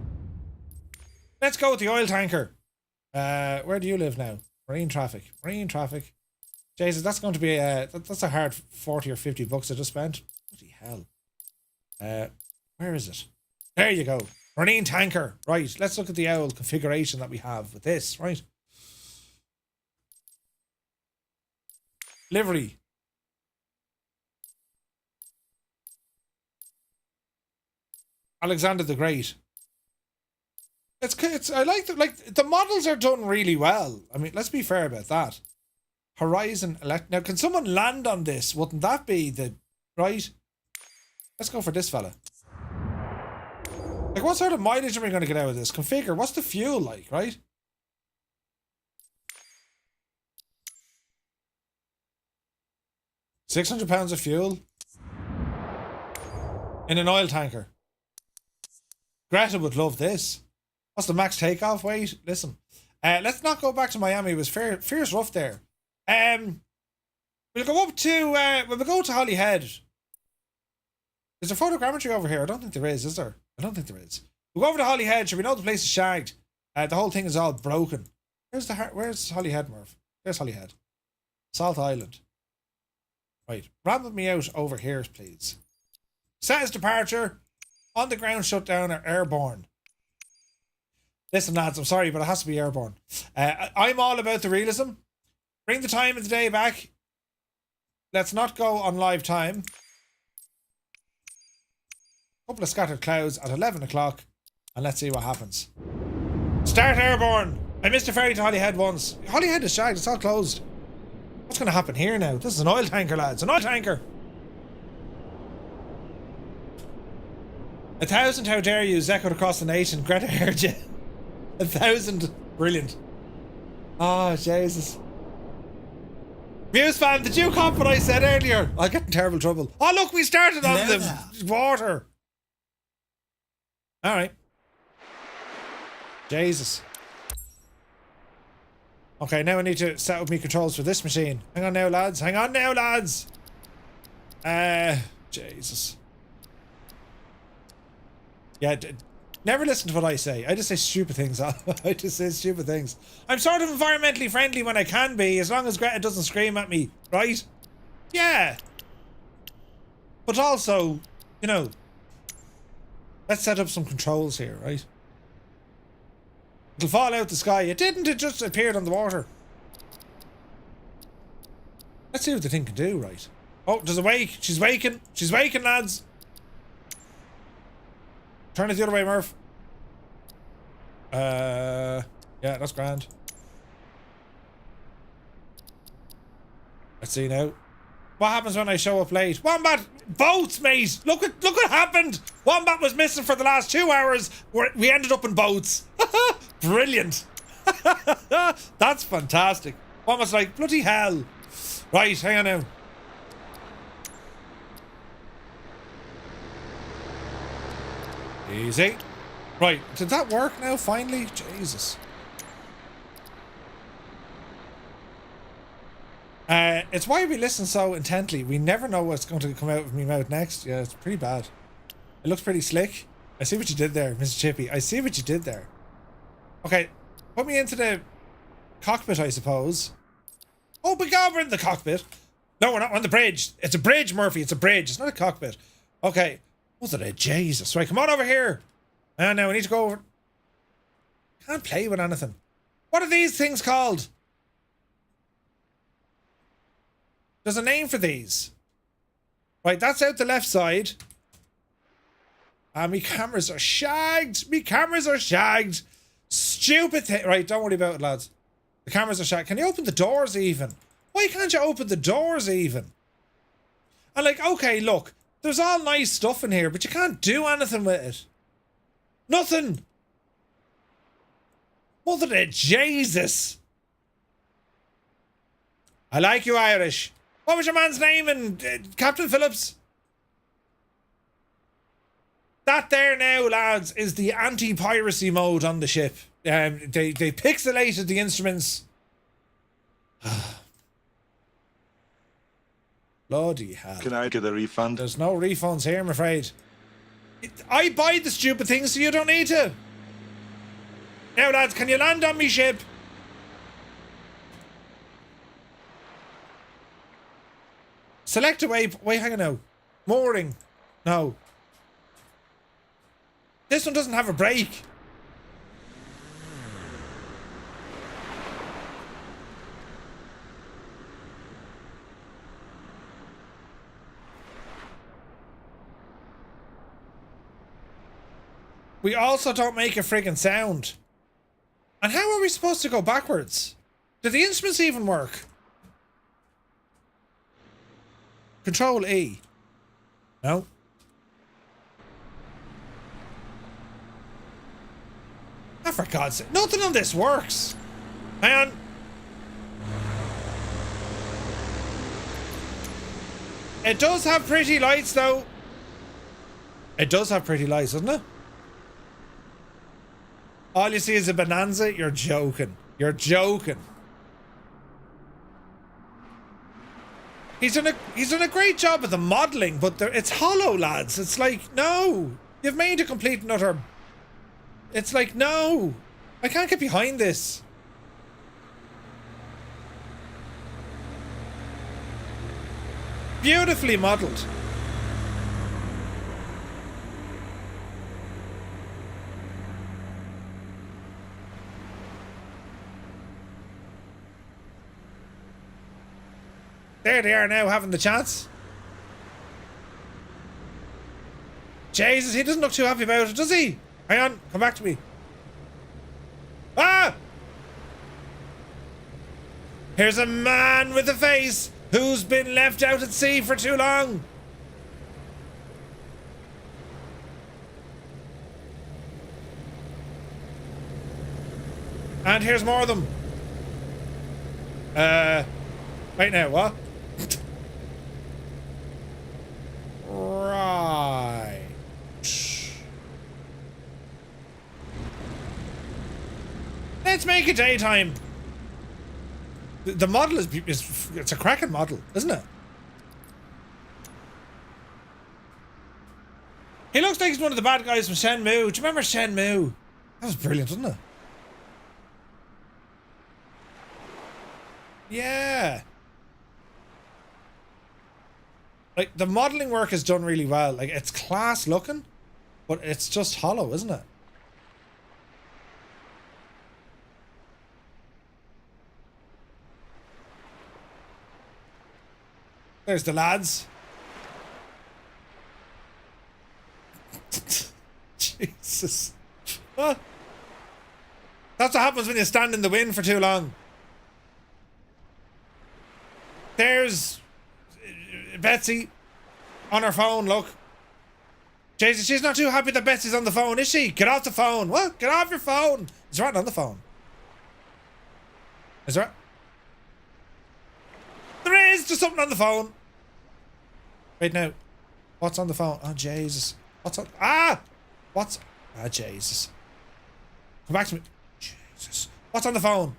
Let's go with the oil tanker. Where do you live now? Marine traffic. Marine traffic. Jesus, that's going to be that's a hard 40 or 50 bucks I just spent. Bloody hell. Where is it? There you go. Marine tanker. Right. Let's look at the owl configuration that we have with this. Right. Livery. Alexander the Great. It's I like the models are done really well. I mean, let's be fair about that. Horizon elect. Now, can someone land on this? Wouldn't that be the right? Let's go for this fella. Like, what sort of mileage are we going to get out of this? Configure. What's the fuel like, right? £600 of fuel in an oil tanker. Greta would love this. What's the max takeoff weight? Listen, let's not go back to Miami. It was fierce rough there. We'll go up to when we go to Holyhead. Is there photogrammetry over here? I don't think there is there? I don't think there is. We'll go over to Holyhead. Sure, we know the place is shagged. The whole thing is all broken. Where's Holyhead, Murph? There's Holyhead. Salt Island. Right, ramble me out over here, please. Set as departure. On the ground shutdown or airborne. Listen, lads, I'm sorry, but it has to be airborne. I'm all about the realism. Bring the time of the day back. Let's not go on live time. Couple of scattered clouds at 11 o'clock, and let's see what happens. Start airborne. I missed a ferry to Holyhead once. Holyhead is shagged. It's all closed. What's going to happen here now? This is an oil tanker, lads. An oil tanker. 1,000, how dare you? Echoed across the nation. Greta heard you. 1,000. Brilliant. Oh, Jesus. Muse fan, did you cop what I said earlier? I'll get in terrible trouble. Oh, look, we started on the water. All right. Jesus. Okay, now I need to set up my controls for this machine. Hang on now, lads. Hang on now, lads. Jesus. Yeah, never listen to what I say. I just say stupid things. I just say stupid things. I'm sort of environmentally friendly when I can be, as long as Greta doesn't scream at me, right? Yeah. But also, you know, let's set up some controls here, right? It'll fall out the sky. It didn't, it just appeared on the water. Let's see what the thing can do, right? Oh, there's a wake. She's waking. She's waking, lads. Turn it the other way, Murph. Yeah, that's grand. Let's see now. What happens when I show up late? Wombat! Boats, mate! Look what happened! Wombat was missing for the last 2 hours. We ended up in boats. Brilliant. That's fantastic. Wombat's like, bloody hell. Right, hang on now. Easy. Right, did that work now, finally? Jesus. It's why we listen so intently. We never know what's going to come out of my mouth next. Yeah, it's pretty bad. It looks pretty slick. I see what you did there, Mr. Chippy. I see what you did there. Okay, put me into the cockpit, I suppose. Oh my God, we're in the cockpit. No, we're not on the bridge. It's a bridge, Murphy. It's a bridge. It's not a cockpit. Okay. Was it a Jesus? Right, come on over here. And now we need to go over. Can't play with anything. What are these things called? There's a name for these. Right, that's out the left side. Me cameras are shagged. Me cameras are shagged. Stupid thing. Right, don't worry about it, lads. The cameras are shagged. Can you open the doors even? Why can't you open the doors even? And like, okay, look. There's all nice stuff in here, but you can't do anything with it. Nothing. Mother of Jesus. I like you, Irish. What was your man's name in Captain Phillips? That there now, lads, is the anti-piracy mode on the ship. They pixelated the instruments. Bloody hell. Can I get a refund? There's no refunds here, I'm afraid. I buy the stupid things so you don't need to. Now, lads, can you land on me ship? Select a way. Wait, hang on now. Mooring. No. This one doesn't have a brake. We also don't make a friggin' sound. And how are we supposed to go backwards? Do the instruments even work? Control E. No. Oh, for God's sake. Nothing on this works. Hang on. It does have pretty lights, though. It does have pretty lights, doesn't it? All you see is a bonanza. You're joking. You're joking. He's done a great job with the modelling, but it's hollow, lads. It's like, no. You've made a complete and utter... It's like, no. I can't get behind this. Beautifully modelled. There they are now, having the chance. Jesus, he doesn't look too happy about it, does he? Hang on, come back to me. Ah! Here's a man with a face who's been left out at sea for too long. And here's more of them. Wait now, what? Right. Let's make it daytime. The model is it's a cracking model, isn't it? He looks like he's one of the bad guys from Shenmue. Do you remember Shenmue? That was brilliant, wasn't it? Yeah. Like, the modelling work is done really well. Like, it's class looking, but it's just hollow, isn't it? There's the lads. Jesus. What? That's what happens when you stand in the wind for too long. There's Betsy on her phone, look. Jesus, she's not too happy that Betsy's on the phone, is she? Get off the phone. What? Get off your phone. Is there anything on the phone? Is there? There is just something on the phone. Wait now. What's on the phone? Oh, Jesus. What's on? Ah! What's? Ah, Jesus. Come back to me. Jesus. What's on the phone?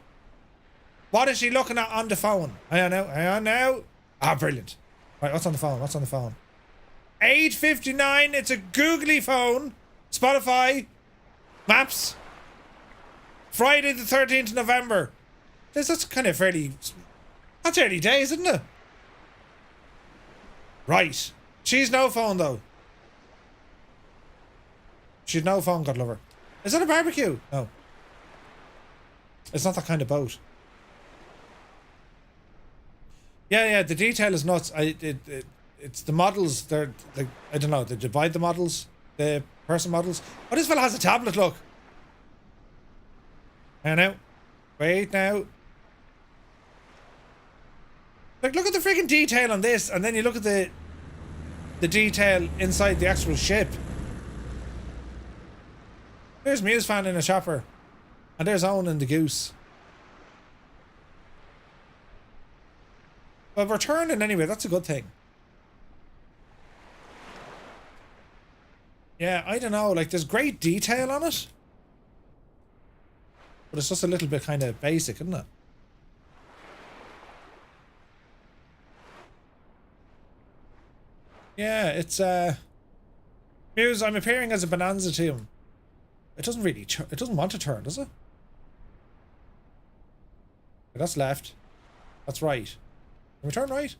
What is she looking at on the phone? Hang on now. Hang on now. Ah, brilliant. Right, what's on the phone? What's on the phone? 8:59. It's a googly phone. Spotify. Maps. Friday the 13th of November. That's kind of fairly... That's early days, isn't it? Right. She's no phone, though. She's no phone, God love her. Is that a barbecue? No. It's not that kind of boat. Yeah, the detail is nuts. It's the models. They're like, I don't know. They divide the models, the person models. Oh, this fella has a tablet. Look. Hang on now. Wait now. Like, look at the freaking detail on this, and then you look at the detail inside the actual ship. There's Muse fan in a chopper, and there's Owen and the goose. Well, we're turning anyway. That's a good thing. Yeah, I don't know. Like, there's great detail on it, but it's just a little bit kind of basic, isn't it? Yeah, it's Muse, I'm appearing as a bonanza to him. It doesn't really it doesn't want to turn, does it? Okay, that's left. That's right. Can we turn right?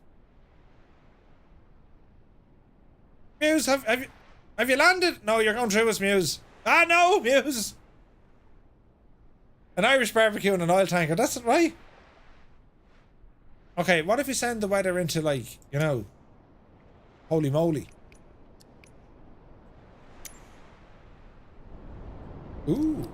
Muse, have you landed? No, you're going through us, Muse. Ah, no, Muse. An Irish barbecue and an oil tanker. That's it, right? Okay, what if we send the weather into, like, you know, holy moly. Ooh.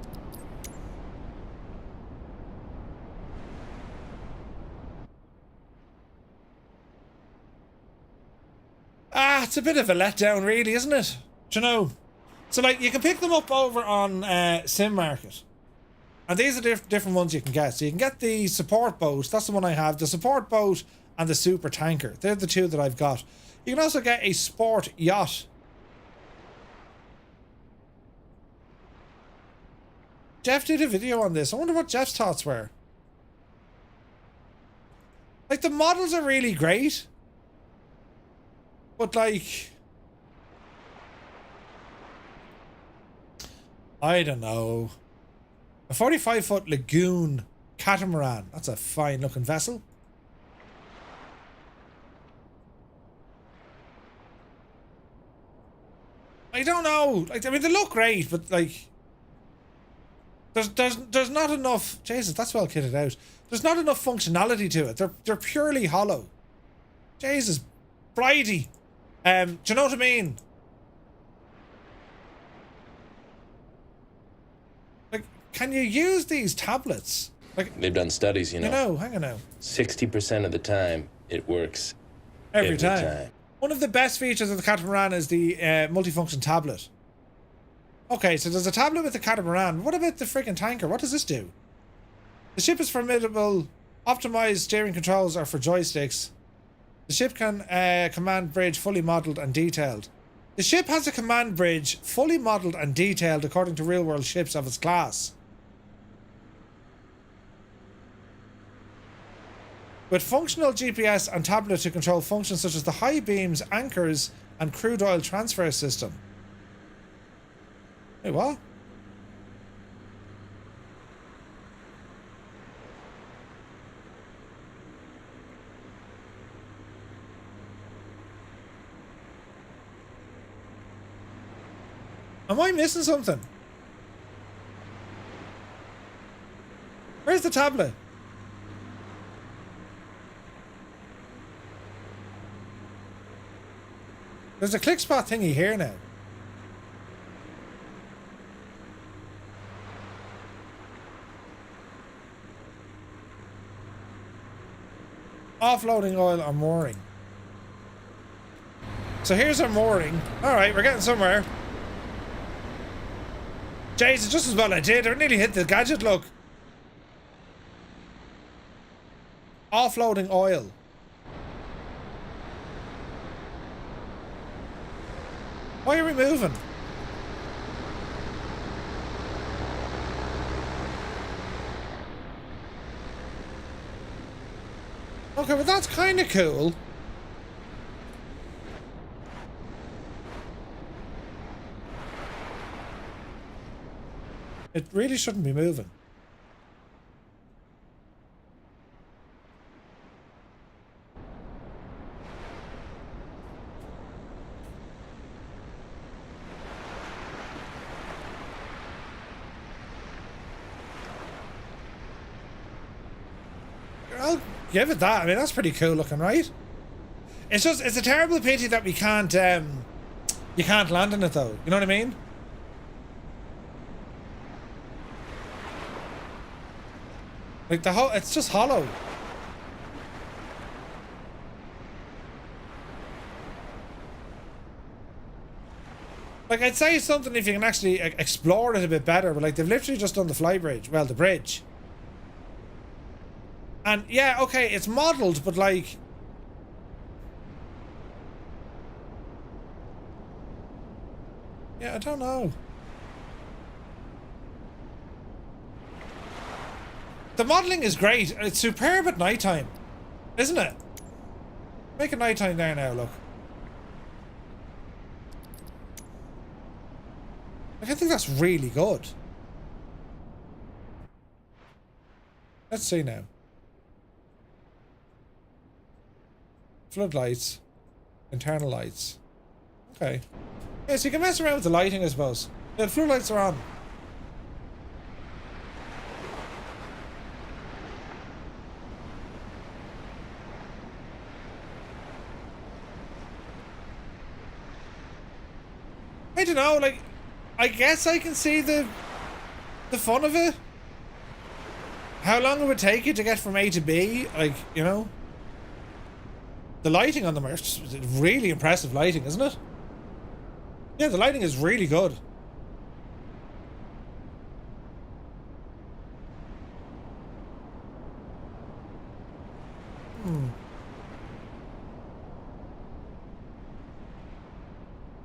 It's a bit of a letdown, really, isn't it? Do you know? So, like, you can pick them up over on Sim Market. And these are different ones you can get. So you can get the support boat. That's the one I have. The support boat and the super tanker. They're the two that I've got. You can also get a sport yacht. Jeff did a video on this. I wonder what Jeff's thoughts were. Like, the models are really great. But, like, I don't know. A 45-foot lagoon catamaran. That's a fine looking vessel. I don't know. Like, I mean, they look great, but like, there's not enough. Jesus, that's well kitted out. There's not enough functionality to it. They're purely hollow. Jesus, Bridie. Do you know what I mean? Like, can you use these tablets? Like, they've done studies, you know. You know, hang on now. 60% of the time, it works Every time. One of the best features of the catamaran is the multifunction tablet. Okay, so there's a tablet with the catamaran. What about the freaking tanker? What does this do? The ship is formidable. Optimized steering controls are for joysticks. The ship can command bridge fully modelled and detailed. The ship has a command bridge fully modelled and detailed according to real-world ships of its class. With functional GPS and tablet to control functions such as the high beams, anchors, and crude oil transfer system. Wait, what? Am I missing something? Where's the tablet? There's a click spot thingy here now. Offloading oil or mooring. So here's our mooring. Alright, we're getting somewhere. Jeez, just as well I did. I nearly hit the gadget, look. Offloading oil. Why are we moving? Okay, but that's kind of cool. It really shouldn't be moving. I'll give it that. I mean, that's pretty cool looking, right? It's just, it's a terrible pity that we can't, you can't land in it though. You know what I mean? Like the whole, it's just hollow. Like, I'd say something if you can actually explore it a bit better, but like they've literally just done the fly bridge. Well, the bridge. And yeah, okay, it's modelled, but like, yeah, I don't know. The modelling is great. It's superb at nighttime, isn't it? Make it nighttime there now, look. Like, I think that's really good. Let's see now. Floodlights. Internal lights. Okay. Yeah, so you can mess around with the lighting, I suppose. Yeah, the floodlights are on. I don't know, like, I guess I can see the fun of it. How long it would take you to get from A to B, like, you know? The lighting on them are really impressive lighting, isn't it? Yeah, the lighting is really good.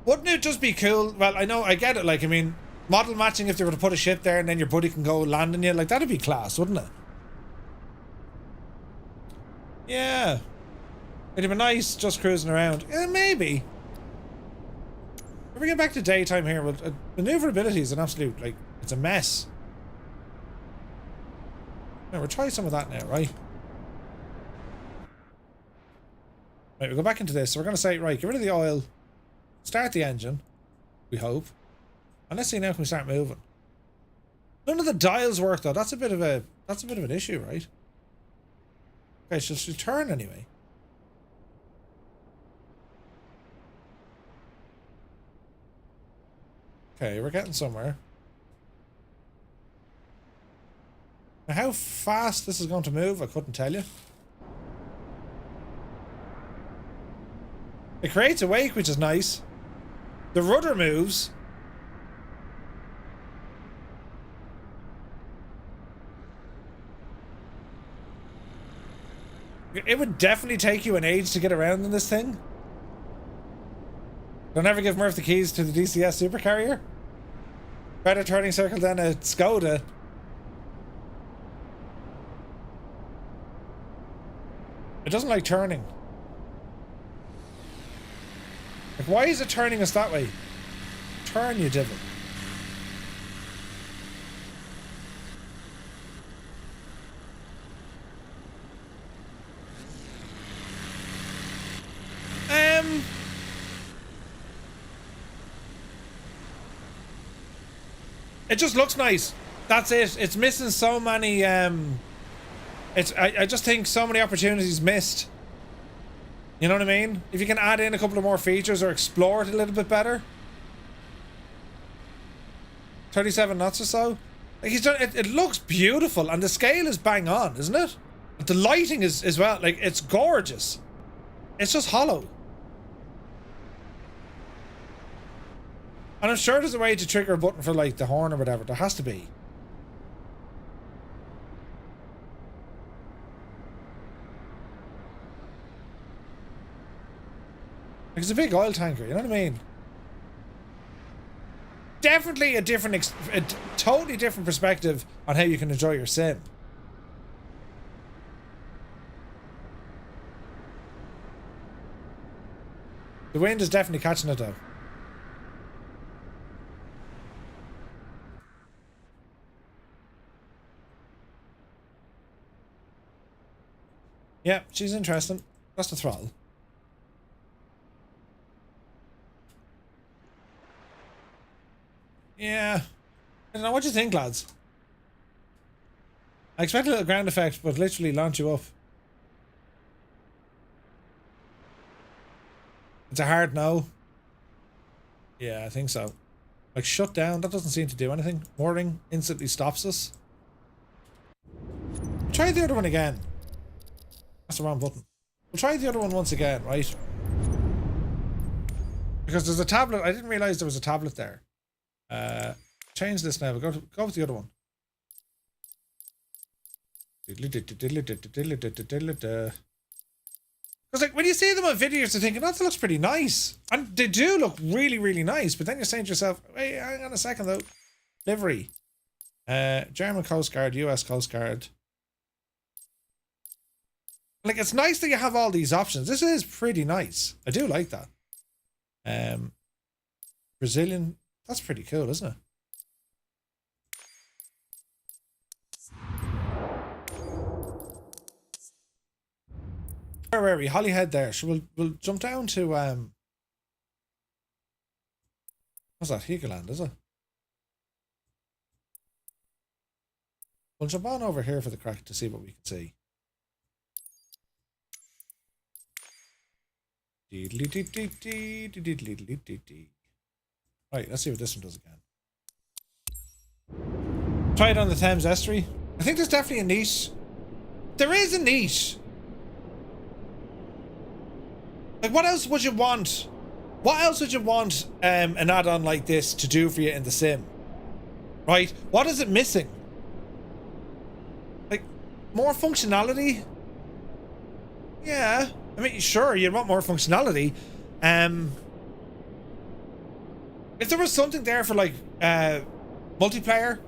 Wouldn't it just be cool? Well, I know, I get it. Like, I mean, model matching, if they were to put a ship there and then your buddy can go land on you, like, that'd be class, wouldn't it? Yeah. It'd be nice just cruising around. Maybe. If we get back to daytime here, well, maneuverability is an absolute, like, it's a mess. Now, we'll try some of that now, right? Right, we'll go back into this. So we're going to say, right, get rid of the oil. Start the engine. We hope. And let's see now, can we start moving? None of the dials work, though. That's a bit of an issue, right? Okay, so she'll turn anyway. Okay, we're getting somewhere. Now, how fast this is going to move, I couldn't tell you. It creates a wake, which is nice. The rudder moves. It would definitely take you an age to get around in this thing. Don't ever give Murph the keys to the DCS supercarrier. Better turning circle than a Skoda. It doesn't like turning. Like, why is it turning us that way? Turn, you devil. It just looks nice. That's it. It's missing so many, I just think so many opportunities missed. You know what I mean? If you can add in a couple of more features or explore it a little bit better. 37 knots or so. Like, he's done it. It looks beautiful, and the scale is bang on, isn't it? But the lighting is as well. Like, it's gorgeous. It's just hollow. And I'm sure there's a way to trigger a button for, like, the horn or whatever. There has to be. Like, it's a big oil tanker, you know what I mean? Definitely a totally different perspective on how you can enjoy your sim. The wind is definitely catching it though. Yeah, she's interesting. That's the throttle. Yeah. I don't know, what do you think, lads? I expect a little ground effect, but literally launch you up. It's a hard no. Yeah, I think so. Like, shut down, that doesn't seem to do anything. Mooring instantly stops us. Try the other one again. That's the wrong button. We'll try the other one once again, right? Because there's a tablet. I didn't realize there was a tablet there. Change this now. We'll go with the other one. Because, like, when you see them on videos, you're thinking, that looks pretty nice. And they do look really, really nice. But then you're saying to yourself, wait, hang on a second, though. Livery. German Coast Guard, US Coast Guard. Like, it's nice that you have all these options. This is pretty nice. I do like that. Brazilian. That's pretty cool, isn't it? Where were we? Holyhead there. So we'll jump down to what's that? Heligoland, is it? We'll jump on over here for the crack to see what we can see. Right, let's see what this one does again. Try it on the Thames estuary. I think there's definitely a niche. There is a niche. Like, what else would you want? What else would you want an add-on like this to do for you in the sim? Right? What is it missing? Like, more functionality? Yeah. I mean, sure, you'd want more functionality. If there was something there for, like, multiplayer,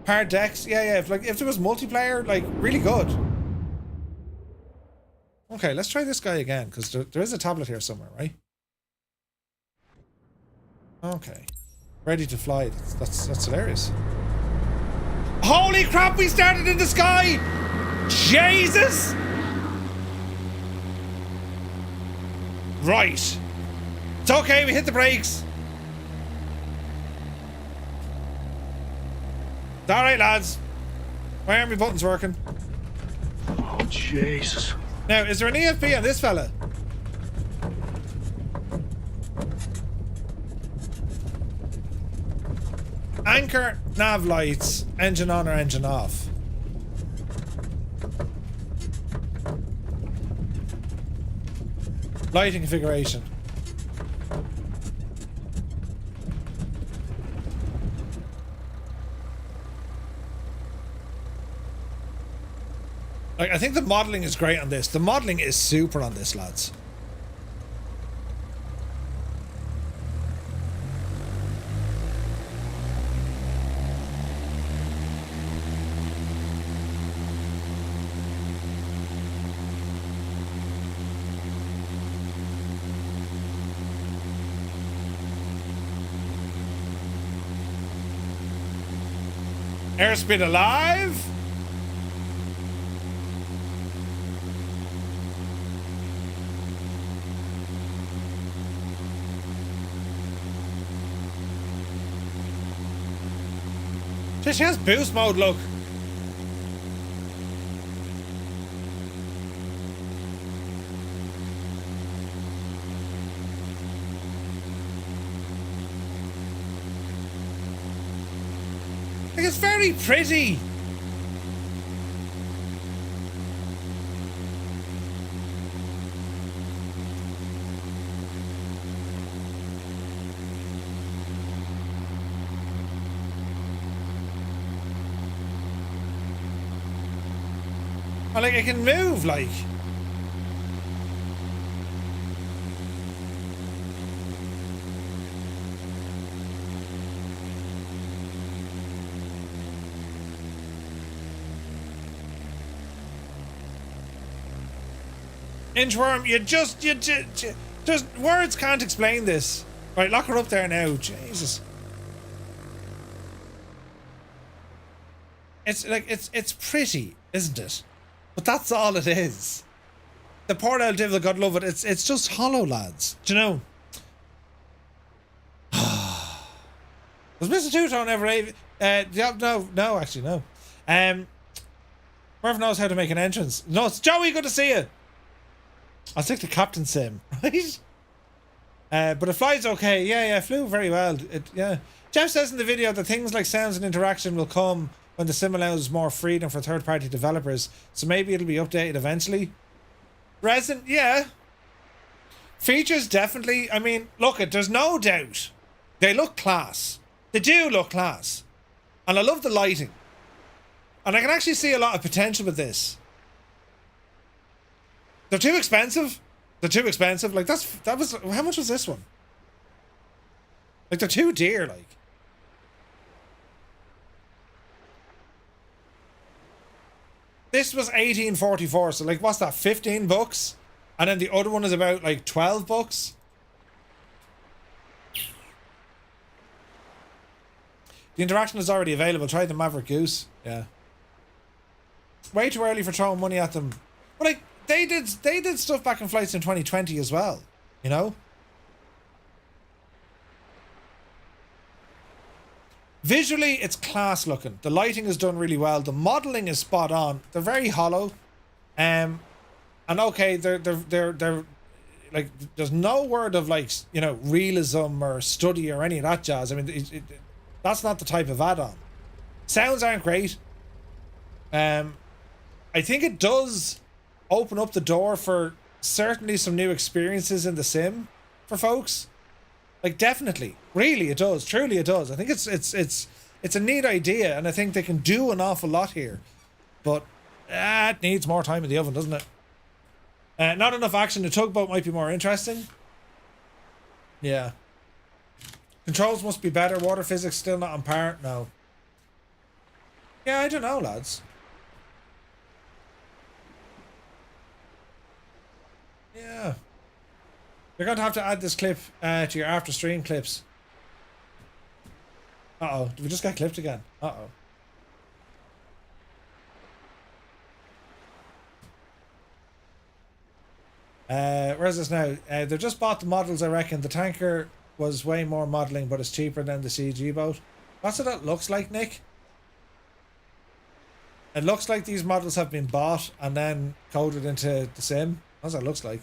hard decks, yeah. If there was multiplayer, like, really good. Okay, let's try this guy again, because there is a tablet here somewhere, right? Okay. Ready to fly. That's hilarious. Holy crap, we started in the sky! Jesus! Right. It's okay, we hit the brakes. It's alright, lads. Why aren't my buttons working? Oh, Jesus. Now, is there an EFP on this fella? Anchor, nav lights, engine on or engine off. Lighting configuration. Like, I think the modeling is great on this. The modeling is super on this, lads. Airspeed alive. She has boost mode, look. Like, it's very pretty. Like, it can move, like. Inchworm, you just words can't explain this. Right, lock her up there now. Jesus. It's like, it's pretty, isn't it? But that's all it is. The poor old devil, God love it. It's just hollow, lads. Do you know? Was Mr. Two-Tone ever yeah, no, actually, no. Whoever knows how to make an entrance. No, it's Joey, good to see you. I'll take the captain sim, right? But it flies okay. Yeah, it flew very well. Yeah. Jeff says in the video that things like sounds and interaction will come when the sim allows more freedom for third-party developers, so maybe it'll be updated eventually. Resin, yeah. Features, definitely. I mean, look, there's no doubt. They look class. They do look class. And I love the lighting. And I can actually see a lot of potential with this. They're too expensive. They're too expensive. Like, that was, how much was this one? Like, they're too dear, like. This was 1844, so like, what's that, 15 bucks? And then the other one is about like 12 bucks. The interaction is already available. Try the Maverick Goose. Yeah. Way too early for throwing money at them. But like, they did stuff back in Flight Sim 2020 as well, you know? Visually, it's class looking. The lighting is done really well. The modeling is spot on. They're very hollow. And okay, they're like, there's no word of like, you know, realism or study or any of that jazz. I mean, that's not the type of add-on. Sounds aren't great. I think it does open up the door for certainly some new experiences in the sim for folks. Like, definitely, really, it does. Truly, it does. I think it's a neat idea, and I think they can do an awful lot here. But it needs more time in the oven, doesn't it? Not enough action. The tugboat might be more interesting. Yeah. Controls must be better. Water physics still not on par. No. Yeah, I don't know, lads. Yeah. You're going to have to add this clip to your after stream clips. Uh-oh. Did we just get clipped again? Uh-oh. Where's this now? They just bought the models, I reckon. The tanker was way more modelling, but it's cheaper than the CG boat. That's what it looks like, Nick. It looks like these models have been bought and then coded into the sim. That's what it looks like.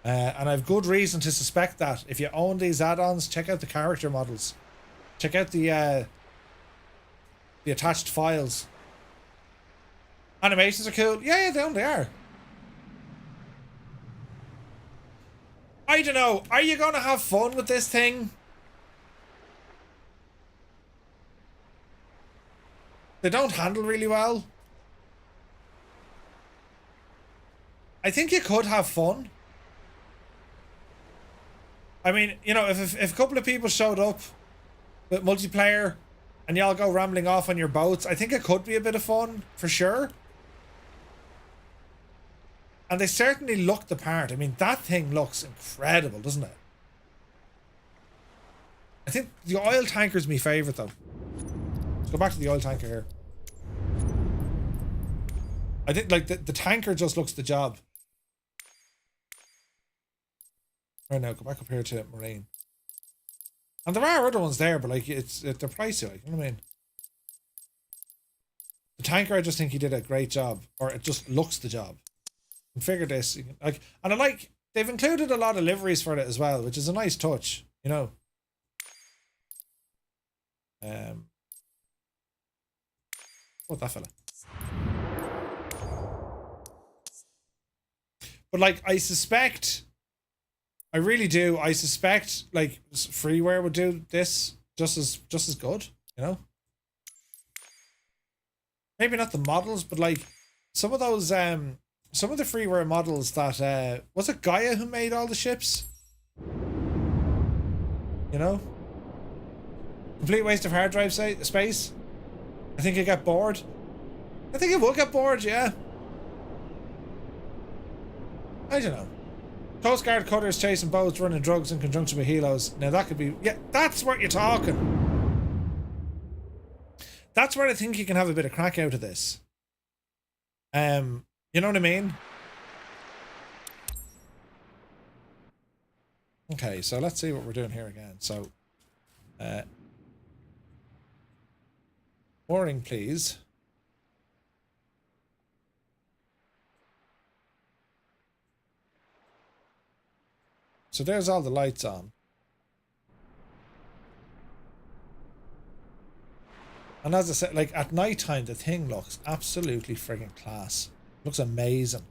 And I've good reason to suspect that. If you own these add-ons, check out the character models. Check out the attached files. Animations are cool. Yeah, they are. I don't know. Are you going to have fun with this thing? They don't handle really well. I think you could have fun. I mean, you know, if a couple of people showed up with multiplayer and y'all go rambling off on your boats, I think it could be a bit of fun, for sure. And they certainly look the part. I mean, that thing looks incredible, doesn't it? I think the oil tanker's my favourite, though. Let's go back to the oil tanker here. I think, like, the tanker just looks the job. Right now, go back up here to marine. And there are other ones there, but, like, they're pricey, like, you know what I mean? The tanker, I just think he did a great job. Or it just looks the job. Configure this, you can, like, and I like, they've included a lot of liveries for it as well, which is a nice touch, you know. What that fella? But like, I suspect, I really do. I suspect like freeware would do this just as good, you know. Maybe not the models, but like some of those some of the freeware models that was it Gaia who made all the ships? You know? Complete waste of hard drive space. I think you get bored. I think it will get bored, yeah. I don't know. Coast Guard cutters chasing boats, running drugs in conjunction with helos. Now that could be, yeah, that's what you're talking. That's where I think you can have a bit of crack out of this. You know what I mean? Okay, so let's see what we're doing here again. So, mooring, please. So there's all the lights on. And as I said, like at night time, the thing looks absolutely friggin' class. Looks amazing.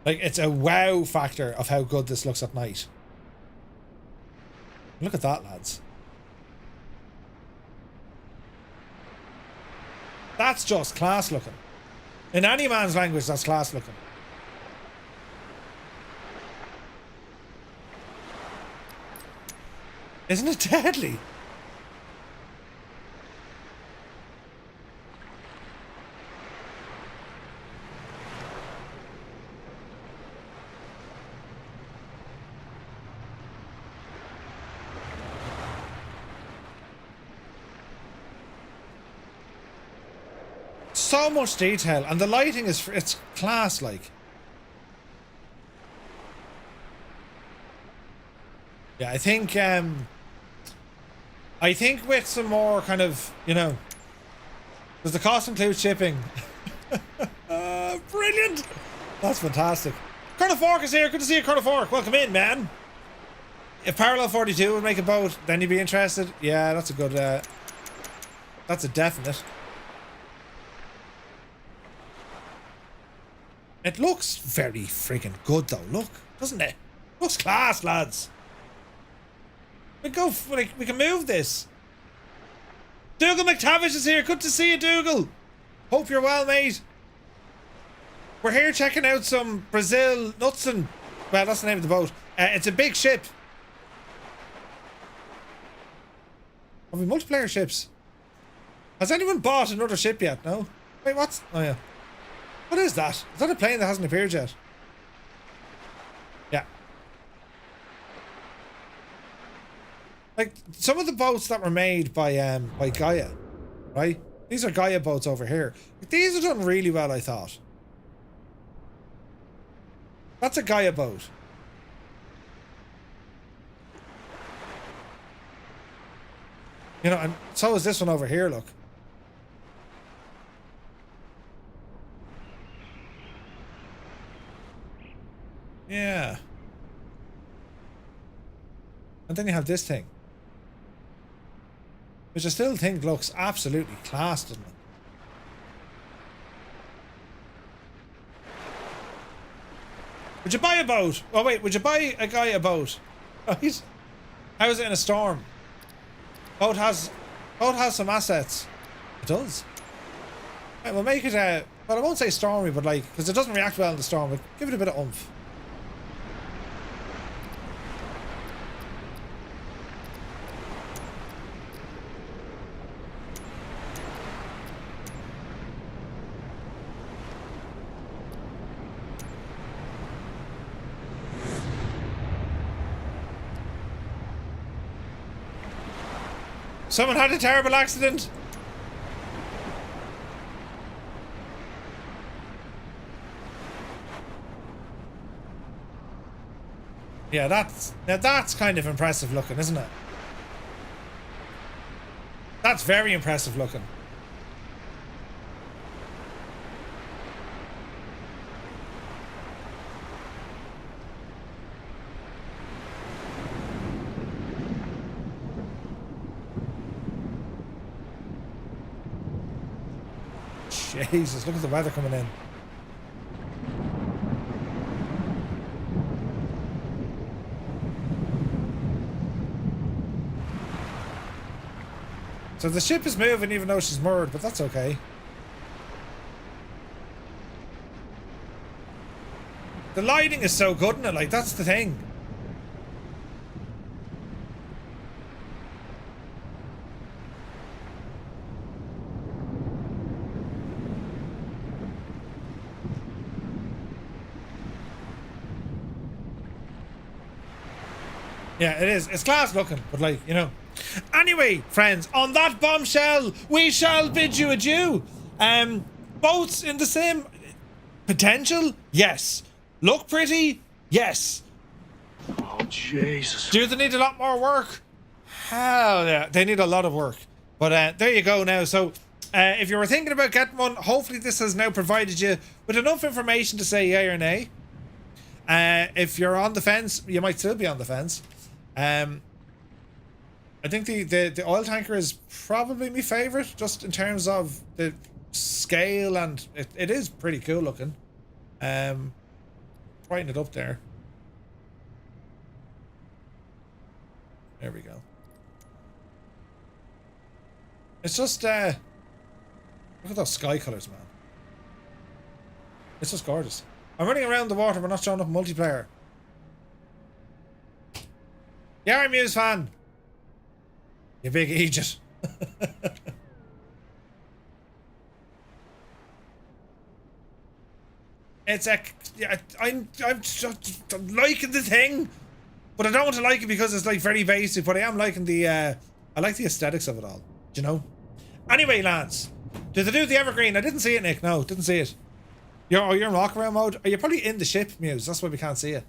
Like it's a wow factor of how good this looks at night. Look at that, lads. That's just class looking. In any man's language, that's class looking. Isn't it deadly? So much detail, and the lighting is, it's class, like. Yeah, I think with some more kind of, you know, does the cost include shipping? Brilliant! That's fantastic. Colonel Fork is here. Good to see you, Colonel Fork. Welcome in, man. If Parallel 42 would make a boat, then you'd be interested. Yeah, that's a good, that's a definite. It looks very freaking good though, look, doesn't it? Looks class, lads. We go, like, we can move this. Dougal McTavish is here. Good to see you, Dougal. Hope you're well, mate. We're here checking out some Brazil Nutsen. Well, that's the name of the boat. It's a big ship. Have we multiplayer ships? Has anyone bought another ship yet? No? Wait, what's... Oh, yeah. What is that? Is that a plane that hasn't appeared yet? Yeah. Like, some of the boats that were made by Gaia, right? These are Gaia boats over here. These are done really well, I thought. That's a Gaia boat. You know, and so is this one over here, look. Yeah. And then you have this thing. Which I still think looks absolutely class, doesn't it? Would you buy a boat? Oh wait, would you buy a guy a boat? Right? How is it in a storm? Boat has some assets. It does. Right, we'll make it well, I won't say stormy, but like, because it doesn't react well in the storm, but give it a bit of oomph. Someone had a terrible accident. Yeah, that's kind of impressive looking, isn't it? That's very impressive looking. Jesus, look at the weather coming in. So the ship is moving even though she's moored, but that's okay. The lighting is so good in it, like, that's the thing. Yeah, it is. It's class looking, but like, you know. Anyway, friends, on that bombshell, we shall bid you adieu. Boats in the same potential? Yes. Look pretty? Yes. Oh, Jesus. Do they need a lot more work? Hell yeah, they need a lot of work. But there you go now. So if you were thinking about getting one, hopefully this has now provided you with enough information to say yay or nay. If you're on the fence, you might still be on the fence. I think the oil tanker is probably my favourite, just in terms of the scale, and it is pretty cool looking. Brighten it up there. There we go. It's just look at those sky colours, man. It's just gorgeous. I'm running around the water, but not showing up multiplayer. Yeah, I'm Muse fan. You big idiot. It's I'm liking the thing, but I don't want to like it because it's like very basic. But I am liking the I like the aesthetics of it all. Do you know? Anyway, lads, did they do the evergreen? I didn't see it, Nick. No, didn't see it. You're in walk around mode. Are you probably in the ship, Muse? That's why we can't see it.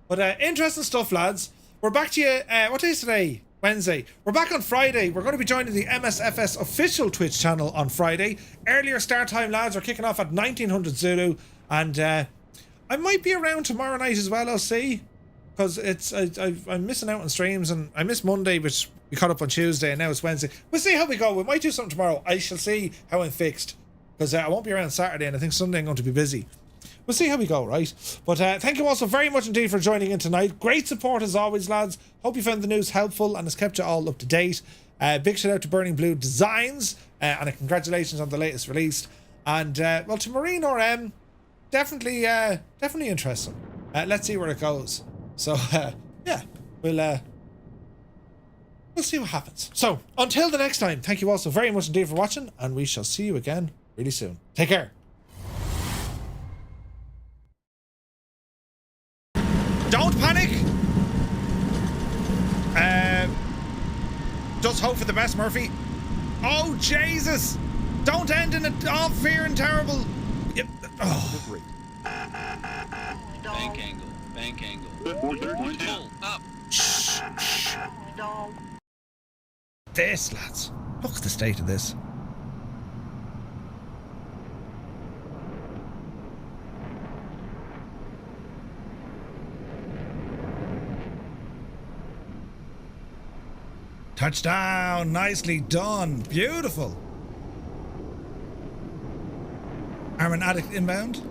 But interesting stuff, lads. We're back to you. What day is today? Wednesday. We're back on Friday. We're going to be joining the MSFS official Twitch channel on Friday. Earlier start time, lads. We're kicking off at 1900 Zulu. And I might be around tomorrow night as well, I'll see. because I'm missing out on streams, and I missed Monday, which we caught up on Tuesday, and now it's Wednesday. We'll see how we go. We might do something tomorrow. I shall see how I'm fixed, because I won't be around Saturday, and I think Sunday I'm going to be busy. We'll see how we go, right? But thank you also very much indeed for joining in tonight. Great support as always, lads. Hope you found the news helpful and has kept you all up to date. Big shout out to Burning Blue Designs, and a congratulations on the latest release. And well, to Marine or M, definitely interesting. Let's see where it goes. So yeah, we'll see what happens. So until the next time, thank you all so very much indeed for watching, and we shall see you again really soon. Take care. Don't panic. Just hope for the best, Murphy. Oh Jesus! Don't end in all fear and terrible. Yep. Oh. Bank angle. Bank angle. Pull up. Shh. This, lads. Look at the state of this. Touchdown! Nicely done. Beautiful. Armin Addict inbound.